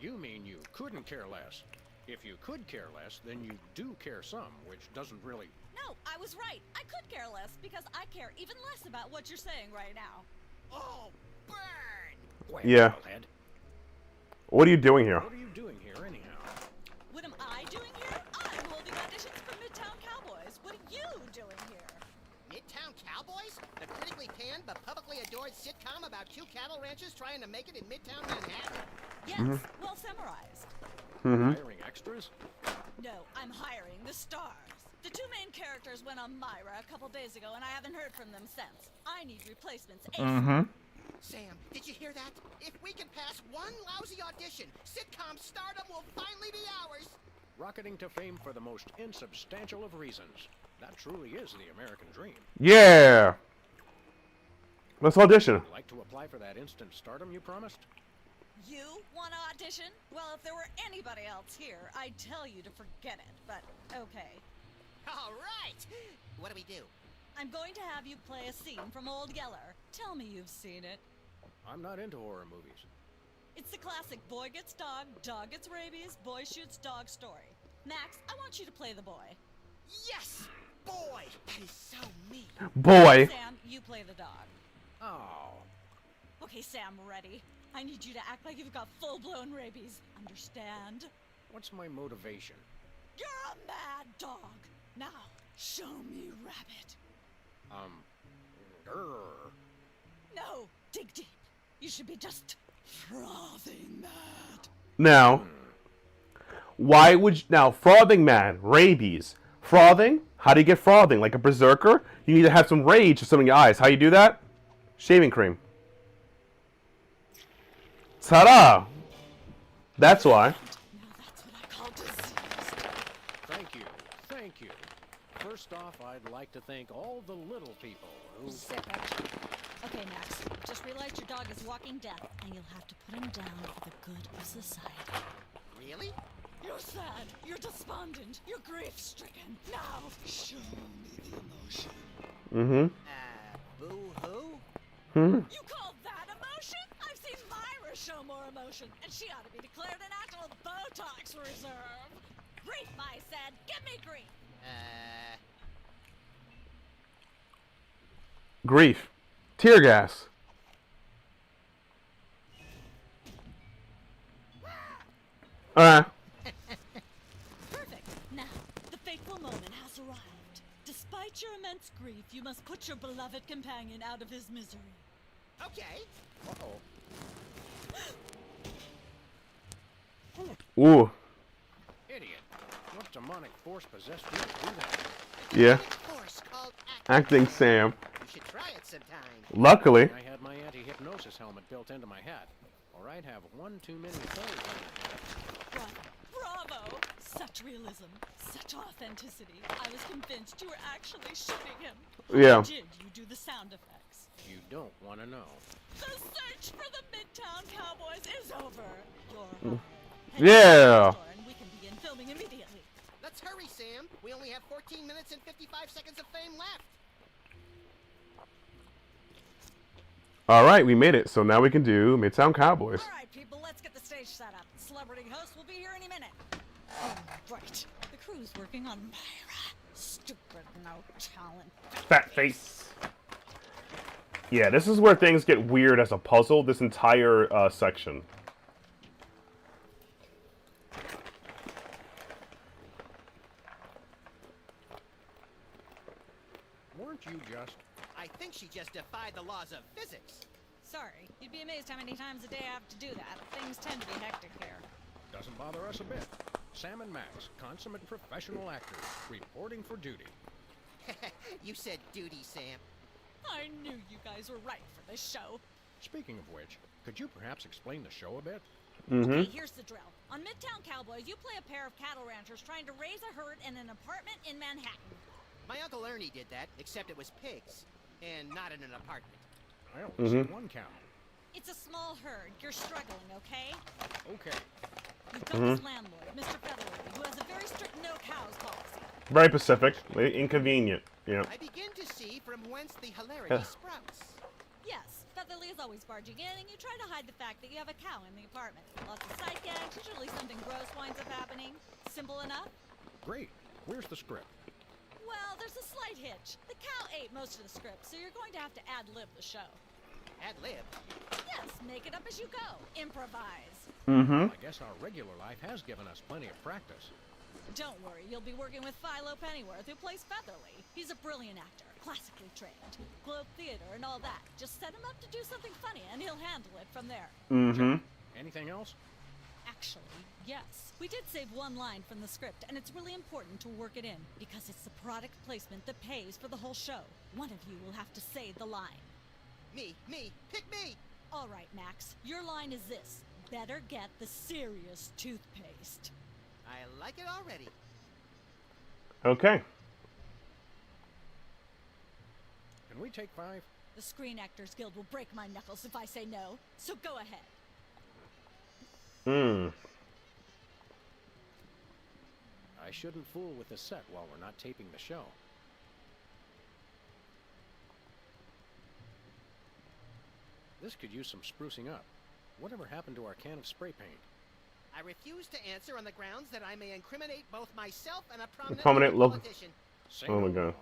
You mean you couldn't care less? If you could care less, then you do care some, which doesn't really... No, I was right. I could care less, because I care even less about what you're saying right now. Oh, burn! Well, Yeah. Ed, What are you doing here? what are you doing here, anyhow? What am I doing here? I'm holding auditions for Midtown Cowboys. What are you doing here? Midtown Cowboys? The critically panned but publicly adored sitcom about two cattle ranchers trying to make it in Midtown Manhattan? Yes, well summarized. Hiring extras? No, I'm hiring the stars. The two main characters went on Myra a couple days ago, and I haven't heard from them since. I need replacements ASAP. Sam, did you hear that? If we can pass one lousy audition, sitcom stardom will finally be ours. Rocketing to fame for the most insubstantial of reasons. That truly is the American dream. Yeah. Let's audition. Would you like to apply for that instant stardom you promised? You want to audition? Well, if there were anybody else here, I'd tell you to forget it, but okay. All right. What do we do? I'm going to have you play a scene from Old Yeller. Tell me you've seen it. I'm not into horror movies. It's the classic boy gets dog, dog gets rabies, boy shoots dog story. Max, I want you to play the boy. Yes! Boy! That is so mean. Boy. Sam, you play the dog. Oh. Okay, Sam, ready? I need you to act like you've got full-blown rabies. Understand? What's my motivation? You're a mad dog. Now, show me rabbit. Grr. No, dig deep. You should be just frothing mad. Now, why would you, now frothing man, rabies, frothing? How do you get frothing? Like a berserker? You need to have some rage or something in your eyes. How you do that? Shaving cream. Ta-da! That's why. Now that's what I call disease. Thank you. Thank you. First off, I'd like to thank all the little people who... Zip it. Okay, Max. Just realize your dog is walking death, and you'll have to put him down for the good of society. Really? You're sad. You're despondent. You're grief-stricken. Now, show me the emotion. Boo-hoo? You call that emotion? I've seen Myra show more emotion, and she ought to be declared a national Botox reserve. Grief, I said. Give me grief. Grief. Tear gas. Alright. Perfect. Now, the fateful moment has arrived. Despite your immense grief, you must put your beloved companion out of his misery. Okay. Uh-oh. Ooh. Idiot. What demonic force possessed you to do that? Yeah. Course called Acting Sam. You should try it sometime. Luckily. I had my anti-hypnosis helmet built into my hat. Or I'd have one too many holes. Bravo! Such realism, such authenticity. I was convinced you were actually shooting him. Yeah. How did you do the sound effects? You don't want to know. The search for the Midtown Cowboys is over. You're hired. Yeah. And we can begin filming immediately. Let's hurry, Sam. We only have 14 minutes and 55 seconds of fame left. Alright, we made it. So now we can do Midtown Cowboys. All right, people, let's get the stage set up. The celebrity host will be here any minute. Oh, right. The crew's working on Myra. Stupid, no talent. Fat face. Yeah, this is where things get weird as a puzzle, this entire section. Weren't you just... I think she just defied the laws of physics. Sorry, you'd be amazed how many times a day I have to do that. Things tend to be hectic here. Doesn't bother us a bit. Sam and Max, consummate professional actors, reporting for duty. You said duty, Sam. I knew you guys were right for this show. Speaking of which, could you perhaps explain the show a bit? Okay, here's the drill. On Midtown Cowboys, you play a pair of cattle ranchers trying to raise a herd in an apartment in Manhattan. My Uncle Ernie did that, except it was pigs, and not in an apartment. I only see one cow. It's a small herd. You're struggling, okay? Okay. You've got this landlord, Mr. Featherly, who has a very strict no cows policy. Very Pacific. Inconvenient. Yeah. I begin to see from whence the hilarity sprouts. Yes, Featherly is always barging in, and you try to hide the fact that you have a cow in the apartment. Lots of side gags, usually something gross winds up happening. Simple enough? Great. Where's the script? Well, there's a slight hitch. The cow ate most of the script, so you're going to have to ad-lib the show. Ad-lib? Yes, make it up as you go. Improvise. I guess our regular life has given us plenty of practice. Don't worry, you'll be working with Philo Pennyworth, who plays Featherly. He's a brilliant actor, classically trained, Globe Theater and all that. Just set him up to do something funny, and he'll handle it from there. Anything else? Actually, yes. We did save one line from the script, and it's really important to work it in, because it's the product placement that pays for the whole show. One of you will have to say the line. Me, pick me! All right, Max, your line is this. Better get the serious toothpaste. I like it already. Okay. Can we take 5? The Screen Actors Guild will break my knuckles if I say no, so go ahead. I shouldn't fool with the set while we're not taping the show. This could use some sprucing up. Whatever happened to our can of spray paint? I refuse to answer on the grounds that I may incriminate both myself and a prominent politician. Oh my god.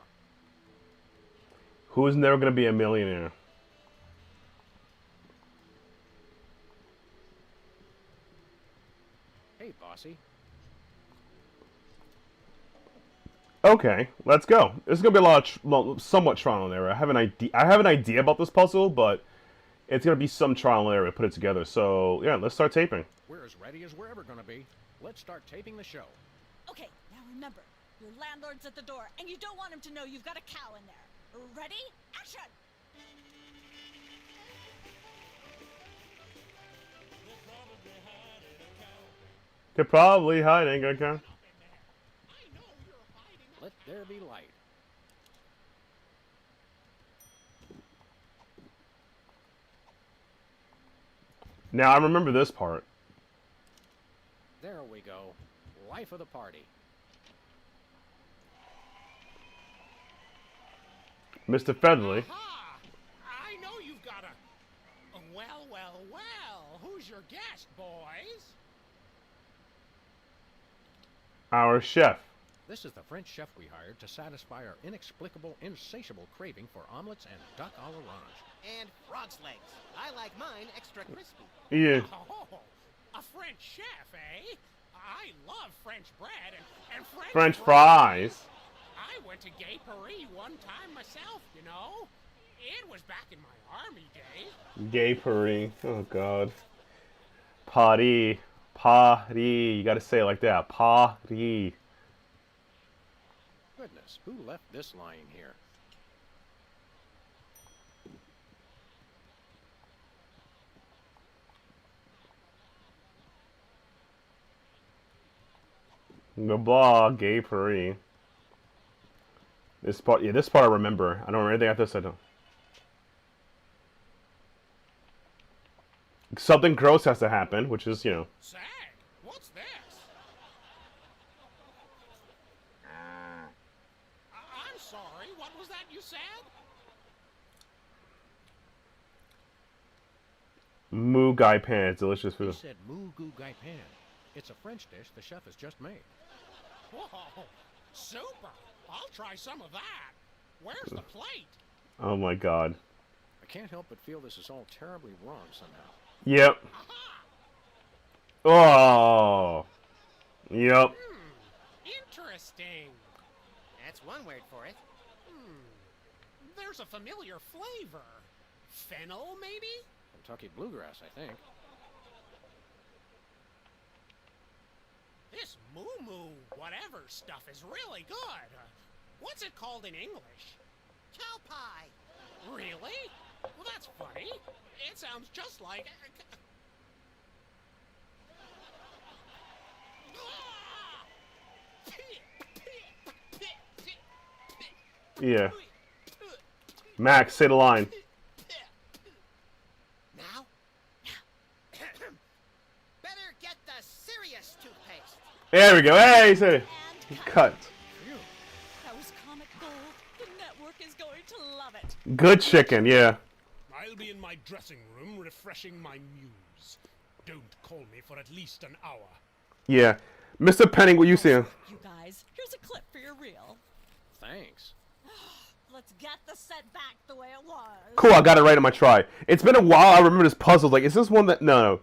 Who's never gonna be a millionaire? Hey, bossy. Okay, let's go. This is gonna be a lot of somewhat trial and error. I have an idea about this puzzle, but it's gonna be some trial and error to put it together. So yeah, let's start taping. We're as ready as we're ever gonna be. Let's start taping the show. Okay, now remember, your landlord's at the door, and you don't want him to know you've got a cow in there. Ready? Action! They're probably hiding a cow. Let there be light. Now I remember this part. There we go. Life of the party. Mr. Featherly. Aha! I know you've got a... Well, well, well. Who's your guest, boys? Our chef. This is the French chef we hired to satisfy our inexplicable, insatiable craving for omelets and duck à l'orange. And frog's legs. I like mine extra crispy. Yeah. Oh, a French chef, eh? I love French bread and French fries. I went to Gay Paris one time myself, you know. It was back in my army days. Gay Paris. Oh god. Paris. Paris. You gotta say it like that. Paris. Goodness, who left this lying here? Blah, Gay Paris. This part, yeah, this part I remember. I don't remember anything after this. I don't. Something gross has to happen, which is, you know. Say, what's this? I'm sorry, what was that you said? Moo Gai Pan, delicious food. He said moo goo gai pan. It's a French dish the chef has just made. Whoa, super! I'll try some of that. Where's the plate? Oh my god. I can't help but feel this is all terribly wrong somehow. Yep. Oh. Yep. Interesting. That's one word for it. there's a familiar flavor. Fennel, maybe? Kentucky bluegrass, I think. This moo-moo whatever stuff is really good. What's it called in English? Cow pie. Really? Well, that's funny. It sounds just like... Yeah. Max, say the line. Now? Better get the serious toothpaste. There we go. Hey, he said it. Cut. That was comic gold. The network is going to love it. Good chicken, yeah. I'll be in my dressing room refreshing my muse. Don't call me for at least an hour. Yeah. Mr. Penning, what you seeing? You guys, here's a clip for your reel. Thanks. Let's get the set back the way it was. Cool, I got it right on my try. It's been a while. I remember this puzzle. Like, is this one that... No.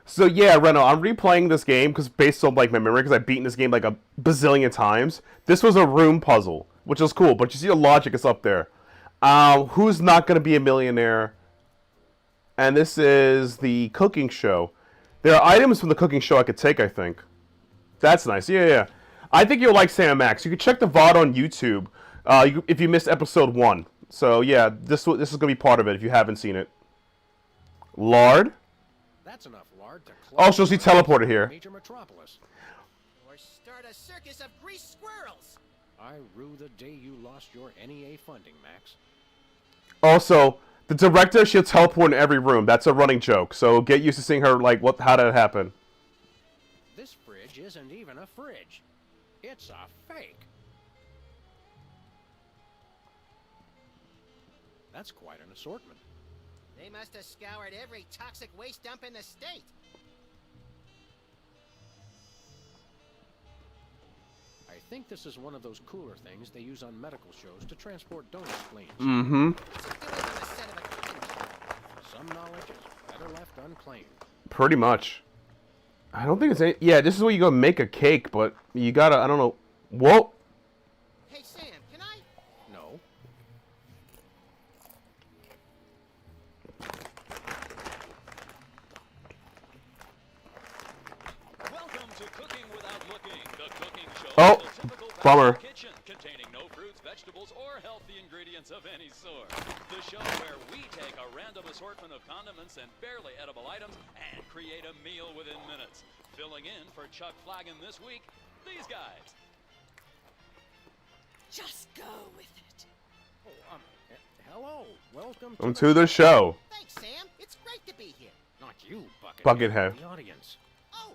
So, yeah, Reno, I'm replaying this game because based on, like, my memory, because I've beaten this game, like, a bazillion times. This was a room puzzle, which is cool. But you see the logic is up there. Who's not going to be a millionaire? And this is the cooking show. There are items from the cooking show I could take, I think. That's nice. Yeah, yeah. I think you'll like Sam Max. You can check the VOD on YouTube if you missed episode 1. So, yeah, this is going to be part of it if you haven't seen it. Lard? That's enough lard to Oh, so she teleported here. Major metropolis. Or start a circus of greased squirrels. I rue the day you lost your NEA funding, Max. Also, the director, she'll teleport in every room. That's a running joke. So get used to seeing her, like, how did it happen? This fridge isn't even a fridge. It's a fake. That's quite an assortment. They must have scoured every toxic waste dump in the state. I think this is one of those cooler things they use on medical shows to transport donor spleens. Mm-hmm. Some knowledge is better left unclaimed. Pretty much. I don't think it's any... Yeah, this is where you go make a cake, but you gotta... I don't know... Whoa! Hey, Sam, can I? No. Welcome to Cooking Without Looking, the cooking show. Oh, The typical bummer. kitchen containing no fruits, vegetables, or healthy ingredients of any sort. The show where we take a random assortment of condiments and barely edible items and create a meal within minutes. Filling in for Chuck Flagon this week, these guys. Just go with it. Oh, hello. Welcome To the show. Thanks, Sam. It's great to be here. Not you, Buckethead. The audience. Oh,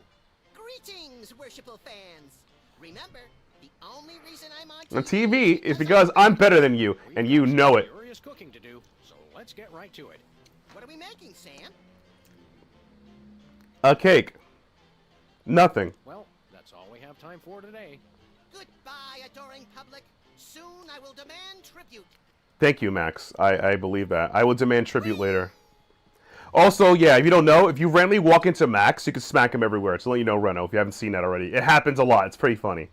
greetings, worshipful fans. Remember, the only reason I'm on On TV is because I'm better than you, and you know it. Serious cooking to do, so let's get right to it. What are we making, Sam? A cake. Nothing. Well, that's all we have time for today. Goodbye, adoring public. Soon I will demand tribute. Thank you, Max. I believe that. I will demand tribute later. Also, yeah, if you don't know, if you randomly walk into Max, you can smack him everywhere. So let you know, Reno, if you haven't seen that already. It happens a lot. It's pretty funny.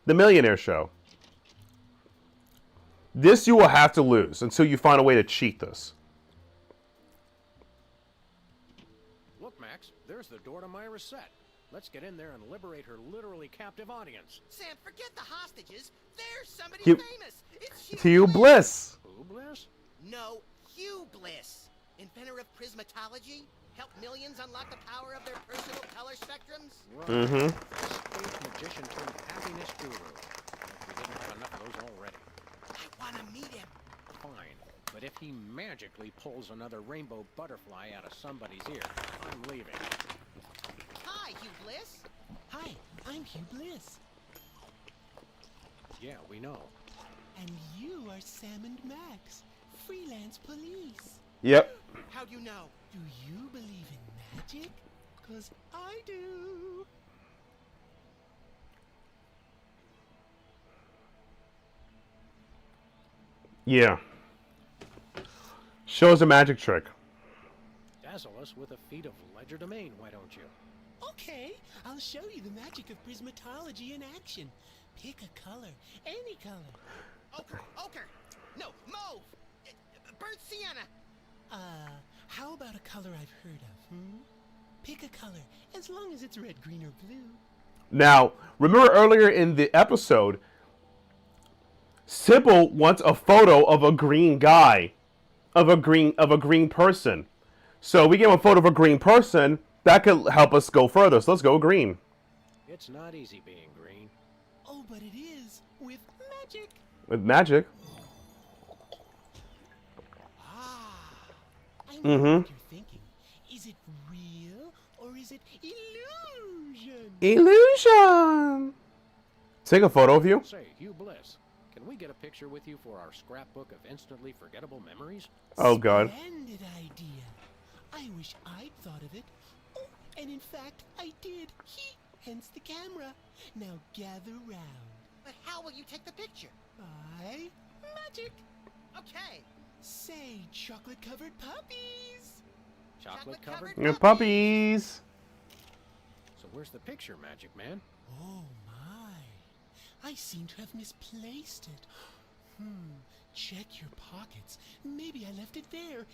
The Millionaire Show. This you will have to lose until you find a way to cheat this. Look, Max, there's the door to Myra's set. Let's get in there and liberate her literally captive audience. Sam, forget the hostages. There's somebody Hugh- famous. It's Hugh Hugh Bliss. Who, Bliss? No, Hugh Bliss. Inventor of prismatology. Helped millions unlock the power of their personal color spectrums. Mm-hmm. Space magician turned happiness guru. If we didn't have enough of those already. I want to meet him. Fine. But if he magically pulls another rainbow butterfly out of somebody's ear, I'm leaving. Hi, Hugh Bliss. Hi, I'm Hugh Bliss. Yeah, we know. And you are Sam and Max, freelance police. Yep. How do you know? Do you believe in magic? 'Cause I do. Yeah. Shows a magic trick. Dazzle us with a feat of legerdemain, why don't you? Okay, I'll show you the magic of prismatology in action. Pick a color, any color. Ochre, ochre. No, mauve. burnt sienna. How about a color I've heard of, Pick a color, as long as it's red, green, or blue. Now, remember earlier in the episode, Sybil wants a photo of a green guy, of a green person. So we give him a photo of a green person. That could help us go further. So let's go green. It's not easy being green. Oh, but it is with magic. With magic. I know what you're thinking. Is it real or is it illusion? Illusion. Take a photo of you. Say, Hugh Bliss, can we get a picture with you for our scrapbook of instantly forgettable memories? Oh, God. Splendid idea. I wish I'd thought of it. Oh, and in fact, I did. Hence the camera. Now gather round. But how will you take the picture? By magic. Okay. Say, chocolate-covered puppies. Chocolate-covered Your puppies. So where's the picture, Magic Man? Oh, my. I seem to have misplaced it. Check your pockets. Maybe I left it there.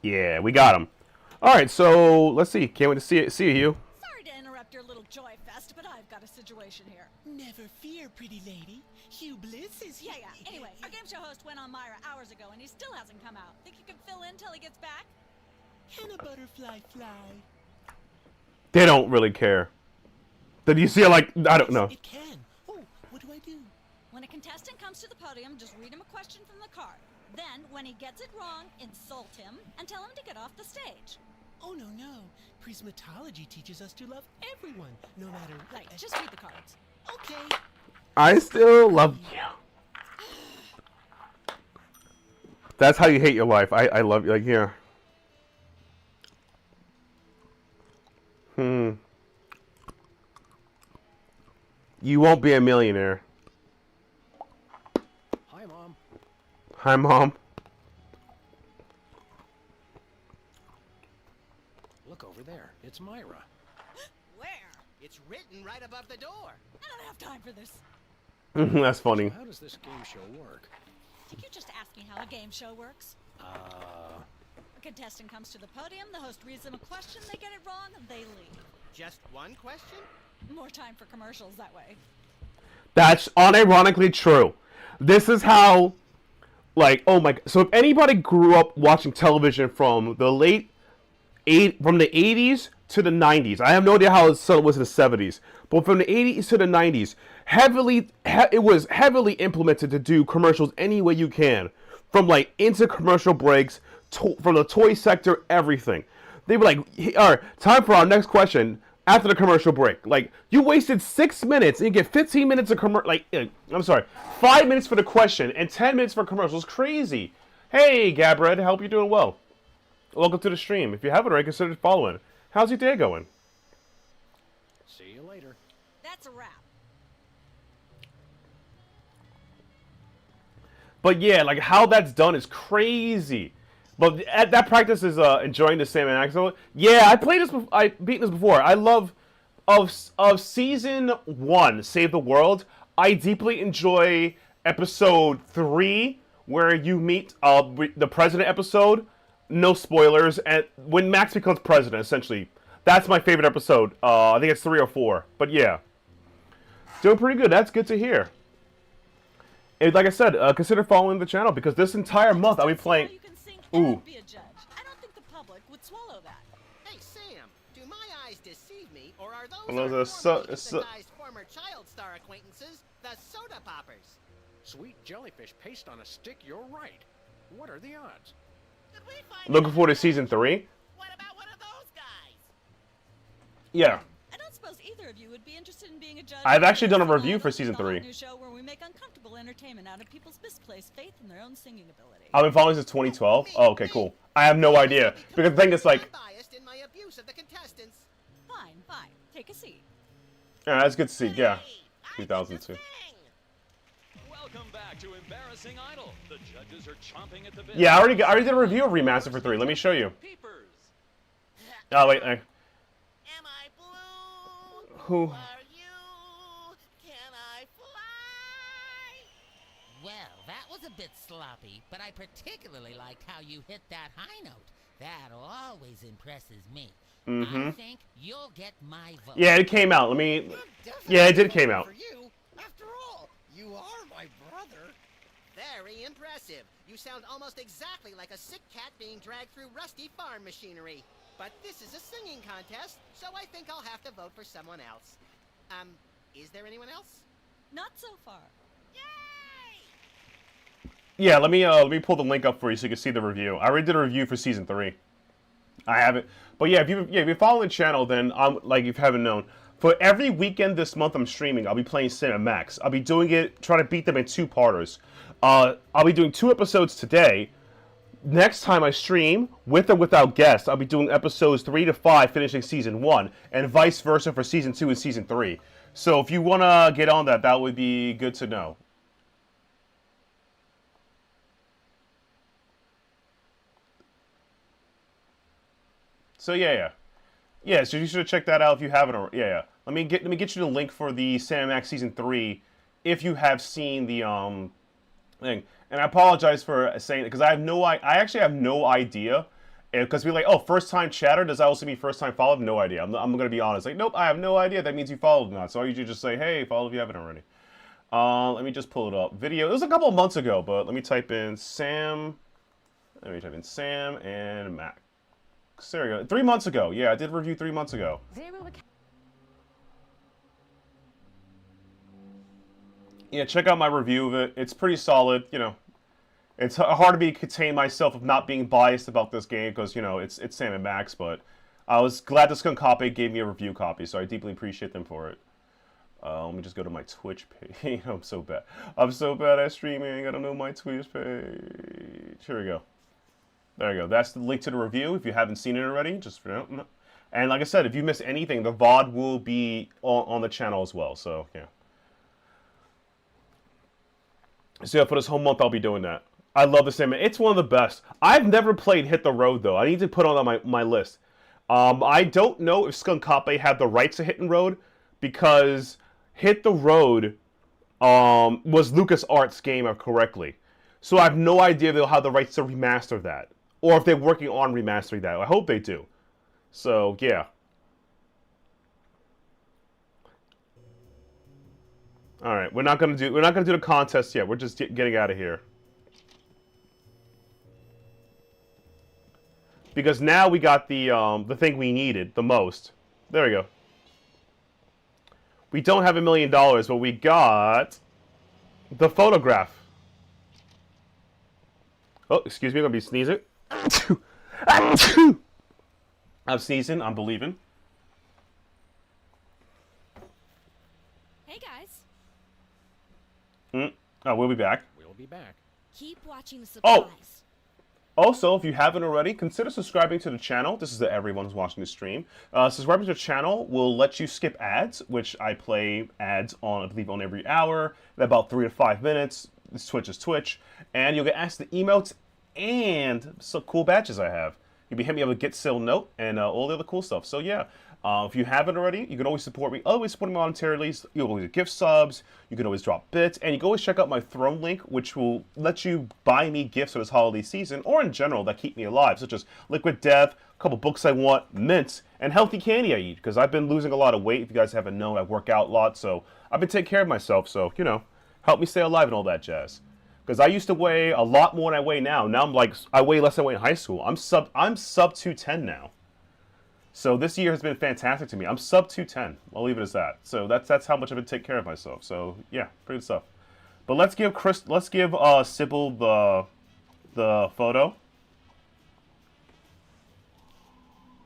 Yeah, we got him. All right, so let's see. Can't wait to see you, Hugh. Sorry to interrupt your little joy fest, but I've got a situation here. Never fear, pretty lady. Hugh Bliss is here. Yeah. Anyway, our game show host went on Myra hours ago, and he still hasn't come out. Think you can fill in till he gets back? Can a butterfly fly? They don't really care. Did you see it like, I don't know. It can. Oh, what do I do? When a contestant comes to the podium, just read him a question from the card. Then, when he gets it wrong, insult him and tell him to get off the stage. Oh, no. Prismatology teaches us to love everyone, no matter... Right, just read the cards. Okay. I still love you. That's how you hate your life. I love you. Like, here. You won't be a millionaire. Hi, Mom. Hi, Mom. Look over there. It's Myra. Where? It's written right above the door. I don't have time for this. That's funny. So how does this game show work? I think you're just asking how a game show works. A contestant comes to the podium, the host reads them a question, they get it wrong, they leave. Just one question? More time for commercials that way. That's unironically true. This is how, like, oh my. So if anybody grew up watching television from the from the 80s to the 90s, I have no idea how it was in the 70s, but from the 80s to the 90s, it was heavily implemented to do commercials any way you can, from like into commercial breaks, from the toy sector, everything. They were like, all right, time for our next question. After the commercial break, like, you wasted 6 minutes and you get 15 minutes of commercial. Like, I'm sorry, 5 minutes for the question and 10 minutes for commercials. Crazy. Hey, Gabred, hope you're doing well. Welcome to the stream. If you haven't already, consider following. How's your day going? See you later. That's a wrap. But yeah, like, how that's done is crazy. But that practice is enjoying the same Axel. Yeah, I played this. I beat this before. I love of season 1, Save the World. I deeply enjoy episode 3, where you meet the president episode. No spoilers. And when Max becomes president, essentially, that's my favorite episode. I think it's 3 or 4. But yeah, doing pretty good. That's good to hear. And like I said, consider following the channel because this entire month I'll be playing. Ooh. Be a judge. I don't think the public would swallow that. Hey, Sam, do my eyes deceive me, or are those Well, our the hypnotized former child star acquaintances, the soda poppers? Sweet jellyfish paste on a stick, you're right. What are the odds? Did we find Looking forward to season 3. What about one of those guys? Yeah. I don't suppose either of you would be interested in being a judge. I've actually done a review for season 3. New show where we make uncomfortable entertainment out of people's misplaced faith in their own singing ability. I've been following since 2012. Oh, okay, cool. I have no idea because the thing is like, Biased in my abuse of the contestants. Fine. Take a seat. yeah, that's good to see. Yeah, 2002. Welcome back to Embarrassing Idol. The judges are chomping at the bit. Yeah, I already did a review of Remaster for 3. Let me show you. Oh wait. And Who? Are you? Can I fly? Well, that was a bit sloppy, but I particularly liked how you hit that high note. That always impresses me. I think you'll get my vote. Yeah, it came out. Let me. Yeah, it did came out. For you, after all, you are my brother. Very impressive. You sound almost exactly like a sick cat being dragged through rusty farm machinery. But this is a singing contest, so I think I'll have to vote for someone else. Is there anyone else? Not so far. Yeah, let me pull the link up for you so you can see the review. I already did a review for season 3. I haven't, but yeah, if you follow the channel, then I'm like if you haven't known, for every weekend this month I'm streaming. I'll be playing Sam & Max. I'll be doing it, trying to beat them in 2-parters. I'll be doing 2 episodes today. Next time I stream, with or without guests, I'll be doing episodes 3 to 5, finishing season 1, and vice versa for season 2 and season 3. So if you wanna get on that, that would be good to know. So yeah. So you should check that out if you haven't already. Yeah. Let me get you the link for the Sam Max season 3 if you have seen the thing. And I apologize for saying it because I actually have no idea. Because we're like, oh, first time chatter, does that also mean first time follow? No idea. I'm gonna be honest. Like, nope, I have no idea. That means you followed or not. So I usually just say, hey, follow if you haven't already. Let me just pull it up. Video. It was a couple of months ago, but let me type in Sam. Let me type in Sam and Max. There we go. 3 months ago. Yeah, I did review 3 months ago. Yeah, check out my review of it. It's pretty solid. You know, it's hard to contain myself of not being biased about this game because you know it's Sam & Max. But I was glad the Skunk Copy gave me a review copy, so I deeply appreciate them for it. Let me just go to my Twitch page. I'm so bad. I'm so bad at streaming. I don't know my Twitch page. Here we go. There you go. That's the link to the review. If you haven't seen it already, just for now. And like I said, if you miss anything, the VOD will be on the channel as well. So yeah. So yeah, for this whole month, I'll be doing that. I love the Sandman. It's one of the best. I've never played Hit the Road though. I need to put it on my list. I don't know if Skunk Cape had the rights to Hit and Road because Hit the Road was LucasArts' game correctly. So I have no idea if they'll have the rights to remaster that. Or if they're working on remastering that. I hope they do. So, yeah. Alright, we're not gonna do the contest yet. We're just getting out of here. Because now we got the thing we needed the most. There we go. We don't have $1 million, but we got the photograph. Oh, excuse me, I'm gonna be sneezing. I'm sneezing, I'm believing. Hey guys. Oh, we'll be back. We'll be back. Keep watching the supplies. Oh! Also, if you haven't already, consider subscribing to the channel. This is to everyone who's watching the stream. Subscribing to the channel will let you skip ads, which I play ads on, I believe, on every hour, in about 3 to 5 minutes. This Twitch is Twitch. And you'll get asked the emotes and some cool badges I have. You'll be hitting me up with Getselious note and all the other cool stuff. So yeah, if you haven't already, you can always support me. Always support me monetarily. You can always gift subs. You can always drop bits, and you can always check out my Throne link, which will let you buy me gifts for this holiday season, or in general that keep me alive, such as Liquid Death, a couple books I want, mints, and healthy candy I eat. Because I've been losing a lot of weight. If you guys haven't known, I work out a lot, so I've been taking care of myself. So you know, help me stay alive and all that jazz. Because I used to weigh a lot more than I weigh now. Now I'm like, I weigh less than I weighed in high school. I'm sub 210 now. So this year has been fantastic to me. I'm sub 210. I'll leave it as that. So that's how much I've been taking care of myself. So yeah, pretty good stuff. But let's give Sybil the photo.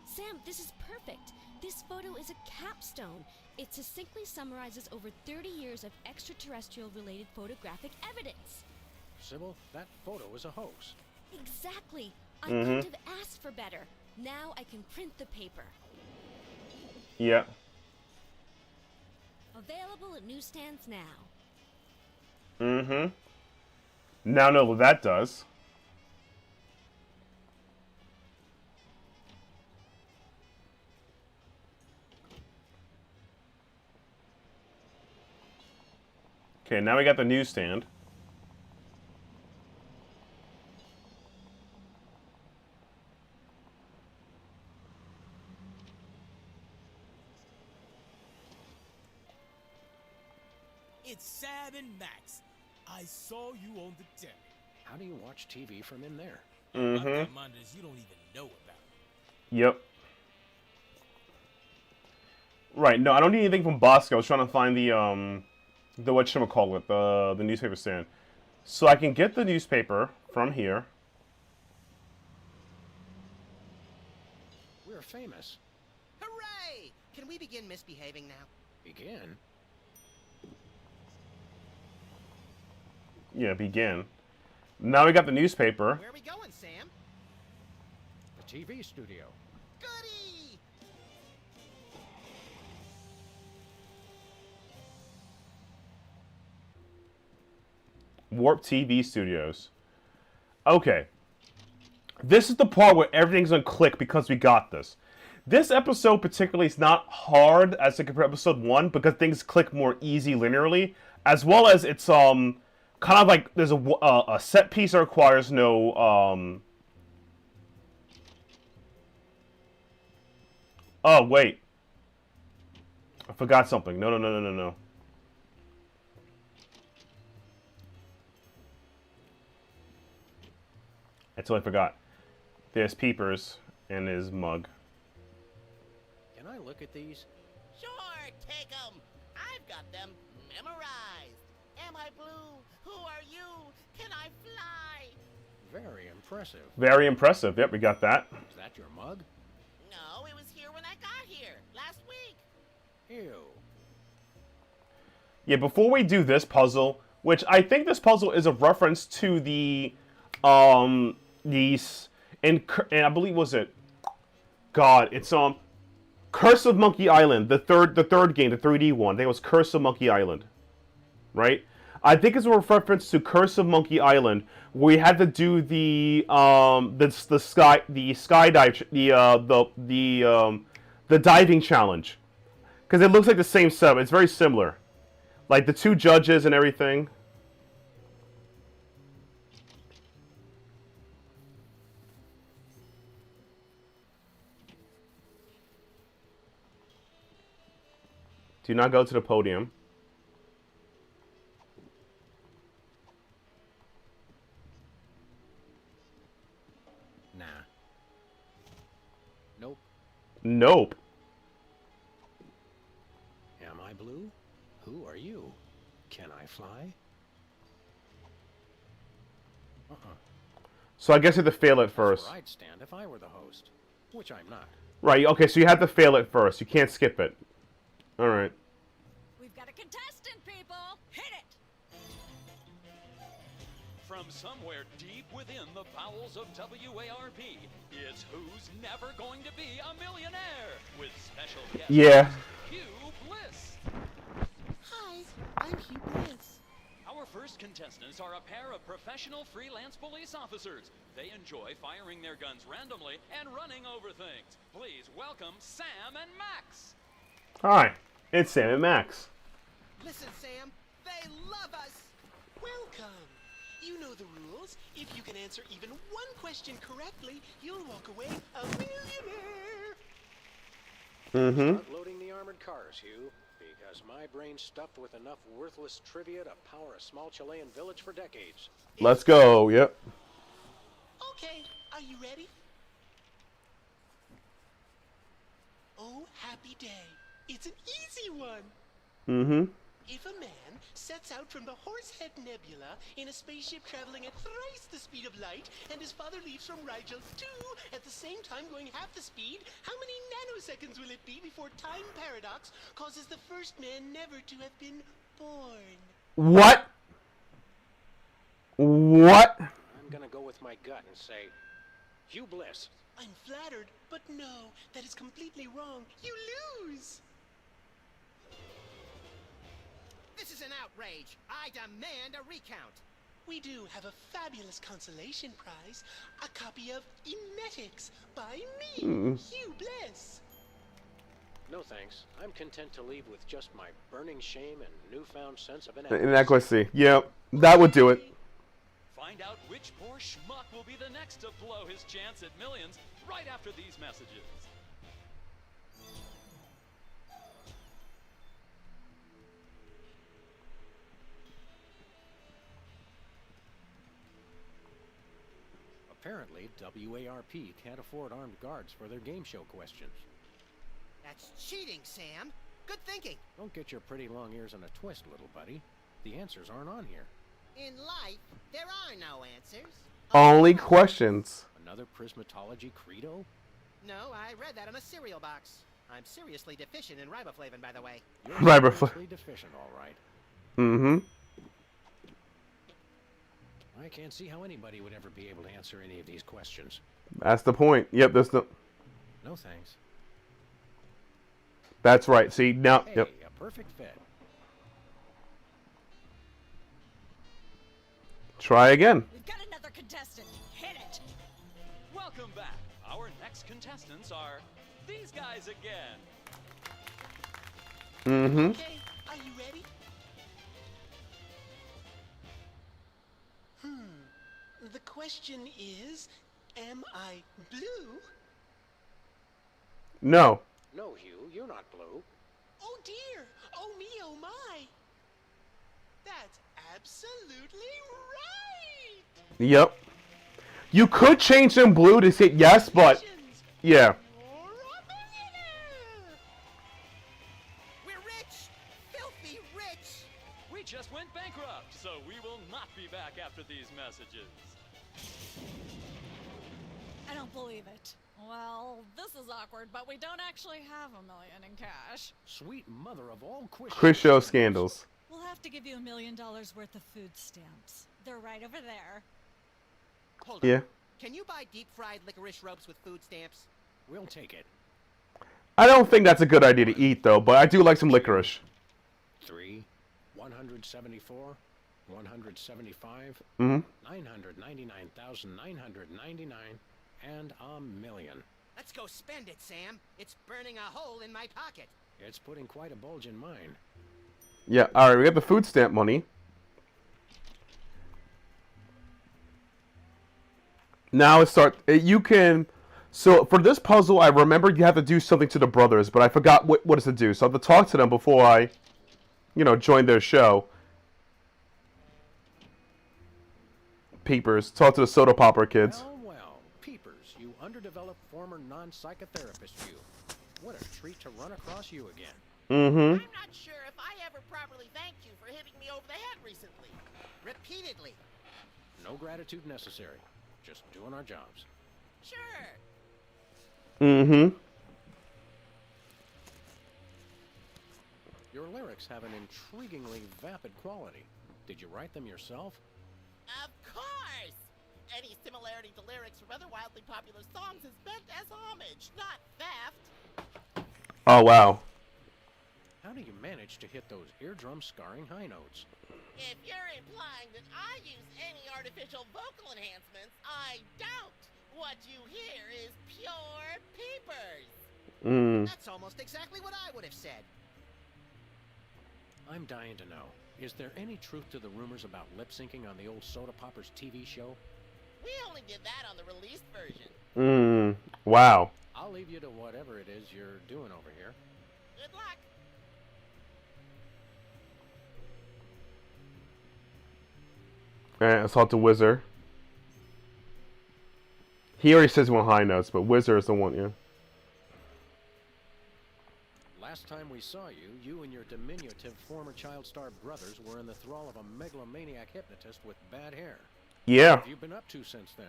Sam, this is perfect. This photo is a capstone. It succinctly summarizes over 30 years of extraterrestrial-related photographic evidence. Sybil, that photo is a hoax. Exactly. I couldn't have asked for better. Now I can print the paper. Yeah. Available at newsstands now. Now know what that does. Okay, now we got the newsstand. It's Sam and Max. I saw you on the telly. How do you watch TV from in there? I've got monitors you don't even know about. Yep. Right, no, I don't need anything from Bosco. I was trying to find the whatchamacallit, the newspaper stand. So I can get the newspaper from here. We're famous. Hooray! Can we begin misbehaving now? Begin? Yeah, begin. Now we got the newspaper. Where are we going, Sam? The TV studio. Goody! Warp TV Studios. Okay. This is the part where everything's gonna click because we got this. This episode particularly is not hard as to compare episode 1 because things click more easy linearly, as well as it's kind of like there's a set piece that requires no Oh wait, I forgot something. No. I totally forgot. There's Peepers and his mug. Can I look at these? Sure, take them. I've got them memorized. Am I blue? Who are you? Can I fly? Very impressive. Very impressive. Yep, we got that. Is that your mug? No, it was here when I got here last week. Ew. Yeah, before we do this puzzle, which I think this puzzle is a reference to the and I believe was it God, it's Curse of Monkey Island, the third game, the 3D one. I think it was Curse of Monkey Island. Right? I think it's a reference to Curse of Monkey Island, where we had to do the diving challenge. Because it looks like the same setup. It's very similar. Like the two judges and everything. Do not go to the podium. Nah. Nope. Nope. Am I blue? Who are you? Can I fly? So I guess you have to fail it first. That's where I'd stand if I were the host, which I'm not. Right, okay, so you have to fail it first. You can't skip it. Alright. We've got a contestant, people! Hit it! From somewhere deep within the bowels of WARP, it's Who's Never Going to Be a Millionaire? With special guest Hugh Bliss. Hi, I'm Hugh Bliss. Our first contestants are a pair of professional freelance police officers. They enjoy firing their guns randomly and running over things. Please welcome Sam and Max. Hi, it's Sam and Max. Listen, Sam, they love us. Welcome. You know the rules. If you can answer even one question correctly, you'll walk away a millionaire. Start loading the armored cars, Hugh, because my brain's stuffed with enough worthless trivia to power a small Chilean village for decades. Let's go, yep. Okay, are you ready? Oh, happy day. It's an easy one. If a man sets out from the Horsehead Nebula in a spaceship traveling at thrice the speed of light, and his father leaves from Rigel too at the same time going half the speed, how many nanoseconds will it be before time paradox causes the first man never to have been born? What? What? I'm gonna go with my gut and say, Hugh Bliss. I'm flattered, but no, that is completely wrong. You lose! This is an outrage. I demand a recount. We do have a fabulous consolation prize, a copy of Emetics by me, Hugh Bliss. No thanks. I'm content to leave with just my burning shame and newfound sense of inadequacy. Inadequacy. Yep, that would do it. Find out which poor schmuck will be the next to blow his chance at millions right after these messages. Apparently, WARP can't afford armed guards for their game show questions. That's cheating, Sam. Good thinking. Don't get your pretty long ears in a twist, little buddy. The answers aren't on here. In life, there are no answers. Only questions. Another prismatology credo? No, I read that on a cereal box. I'm seriously deficient in riboflavin, by the way. You're Riboflavin. seriously deficient, all right. Mm-hmm. I can't see how anybody would ever be able to answer any of these questions. That's the point. Yep, there's no... No thanks. That's right. See, now... Hey, Yep. a perfect fit. Try again. We've got another contestant. Hit it. Welcome back. Our next contestants are these guys again. Mm-hmm. Okay, are you ready? The question is, am I blue? No. No, Hugh, you're not blue. Oh dear! Oh me, oh my! That's absolutely right! Yep. You could change them blue to say yes, but... Yeah. We're rich! Filthy rich! We just went bankrupt, so we will not be back after these messages. I don't believe it. Well, this is awkward, but we don't actually have $1 million in cash. Sweet mother of all Quiz show scandals. We'll have to give you $1 million worth of food stamps. They're right over there. Hold Yeah. on. Can you buy deep-fried licorice ropes with food stamps? We'll take it. I don't think that's a good idea to eat, though, but I do like some licorice. 3, 174, 175, Mm-hmm. 999,999, and $1 million. Let's go spend it, Sam. It's burning a hole in my pocket. It's putting quite a bulge in mine. Yeah, alright, we got the food stamp money. Now you can... So, for this puzzle, I remember you have to do something to the brothers, but I forgot what it's to do. So I have to talk to them before I, join their show. Peepers. Talk to the soda popper kids. Well, Peepers, you underdeveloped former non-psychotherapist you. What a treat to run across you again. Mm-hmm. I'm not sure if I ever properly thanked you for hitting me over the head recently. Repeatedly. No gratitude necessary. Just doing our jobs. Sure. Mm-hmm. Your lyrics have an intriguingly vapid quality. Did you write them yourself? Of course! Any similarity to lyrics from other wildly popular songs is meant as homage, not theft. Oh, wow. How do you manage to hit those eardrum-scarring high notes? If you're implying that I use any artificial vocal enhancements, I don't. What you hear is pure peepers. That's almost exactly what I would have said. I'm dying to know. Is there any truth to the rumors about lip-syncing on the old Soda Poppers TV show? We only did that on the released version. Wow. I'll leave you to whatever it is you're doing over here. Good luck. Alright, let's talk to Wizard. He already says he wants high notes, but Wizard is the one, yeah. Last time we saw you, you and your diminutive former child star brothers were in the thrall of a megalomaniac hypnotist with bad hair. Yeah. What have you been up to since then?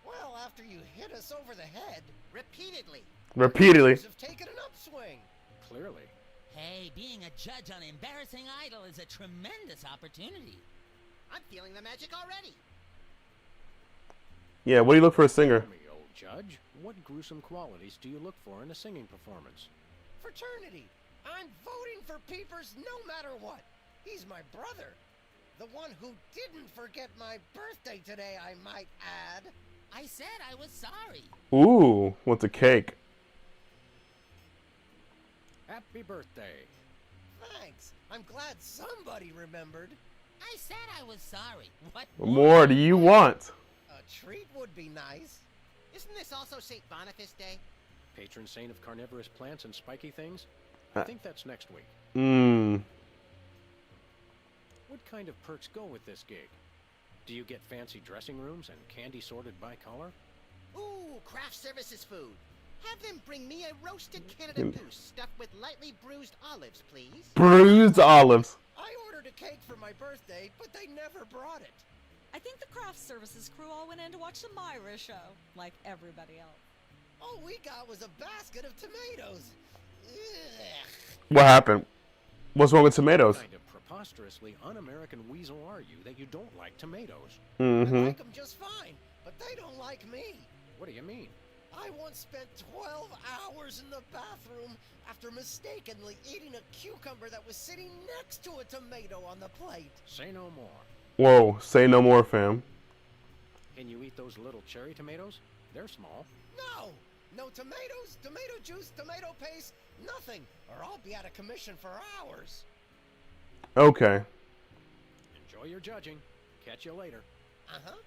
Well, after you hit us over the head repeatedly, Repeatedly. have taken an upswing. Clearly. Hey, being a judge on Embarrassing Idol is a tremendous opportunity. I'm feeling the magic already. Yeah, what do you look for a singer? Tell me, old judge, what gruesome qualities do you look for in a singing performance? Fraternity. I'm voting for Peepers no matter what. He's my brother. The one who didn't forget my birthday today, I might add. I said I was sorry. Ooh, what's a cake? Happy birthday. Thanks. I'm glad somebody remembered. I said I was sorry. What more do you want? A treat would be nice. Isn't this also St. Boniface Day? Patron saint of carnivorous plants and spiky things? I think that's next week. Mmm. What kind of perks go with this gig? Do you get fancy dressing rooms and candy sorted by color? Ooh, craft services food. Have them bring me a roasted Canada goose stuffed with lightly bruised olives, please. Bruised olives. I ordered a cake for my birthday, but they never brought it. I think the craft services crew all went in to watch the Myra show, like everybody else. All we got was a basket of tomatoes. Ugh. What happened? What's wrong with tomatoes? What kind of preposterously un-American weasel are you that you don't like tomatoes? I Mm-hmm. like them just fine, but they don't like me. What do you mean? I once spent 12 hours in the bathroom after mistakenly eating a cucumber that was sitting next to a tomato on the plate. Say no more. Whoa, say no more, fam. Can you eat those little cherry tomatoes? They're small. No! No tomatoes, tomato juice, tomato paste, nothing, or I'll be out of commission for hours. Okay. Enjoy your judging. Catch you later. Uh-huh.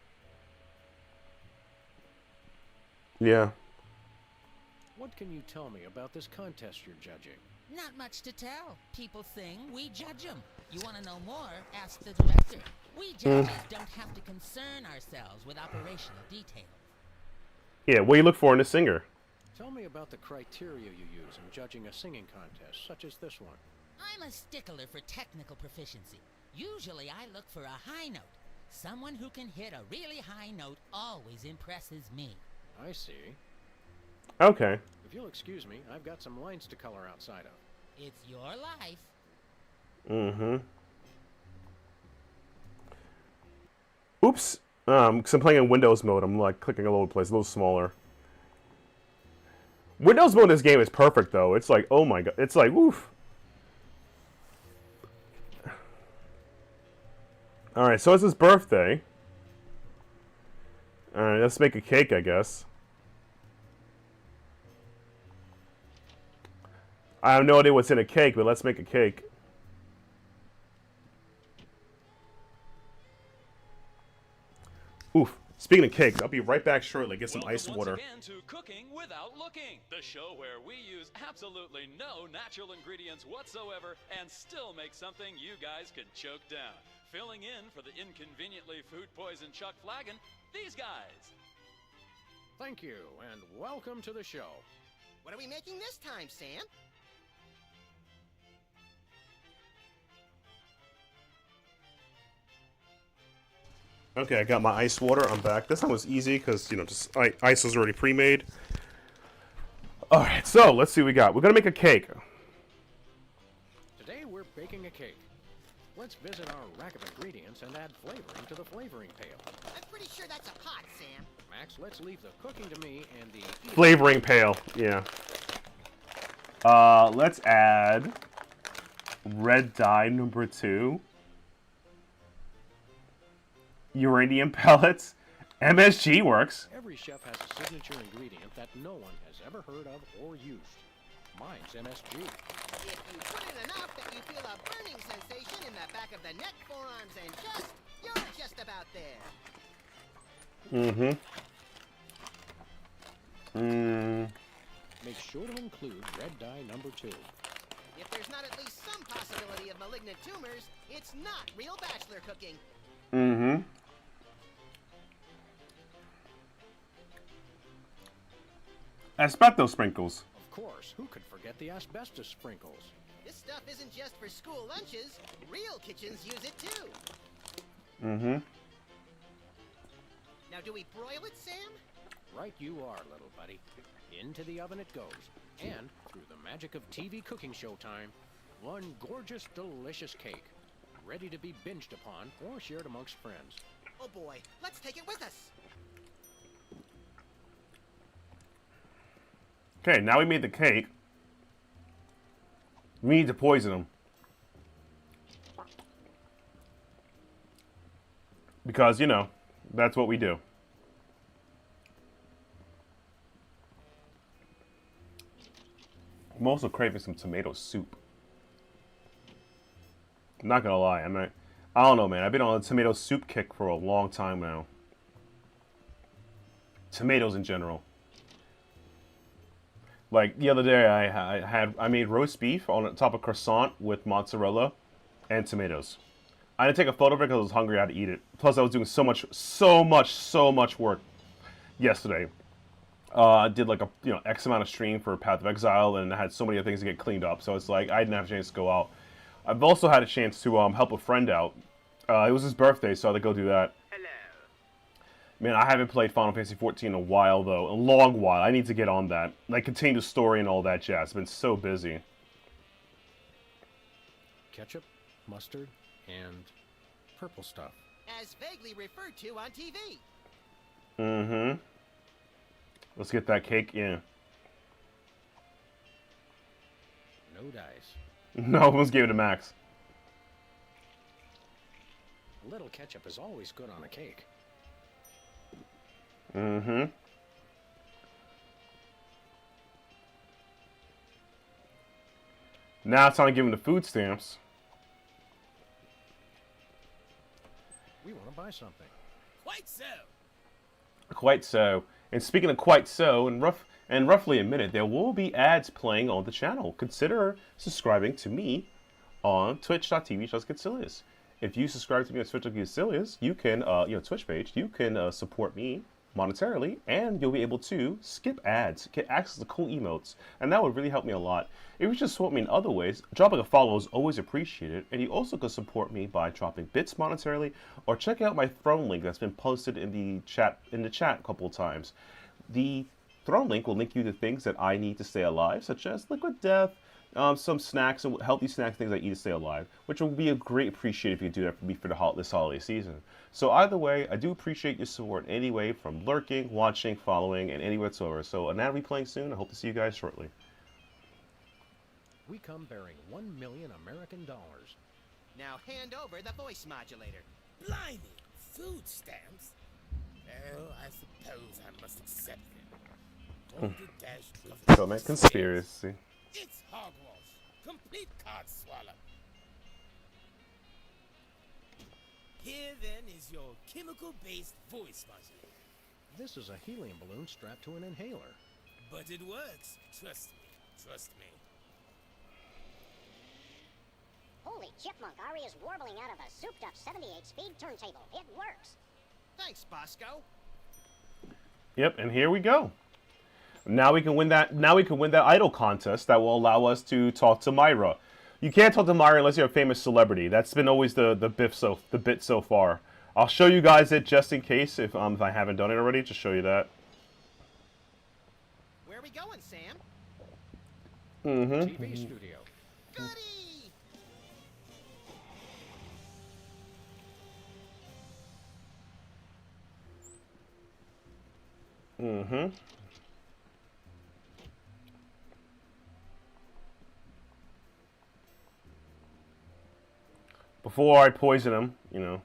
Yeah. What can you tell me about this contest you're judging? Not much to tell. People sing, we judge them. You want to know more? Ask the director. We judges don't have to concern ourselves with operational detail. Yeah, what do you look for in a singer? Tell me about the criteria you use in judging a singing contest, such as this one. I'm a stickler for technical proficiency. Usually I look for a high note. Someone who can hit a really high note always impresses me. I see. Okay. If you'll excuse me, I've got some lines to color outside of. It's your life. Mm-hmm. Oops. 'Cause I'm playing in Windows mode, I'm like clicking all over the place, a little smaller. Windows mode in this game is perfect though. It's like, oh my god, it's like, oof. Alright, so it's his birthday. Alright, let's make a cake, I guess. I have no idea what's in a cake, but let's make a cake. Oof. Speaking of cakes, I'll be right back shortly. Get some ice water. Once again to Cooking Without Looking, the show where we use absolutely no natural ingredients whatsoever and still make something you guys can choke down. Filling in for the inconveniently food-poisoned Chuck Flagon, these guys. Thank you, and welcome to the show. What are we making this time, Sam? Okay, I got my ice water. I'm back. This time was easy because, you know, just ice was already pre-made. Alright, so let's see what we got. We're going to make a cake. Today we're baking a cake. Let's visit our rack of ingredients and add flavoring to the flavoring pail. I'm pretty sure that's a pot, Sam. Max, let's leave the cooking to me and the... Flavoring pail, yeah. Let's add red dye number 2. Uranium pellets. MSG works. Every chef has a signature ingredient that no one has ever heard of or used. Mine's MSG. If you put in enough that you feel a burning sensation in the back of the neck, forearms, and chest, you're just about there. Make sure to include red dye number 2. If there's not at least some possibility of malignant tumors, it's not real bachelor cooking. Asbestos sprinkles. Of course, who could forget the asbestos sprinkles? This stuff isn't just for school lunches. Real kitchens use it too. Now, do we broil it, Sam? Right you are, little buddy. Into the oven it goes. And, through the magic of TV cooking show time, one gorgeous, delicious cake. Ready to be binged upon or shared amongst friends. Oh boy, let's take it with us. Okay, now we made the cake. We need to poison them. Because, you know, that's what we do. I'm also craving some tomato soup. I'm not gonna lie, I don't know, man. I've been on a tomato soup kick for a long time now. Tomatoes in general. Like the other day, I made roast beef on top of croissant with mozzarella and tomatoes. I didn't take a photo of it because I was hungry. I had to eat it. Plus, I was doing so much work yesterday. I did like a X amount of stream for Path of Exile, and I had so many other things to get cleaned up. So it's like I didn't have a chance to go out. I've also had a chance to help a friend out. It was his birthday, so I had to go do that. Man, I haven't played Final Fantasy XIV in a while, though. A long while. I need to get on that. Like, continue the story and all that jazz. It's been so busy. Ketchup, mustard, and purple stuff. As vaguely referred to on TV. Mm-hmm. Let's get that cake in. No dice. No, let's give it to Max. A little ketchup is always good on a cake. Mm-hmm. Now it's time to give him the food stamps. We want to buy something. Quite so. Quite so. And speaking of quite so, in roughly a minute, there will be ads playing on the channel. Consider subscribing to me on twitch.tv/Getselious. If you subscribe to me on Twitch.tv/Getselious, you can, Twitch page, you can support me monetarily, and you'll be able to skip ads, get access to cool emotes, and that would really help me a lot. If you just support me in other ways, dropping a follow is always appreciated, and you also can support me by dropping bits monetarily, or check out my throne link that's been posted in the chat a couple of times. The throne link will link you to things that I need to stay alive, such as liquid death, some snacks and healthy snacks, things I eat to stay alive, which will be a great appreciate if you do that for me for this holiday season. So either way, I do appreciate your support anyway, from lurking, watching, following, and any whatsoever. So an ad will be playing soon. I hope to see you guys shortly. We come bearing $1 million American dollars. Now hand over the voice modulator. Blimey, food stamps? Well, I suppose I must accept them. Comment conspiracy. It's hogwash. Complete card swallow. Here then is your chemical-based voice modulator. This is a helium balloon strapped to an inhaler. But it works. Trust me. Trust me. Holy chipmunk, Ari is warbling out of a souped-up 78-speed turntable. It works. Thanks, Bosco. Yep, and here we go. Now we can win that. Now we can win that idol contest that will allow us to talk to Myra. You can't talk to Myra unless you're a famous celebrity. That's been always the bit so far. I'll show you guys it just in case if I haven't done it already. Just show you that. Where are we going, Sam? TV studio. Goody! Before I poison him, you know.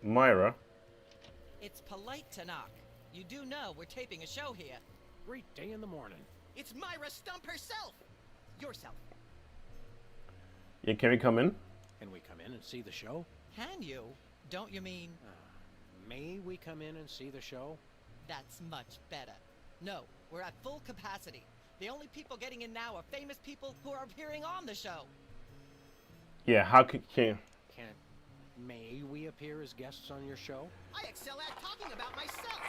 Myra. It's polite to knock. You do know we're taping a show here. Great day in the morning. It's Myra Stump herself. Yourself. Yeah, can we come in? Can we come in and see the show? Can you? Don't you mean... May we come in and see the show? That's much better. No, we're at full capacity. The only people getting in now are famous people who are appearing on the show. Yeah, how can... May we appear as guests on your show? I excel at talking about myself.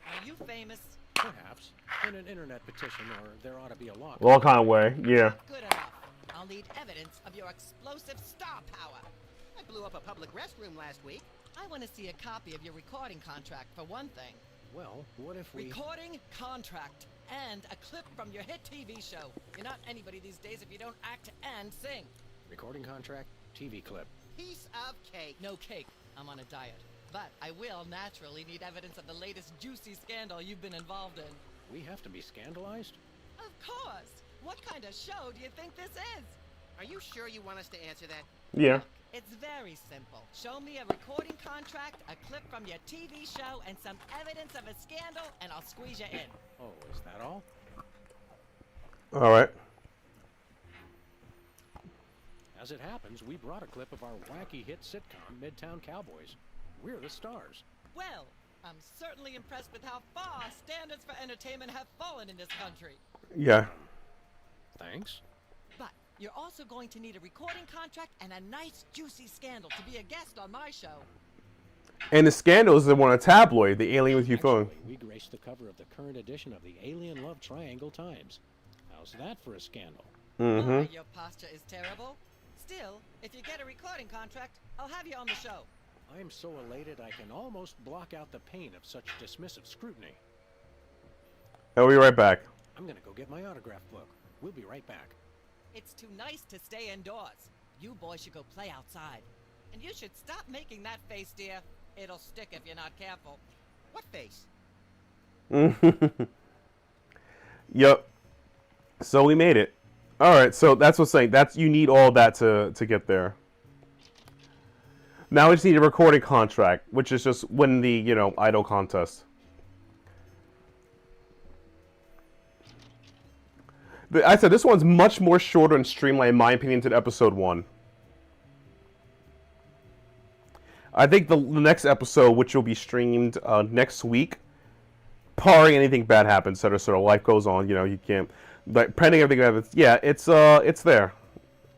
Are you famous? Perhaps. In an internet petition, or there ought to be a law. Well, kind of way, yeah. Good enough. I'll need evidence of your explosive star power. I blew up a public restroom last week. I want to see a copy of your recording contract, for one thing. Well, what if we... Recording contract and a clip from your hit TV show. You're not anybody these days if you don't act and sing. Recording contract, TV clip. piece of cake. No cake. I'm on a diet. But I will naturally need evidence of the latest juicy scandal you've been involved in. We have to be scandalized? Of course. What kind of show do you think this is? Are you sure you want us to answer that? Yeah. It's very simple. Show me a recording contract, a clip from your TV show, and some evidence of a scandal, and I'll squeeze you in. Oh, is that all? All right. As it happens, we brought a clip of our wacky hit sitcom, Midtown Cowboys. We're the stars. Well, I'm certainly impressed with how far standards for entertainment have fallen in this country. Yeah. Thanks. But you're also going to need a recording contract and a nice juicy scandal to be a guest on my show. And the scandal is the one on tabloid, the alien with your phone. We graced the cover of the current edition of the Alien Love Triangle Times. How's that for a scandal? Mm-hmm. Your posture is terrible. Still, if you get a recording contract, I'll have you on the show. I'm so elated I can almost block out the pain of such dismissive scrutiny. I'll be right back. I'm gonna go get my autograph book. We'll be right back. It's too nice to stay indoors. You boys should go play outside. And you should stop making that face, dear. It'll stick if you're not careful. What face? Yep. So we made it. All right. So that's what's saying. That's you need all that to get there. Now we just need a recording contract, which is just win the idol contest. But I said this one's much more shorter and streamlined, in my opinion, than episode 1. I think the next episode, which will be streamed next week, barring anything bad happens, sort of life goes on. You can't, but pending everything happens. Yeah, it's there.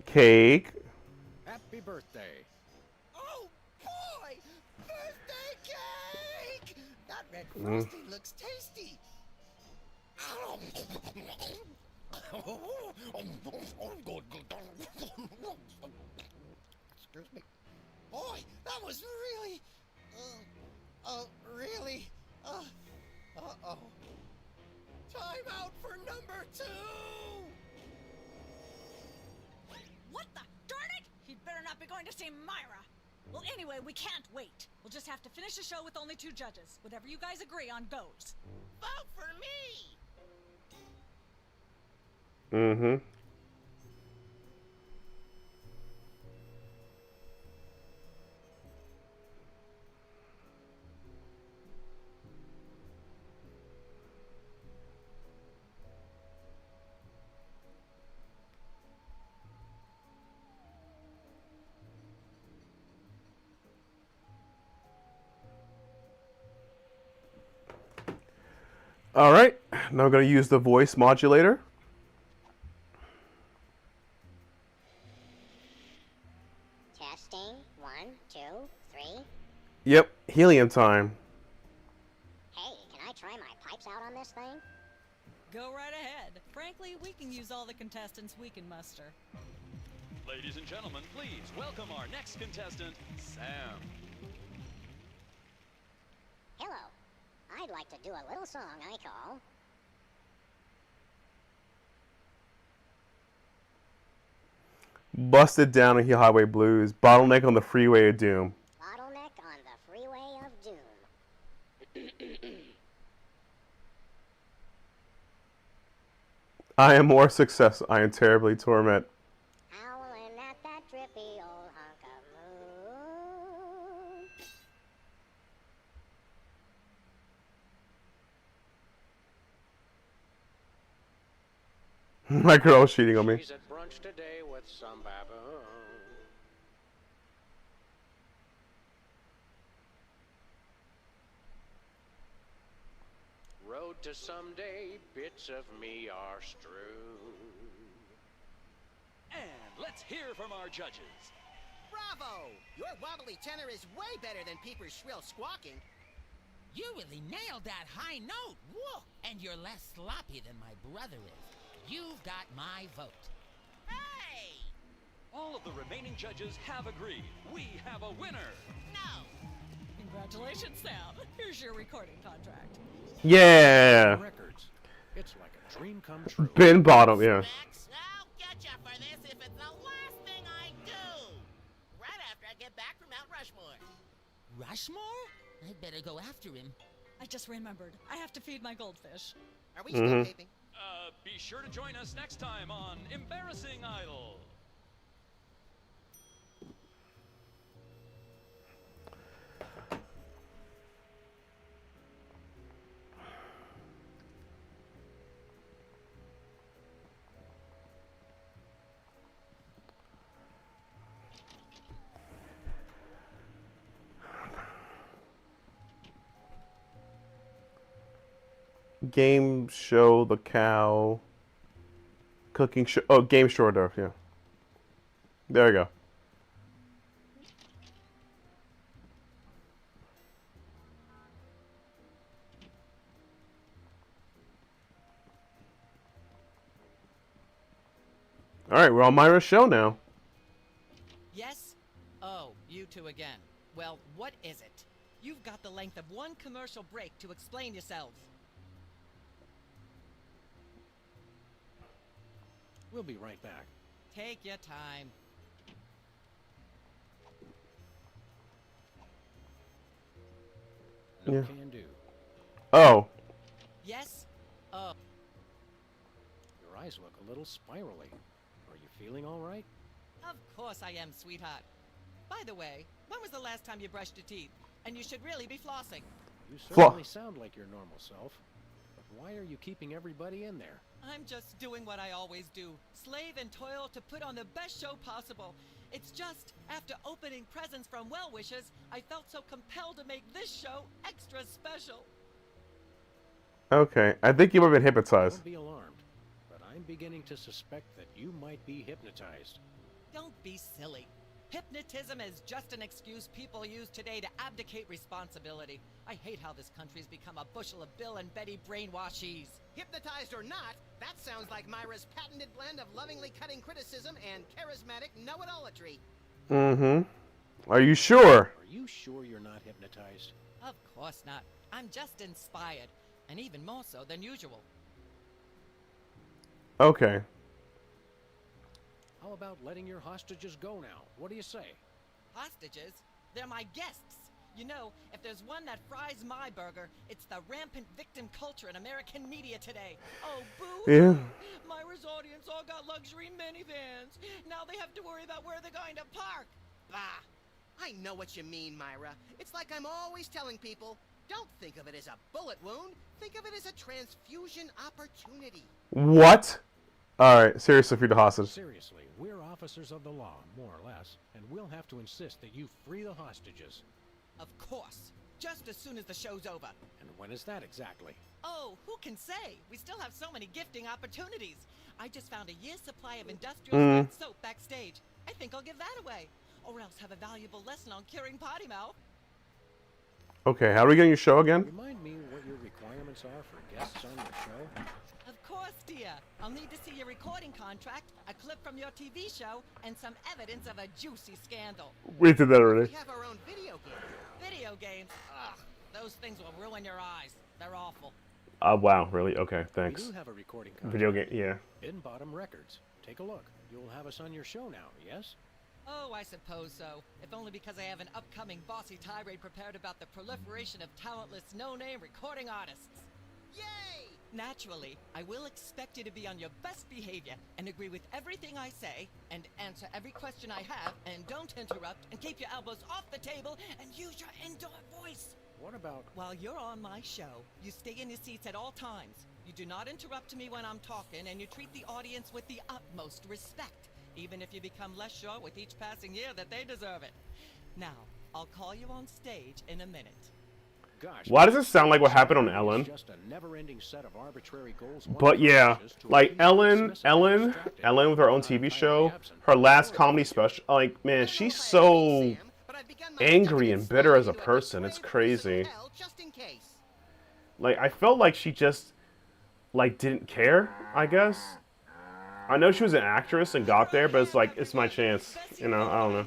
Cake. Happy birthday. Oh boy, birthday cake! That red frosting looks tasty. Excuse me. Boy, that was really, really, uh-oh. Time out for number 2! What the? Darn it! He'd better not be going to see Myra. Well, anyway, we can't wait. We'll just have to finish the show with only 2 judges. Whatever you guys agree on goes. Vote for me! Mm-hmm. All right. Now I'm going to use the voice modulator. Testing. 1, 2, 3. Yep. Helium time. Hey, can I try my pipes out on this thing? Go right ahead. Frankly, we can use all the contestants we can muster. Ladies and gentlemen, please welcome our next contestant, Sam. Hello. I'd like to do a little song I call... Busted down on Highway Blues. Bottleneck on the Freeway of Doom. Bottleneck on the Freeway of Doom. I am more success. I am terribly torment. Howling at that drippy old hunk of moon. My girl is cheating on me. She's at brunch today with some baboon. Road to someday, bits of me are strewn. And let's hear from our judges. Bravo! Your wobbly tenor is way better than Peeper's shrill squawking. You really nailed that high note. Whoa! And you're less sloppy than my brother is. You've got my vote. Hey! All of the remaining judges have agreed. We have a winner. No! Congratulations, Sam. Here's your recording contract. Yeah. Records. It's like a dream come true. Bin bottom, yeah. I'll get you for this if it's the last thing I do! Right after I Rushmore? I'd better go after him. I just remembered. I have to feed my goldfish. Are we still taping? Be sure to join us next time on Embarrassing Idol. Game show, the cow. Cooking show. Oh, game show hors d'oeuvre, yeah. There we go. Alright, we're on Myra's show now. Yes? Oh, you two again. Well, what is it? You've got the length of one commercial break to explain yourselves. We'll be right back. Take your time. No Yeah. can do. Oh. Yes? Oh. Your eyes look a little spirally. Are you feeling all right? Of course I am, sweetheart. By the way, when was the last time you brushed your teeth? And you should really be flossing. You certainly sound like your normal self. But why are you keeping everybody in there? I'm just doing what I always do. Slave and toil to put on the best show possible. It's just, after opening presents from well-wishers, I felt so compelled to make this show extra special. Okay, I think you might have been hypnotized. Don't be alarmed, but I'm beginning to suspect that you might be hypnotized. Don't be silly. Hypnotism is just an excuse people use today to abdicate responsibility. I hate how this country's become a bushel of Bill and Betty brainwashies. Hypnotized or not, that sounds like Myra's patented blend of lovingly cutting criticism and charismatic know-it-allatry. Mm-hmm. Are you sure? Are you sure you're not hypnotized? Of course not. I'm just inspired, and even more so than usual. Okay. How about letting your hostages go now? What do you say? Hostages? They're my guests. You know, if there's one that fries my burger, it's the rampant victim culture in American media today. Oh, boo! Yeah. Myra's audience all got luxury minivans. Now they have to worry about where they're going to park. Bah! I know what you mean, Myra. It's like I'm always telling people, don't think of it as a bullet wound. Think of it as a transfusion opportunity. What? Alright, seriously, free the hostage. Seriously, we're officers of the law, more or less, and we'll have to insist that you free the hostages. Of course. Just as soon as the show's over. And when is that exactly? Oh, who can say? We still have so many gifting opportunities. I just found a year's supply of industrial strength soap backstage. I think I'll give that away. Or else have a valuable lesson on curing potty mouth. Okay, how are we getting your show again? Remind me what your requirements are for guests on your show. Of course, dear. I'll need to see your recording contract, a clip from your TV show, and some evidence of a juicy scandal. We did that already. We have our own video game. Video games? Ugh, those things will ruin your eyes. They're awful. Wow, really? Okay, thanks. We do have a recording contract. Video game, yeah. Bin Bottom Records. Take a look. You'll have us on your show now, yes? Oh, I suppose so. If only because I have an upcoming bossy tirade prepared about the proliferation of talentless, no-name recording artists. Yay! Naturally, I will expect you to be on your best behavior and agree with everything I say and answer every question I have and don't interrupt and keep your elbows off the table and use your indoor voice. What about... While you're on my show, you stay in your seats at all times. You do not interrupt me when I'm talking and you treat the audience with the utmost respect, even if you become less sure with each passing year that they deserve it. Now, I'll call you on stage in a minute. Gosh, why does it sound like what happened on Ellen? Just a never-ending set of arbitrary goals. But yeah, like Ellen with her own TV show, her last comedy special, like, man, she's so angry and bitter as a person. It's crazy. Like, I felt like she just, like, didn't care, I guess. I know she was an actress and got there, but it's like, it's my chance. You know, I don't know.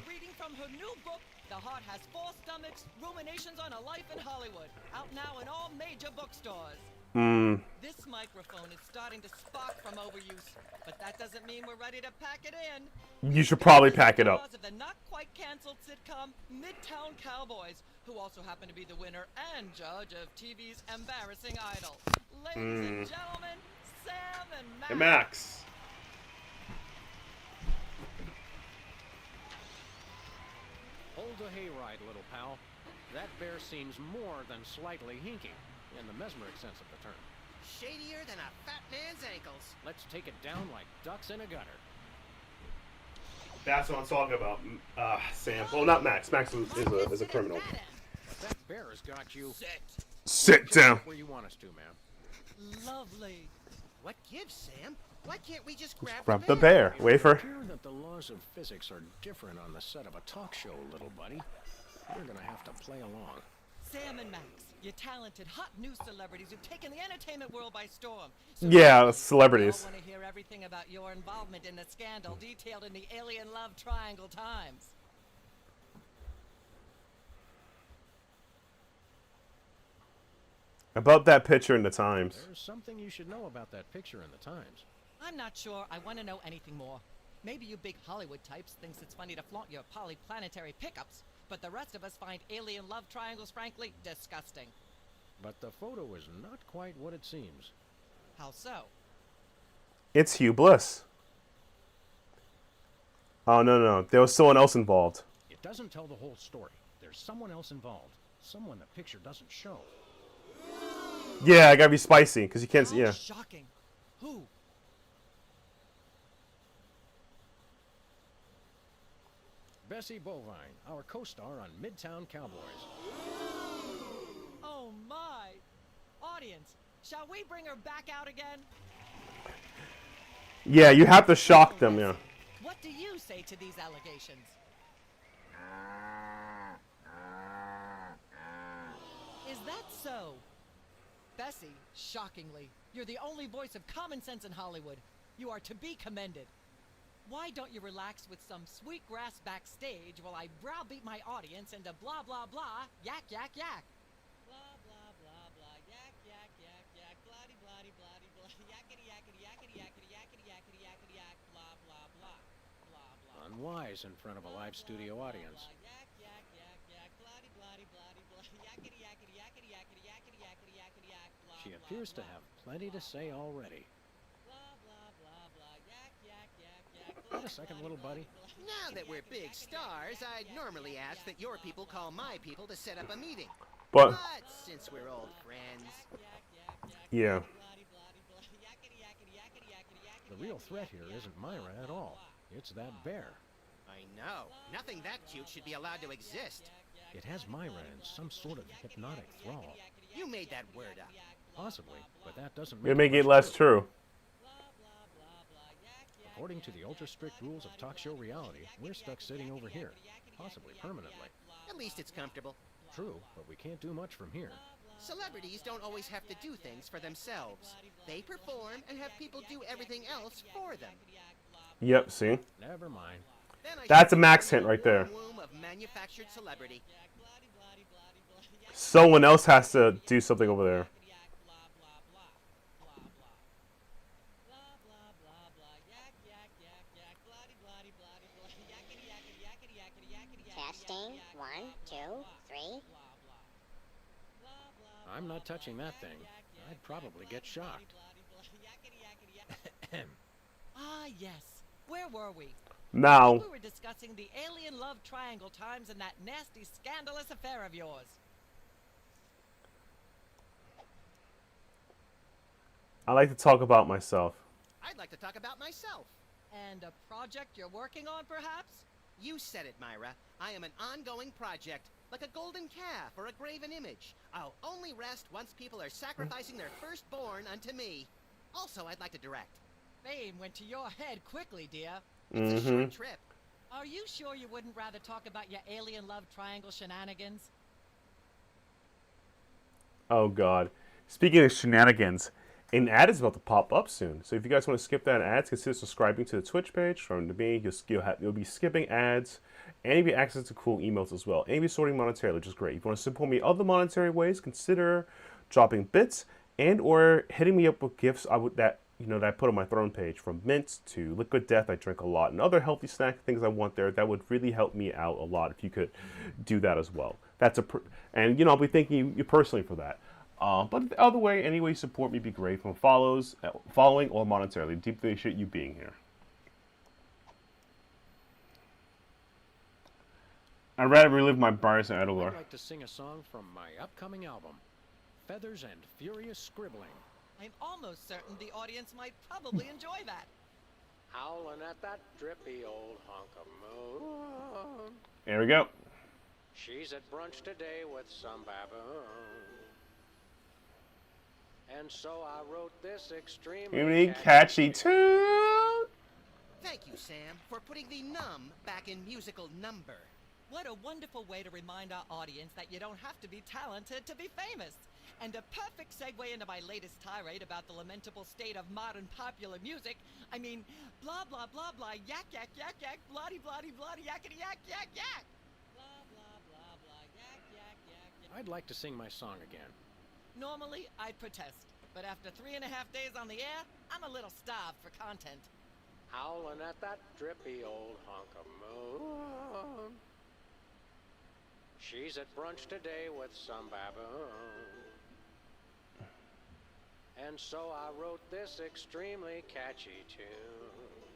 Ruminations on a Life in Hollywood, out now in all major bookstores. This microphone is starting to spark from overuse, but that doesn't mean we're ready to pack it in. You should probably pack it up. Of the not quite canceled sitcom Midtown Cowboys, who also happen to be the winner and judge of TV's Embarrassing Idol. Ladies and gentlemen, Sam and Max. Hey, Max. Hold the hayride, little pal. That bear seems more than slightly hinky, in the mesmeric sense of the term. Shadier than a fat man's ankles. Let's take it down like ducks in a gutter. That's what I'm talking about, Sam. Well, not Max. Max is a criminal. But that bear has got you. Sit down. Where you want us to, ma'am. Lovely. What gives, Sam? Why can't we just Grab the bear. Wafer. It would appear that the laws of physics are different on the set of a talk show, little buddy. We're gonna have to play along. Sam and Max, you talented, hot new celebrities who've taken the entertainment world by storm. So Yeah, celebrities. I want to hear everything about your involvement in the scandal detailed in the Alien Love Triangle Times. About that picture in the Times. There's something you should know about that picture in the Times. I'm not sure I want to know anything more. Maybe you big Hollywood types thinks it's funny to flaunt your polyplanetary pickups, but the rest of us find alien love triangles frankly disgusting. But the photo is not quite what it seems. How so? It's Hugh Bliss. Oh, no. There was someone else involved. It doesn't tell the whole story. There's someone else involved. Someone the picture doesn't show. Yeah, I gotta be spicy, because you can't see. Yeah. Shocking. Who? Bessie Bovine, our co-star on Midtown Cowboys. Oh my! Audience, shall we bring her back out again? Yeah, you have to shock them, yeah. What do you say to these allegations? Is that so? Bessie, shockingly, you're the only voice of common sense in Hollywood. You are to be commended. Why don't you relax with some sweet grass backstage while I browbeat my audience into blah blah blah, yak yak yak. Blah blah blah blah, yak yak yak yak, bloody bloody bloody blah, yakety yakety yakety yakety yakety yakety yakety yak, blah blah blah, blah blah. Unwise in front of a live studio audience. Yak yak yak yak, bloody bloody bloody blah, yakety yakety yakety yakety yakety yakety yakety yak, blah. She appears to have plenty to say already. Wait a second, little buddy. Now that we're big stars, I'd normally ask that your people call my people to set up a meeting. But since we're old friends... Yeah. The real threat here isn't Myra at all. It's that bear. I know. Nothing that cute should be allowed to exist. It has Myra in some sort of hypnotic thrall. You made that word up. Possibly, but that doesn't You're making it less true. According to the ultra-strict rules of talk show reality, we're stuck sitting over here, possibly permanently. At least it's comfortable. True, but we can't do much from here. Celebrities don't always have to do things for themselves. They perform and have people do everything else for them. Yep, see? Never mind. That's a Max hint right there. Womb of manufactured celebrity. Someone else has to do something over there. Testing. 1, 2, 3. I'm not touching that thing. I'd probably get shocked. Ah, yes. Where were we? Now. We were discussing the alien love triangle times and that nasty, scandalous affair of yours. I like to talk about myself. I'd like to talk about myself. And a project you're working on, perhaps? You said it, Myra. I am an ongoing project, like a golden calf or a graven image. I'll only rest once people are sacrificing their firstborn unto me. Also, I'd like to direct. Fame went to your head quickly, dear. It's a short trip. Are you sure you wouldn't rather talk about your alien love triangle shenanigans? Oh, God. Speaking of shenanigans, an ad is about to pop up soon. So if you guys want to skip that ad, consider subscribing to the Twitch page. From me, you'll be skipping ads, and you'll be access to cool emails as well. And you'll be sorting monetarily, which is great. If you want to support me other monetary ways, consider dropping bits and or hitting me up with gifts that I put on my throne page, from mints to liquid death. I drink a lot, and other healthy snack things I want there. That would really help me out a lot if you could do that as well. And I'll be thanking you personally for that. But the other way, any way you support me, be great. From following or monetarily. Deeply appreciate you being here. I'd rather relive my Bryce and Edelgar. I'd like to sing a song from my upcoming album, Feathers and Furious Scribbling. I'm almost certain the audience might probably enjoy that. Howling at that drippy old hunk of moon. There we go. She's at brunch today with some baboon. And so I wrote this extremely catchy tune. Thank you, Sam, for putting the num back in musical number. What a wonderful way to remind our audience that you don't have to be talented to be famous. And a perfect segue into my latest tirade about the lamentable state of modern popular music. I mean, blah, blah, blah, blah, yak, yak, yak, yak, bloody, bloody, bloody, yakety, yak, yak, yak. Blah, blah, blah, blah, yak, yak, yak, yak. I'd like to sing my song again. Normally, I'd protest. But after 3.5 days on the air, I'm a little starved for content. Howling at that drippy old hunk of moon. She's at brunch today with some baboon. And so I wrote this extremely catchy tune.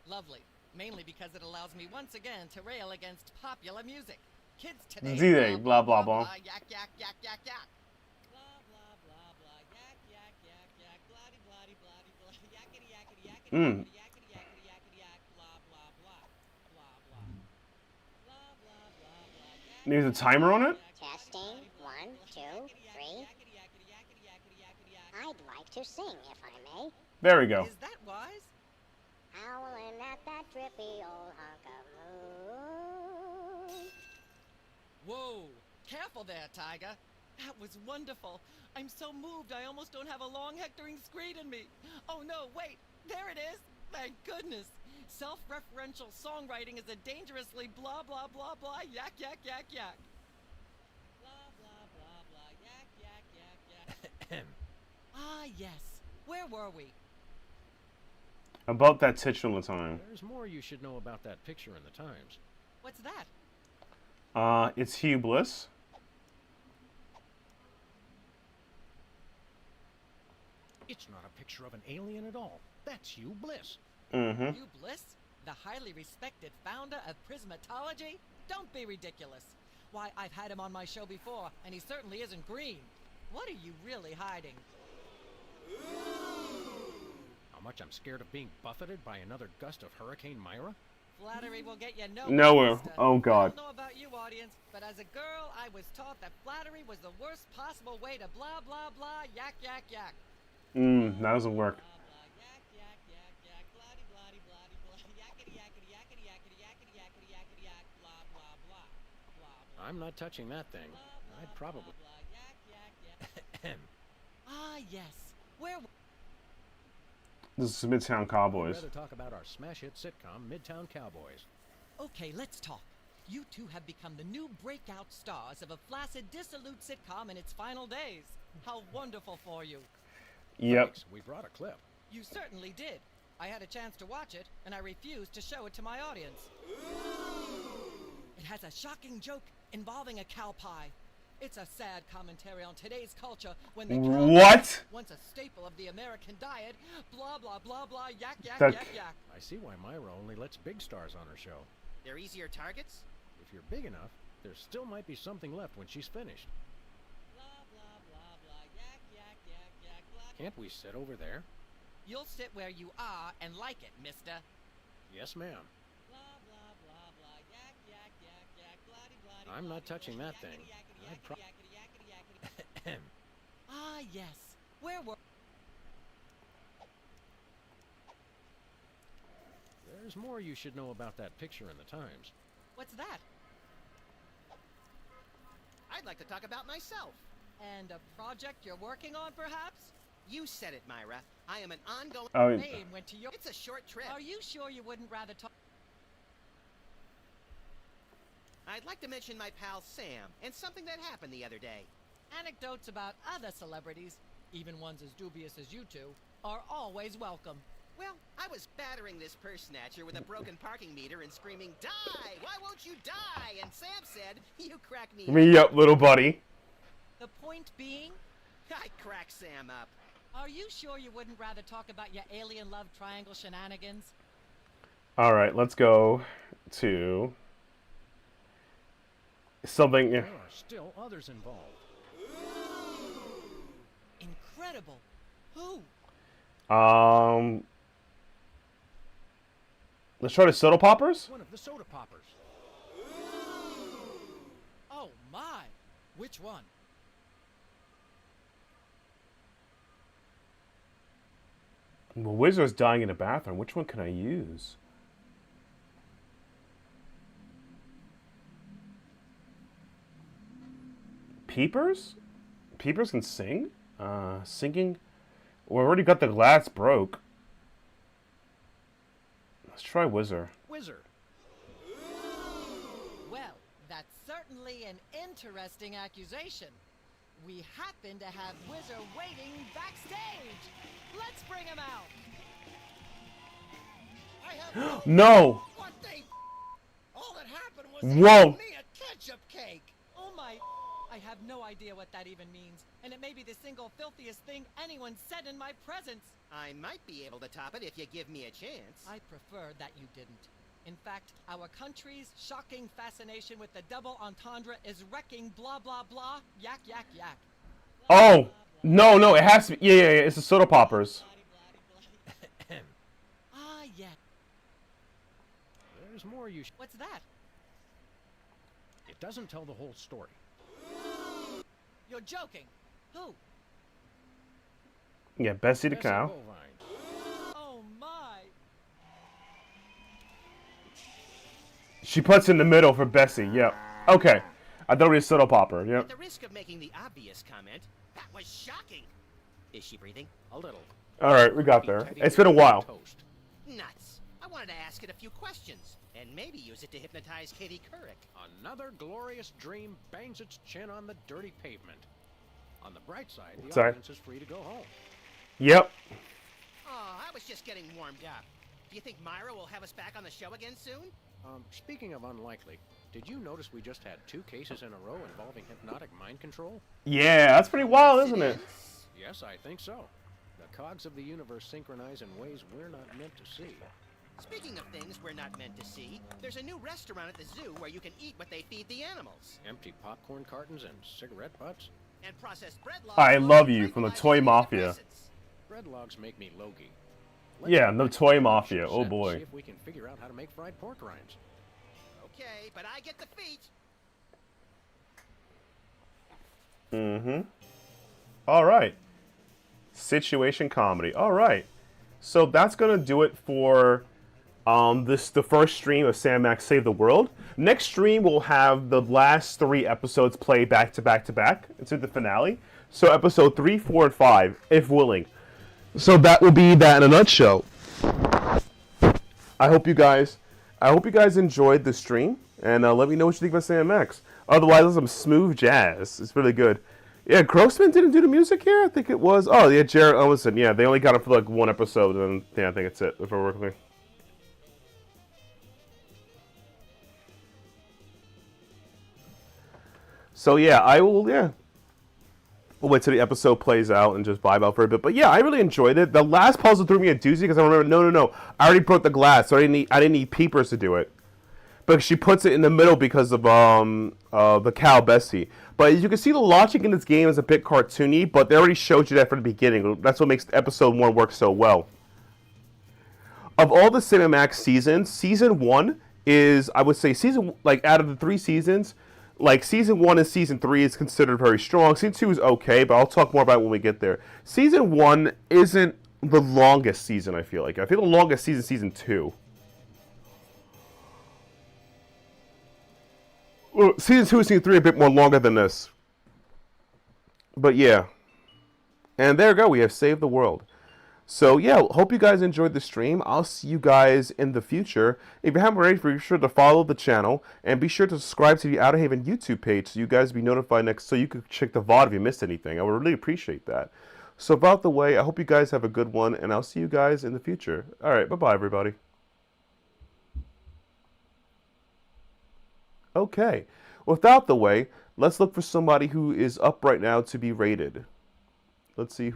Lovely. Mainly because it allows me once again to rail against popular music. Kids today. Z-Day, blah, blah, blah. Yak, yak, yak, yak, yak. Blah, blah, blah, blah. Yak, yak, yak, yak. Bloody, bloody, bloody, bloody. Yakety, yakety, yakety, yakety, yakety, yakety, yakety, yak. Blah, blah, blah. Blah, blah. Blah, blah, blah, blah. There's a timer on it? Testing. 1, 2, 3. I'd like to sing, if I may. There we go. Is that wise? Howling at that drippy old hunk of moon. Whoa! Careful there, Tiger. That was wonderful. I'm so moved I almost don't have a long hectoring screed in me. Oh no, wait! There it is! Thank goodness! Self-referential songwriting is a dangerously blah blah blah blah yak yak yak yak. Blah blah blah blah yak yak yak yak. Ah yes. Where were we? About that titular time. There's more you should know about that picture in the Times. What's that? It's Hugh Bliss. It's not a picture of an alien at all. That's Hugh Bliss. Mm-hmm. Hugh Bliss? The highly respected founder of Prismatology? Don't be ridiculous. Why, I've had him on my show before, and he certainly isn't green. What are you really hiding? How much I'm scared of being buffeted by another gust of Hurricane Myra? Flattery will get you Nowhere. Mister. Oh, God. I don't know about you, audience, but as a girl, I was taught that flattery was the worst possible way to blah, blah, blah, yak, yak, yak. That doesn't work. I'm not touching that thing. I'd probably... Ah, yes. Where... This is Midtown Cowboys. I'd rather talk about our smash hit sitcom, Midtown Cowboys. Okay, let's talk. You two have become the new breakout stars of a flaccid, dissolute sitcom in its final days. How wonderful for you. Yep. Thanks. We brought a clip. You certainly did. I had a chance to watch it, and I refused to show it to my audience. It has a shocking joke involving a cow pie. It's a sad commentary on today's culture when the cow What? once a staple of the American diet, blah, blah, blah, blah, yak, yak, That- yak, yak. I see why Myra only lets big stars on her show. They're easier targets? If you're big enough, there still might be something left when she's finished. Blah, blah, blah, blah, yak, yak, yak, yak, blah. Can't we sit over there? You'll sit where you are and like it, mister. Yes, ma'am. Blah, blah, blah, blah, yak, yak, yak, yak, bloody, bloody, I'm not bloody, touching bloody, that thing. yakety, I'd pro- yakety, yakety, yakety, yakety. Ah, yes. Where were... There's more you should know about that picture in the Times. What's that? I'd like to talk about myself. And a project you're working on, perhaps? You said it, Myra. I am an ongoing... Name went to your... It's a short trip. Are you sure you wouldn't rather talk... I'd like to mention my pal Sam and something that happened the other day. Anecdotes about other celebrities? even ones as dubious as you two, are always welcome. Well, I was battering this purse snatcher with a broken parking meter and screaming, "Die! Why won't you die?" And Sam said, "You crack me up." Me up, little buddy. The point being? I crack Sam up. Are you sure you wouldn't rather talk about your alien love triangle shenanigans? All right, let's go to something. There are still others involved. Incredible. Who? Let's try the soda poppers. One of the soda poppers. Oh my! Which one? The wizard's dying in the bathroom. Which one can I use? Peepers? Peepers can sing? Singing? We already got the glass broke. Let's try Wizard. Wizard. Well, that's certainly an interesting accusation. We happen to have Wizard waiting backstage. Let's bring him out. I have No! What they... All that happened was Whoa. me a ketchup cake. Oh my... I have no idea what that even means, and it may be the single filthiest thing anyone said in my presence. I might be able to top it if you give me a chance. I prefer that you didn't. In fact, our country's shocking fascination with the double entendre is wrecking blah blah blah, yak yak yak. Oh! No, it has to be. Yeah, it's the soda poppers. Ah, yeah. There's more you What's that? It doesn't tell the whole story. You're joking. Who? Yeah, Bessie the cow. Oh my. She puts in the middle for Bessie. Yep. Okay. I thought it was soda popper. Yep. At the risk of making the obvious comment, that was shocking. Is she breathing? A little. All right, we got there. It's been a while. Nuts. I wanted to ask it a few questions, and maybe use it to hypnotize Katie Couric. Another glorious dream bangs its chin on the dirty pavement. On the bright side, the Sorry. audience is free to go home. Yep. Oh, I was just getting warmed up. Do you think Myra will have us back on the show again soon? Speaking of unlikely, did you notice we just had 2 cases in a row involving hypnotic mind control? Yeah, that's pretty wild, isn't it? Yes, I think so. The cogs of the universe synchronize in ways we're not meant to see. Speaking of things we're not meant to see, there's a new restaurant at the zoo where you can eat what they feed the animals. Empty popcorn cartons and cigarette butts? And processed bread logs. I love you from the Toy Mafia. Bread logs make me logy. Yeah, the Toy Mafia. Oh boy. See if we can figure out how to make fried pork rinds. Okay, but I get the feet. Mm-hmm. All right. Situation comedy. All right. So that's gonna do it for the first stream of Sam Max Save the World. Next stream we'll have the last 3 episodes play back to back to back into the finale. So episode 3, 4, and 5, if willing. So that will be that in a nutshell. I hope you guys enjoyed the stream, and let me know what you think about Sam Max. Otherwise, there's some smooth jazz. It's really good. Yeah, Grossman didn't do the music here. I think it was. Oh yeah, Jared Ellison. Yeah, they only got it for like 1 episode, and yeah, I think it's it. If I work with me. So yeah, I will. Yeah, we'll wait till the episode plays out and just vibe out for a bit. But yeah, I really enjoyed it. The last puzzle threw me a doozy because I remember. No. I already broke the glass, so I didn't need peepers to do it. But she puts it in the middle because of the cow Bessie. But as you can see, the logic in this game is a bit cartoony, but they already showed you that from the beginning. That's what makes episode 1 work so well. Of all the Cinemax seasons, season 1 is, I would say, out of the 3 seasons, like season 1 and season 3 is considered very strong. Season 2 is okay, but I'll talk more about it when we get there. Season 1 isn't the longest season, I feel like. I feel the longest season is season 2. Well, season 2 and season 3 are a bit more longer than this. But yeah. And there we go. We have saved the world. So yeah, hope you guys enjoyed the stream. I'll see you guys in the future. If you haven't already, be sure to follow the channel. And be sure to subscribe to the Outerhaven YouTube page so you guys be notified next. So you can check the VOD if you missed anything. I would really appreciate that. So about the way, I hope you guys have a good one, and I'll see you guys in the future. All right, bye-bye, everybody. Okay, without the way, let's look for somebody who is up right now to be rated. Let's see who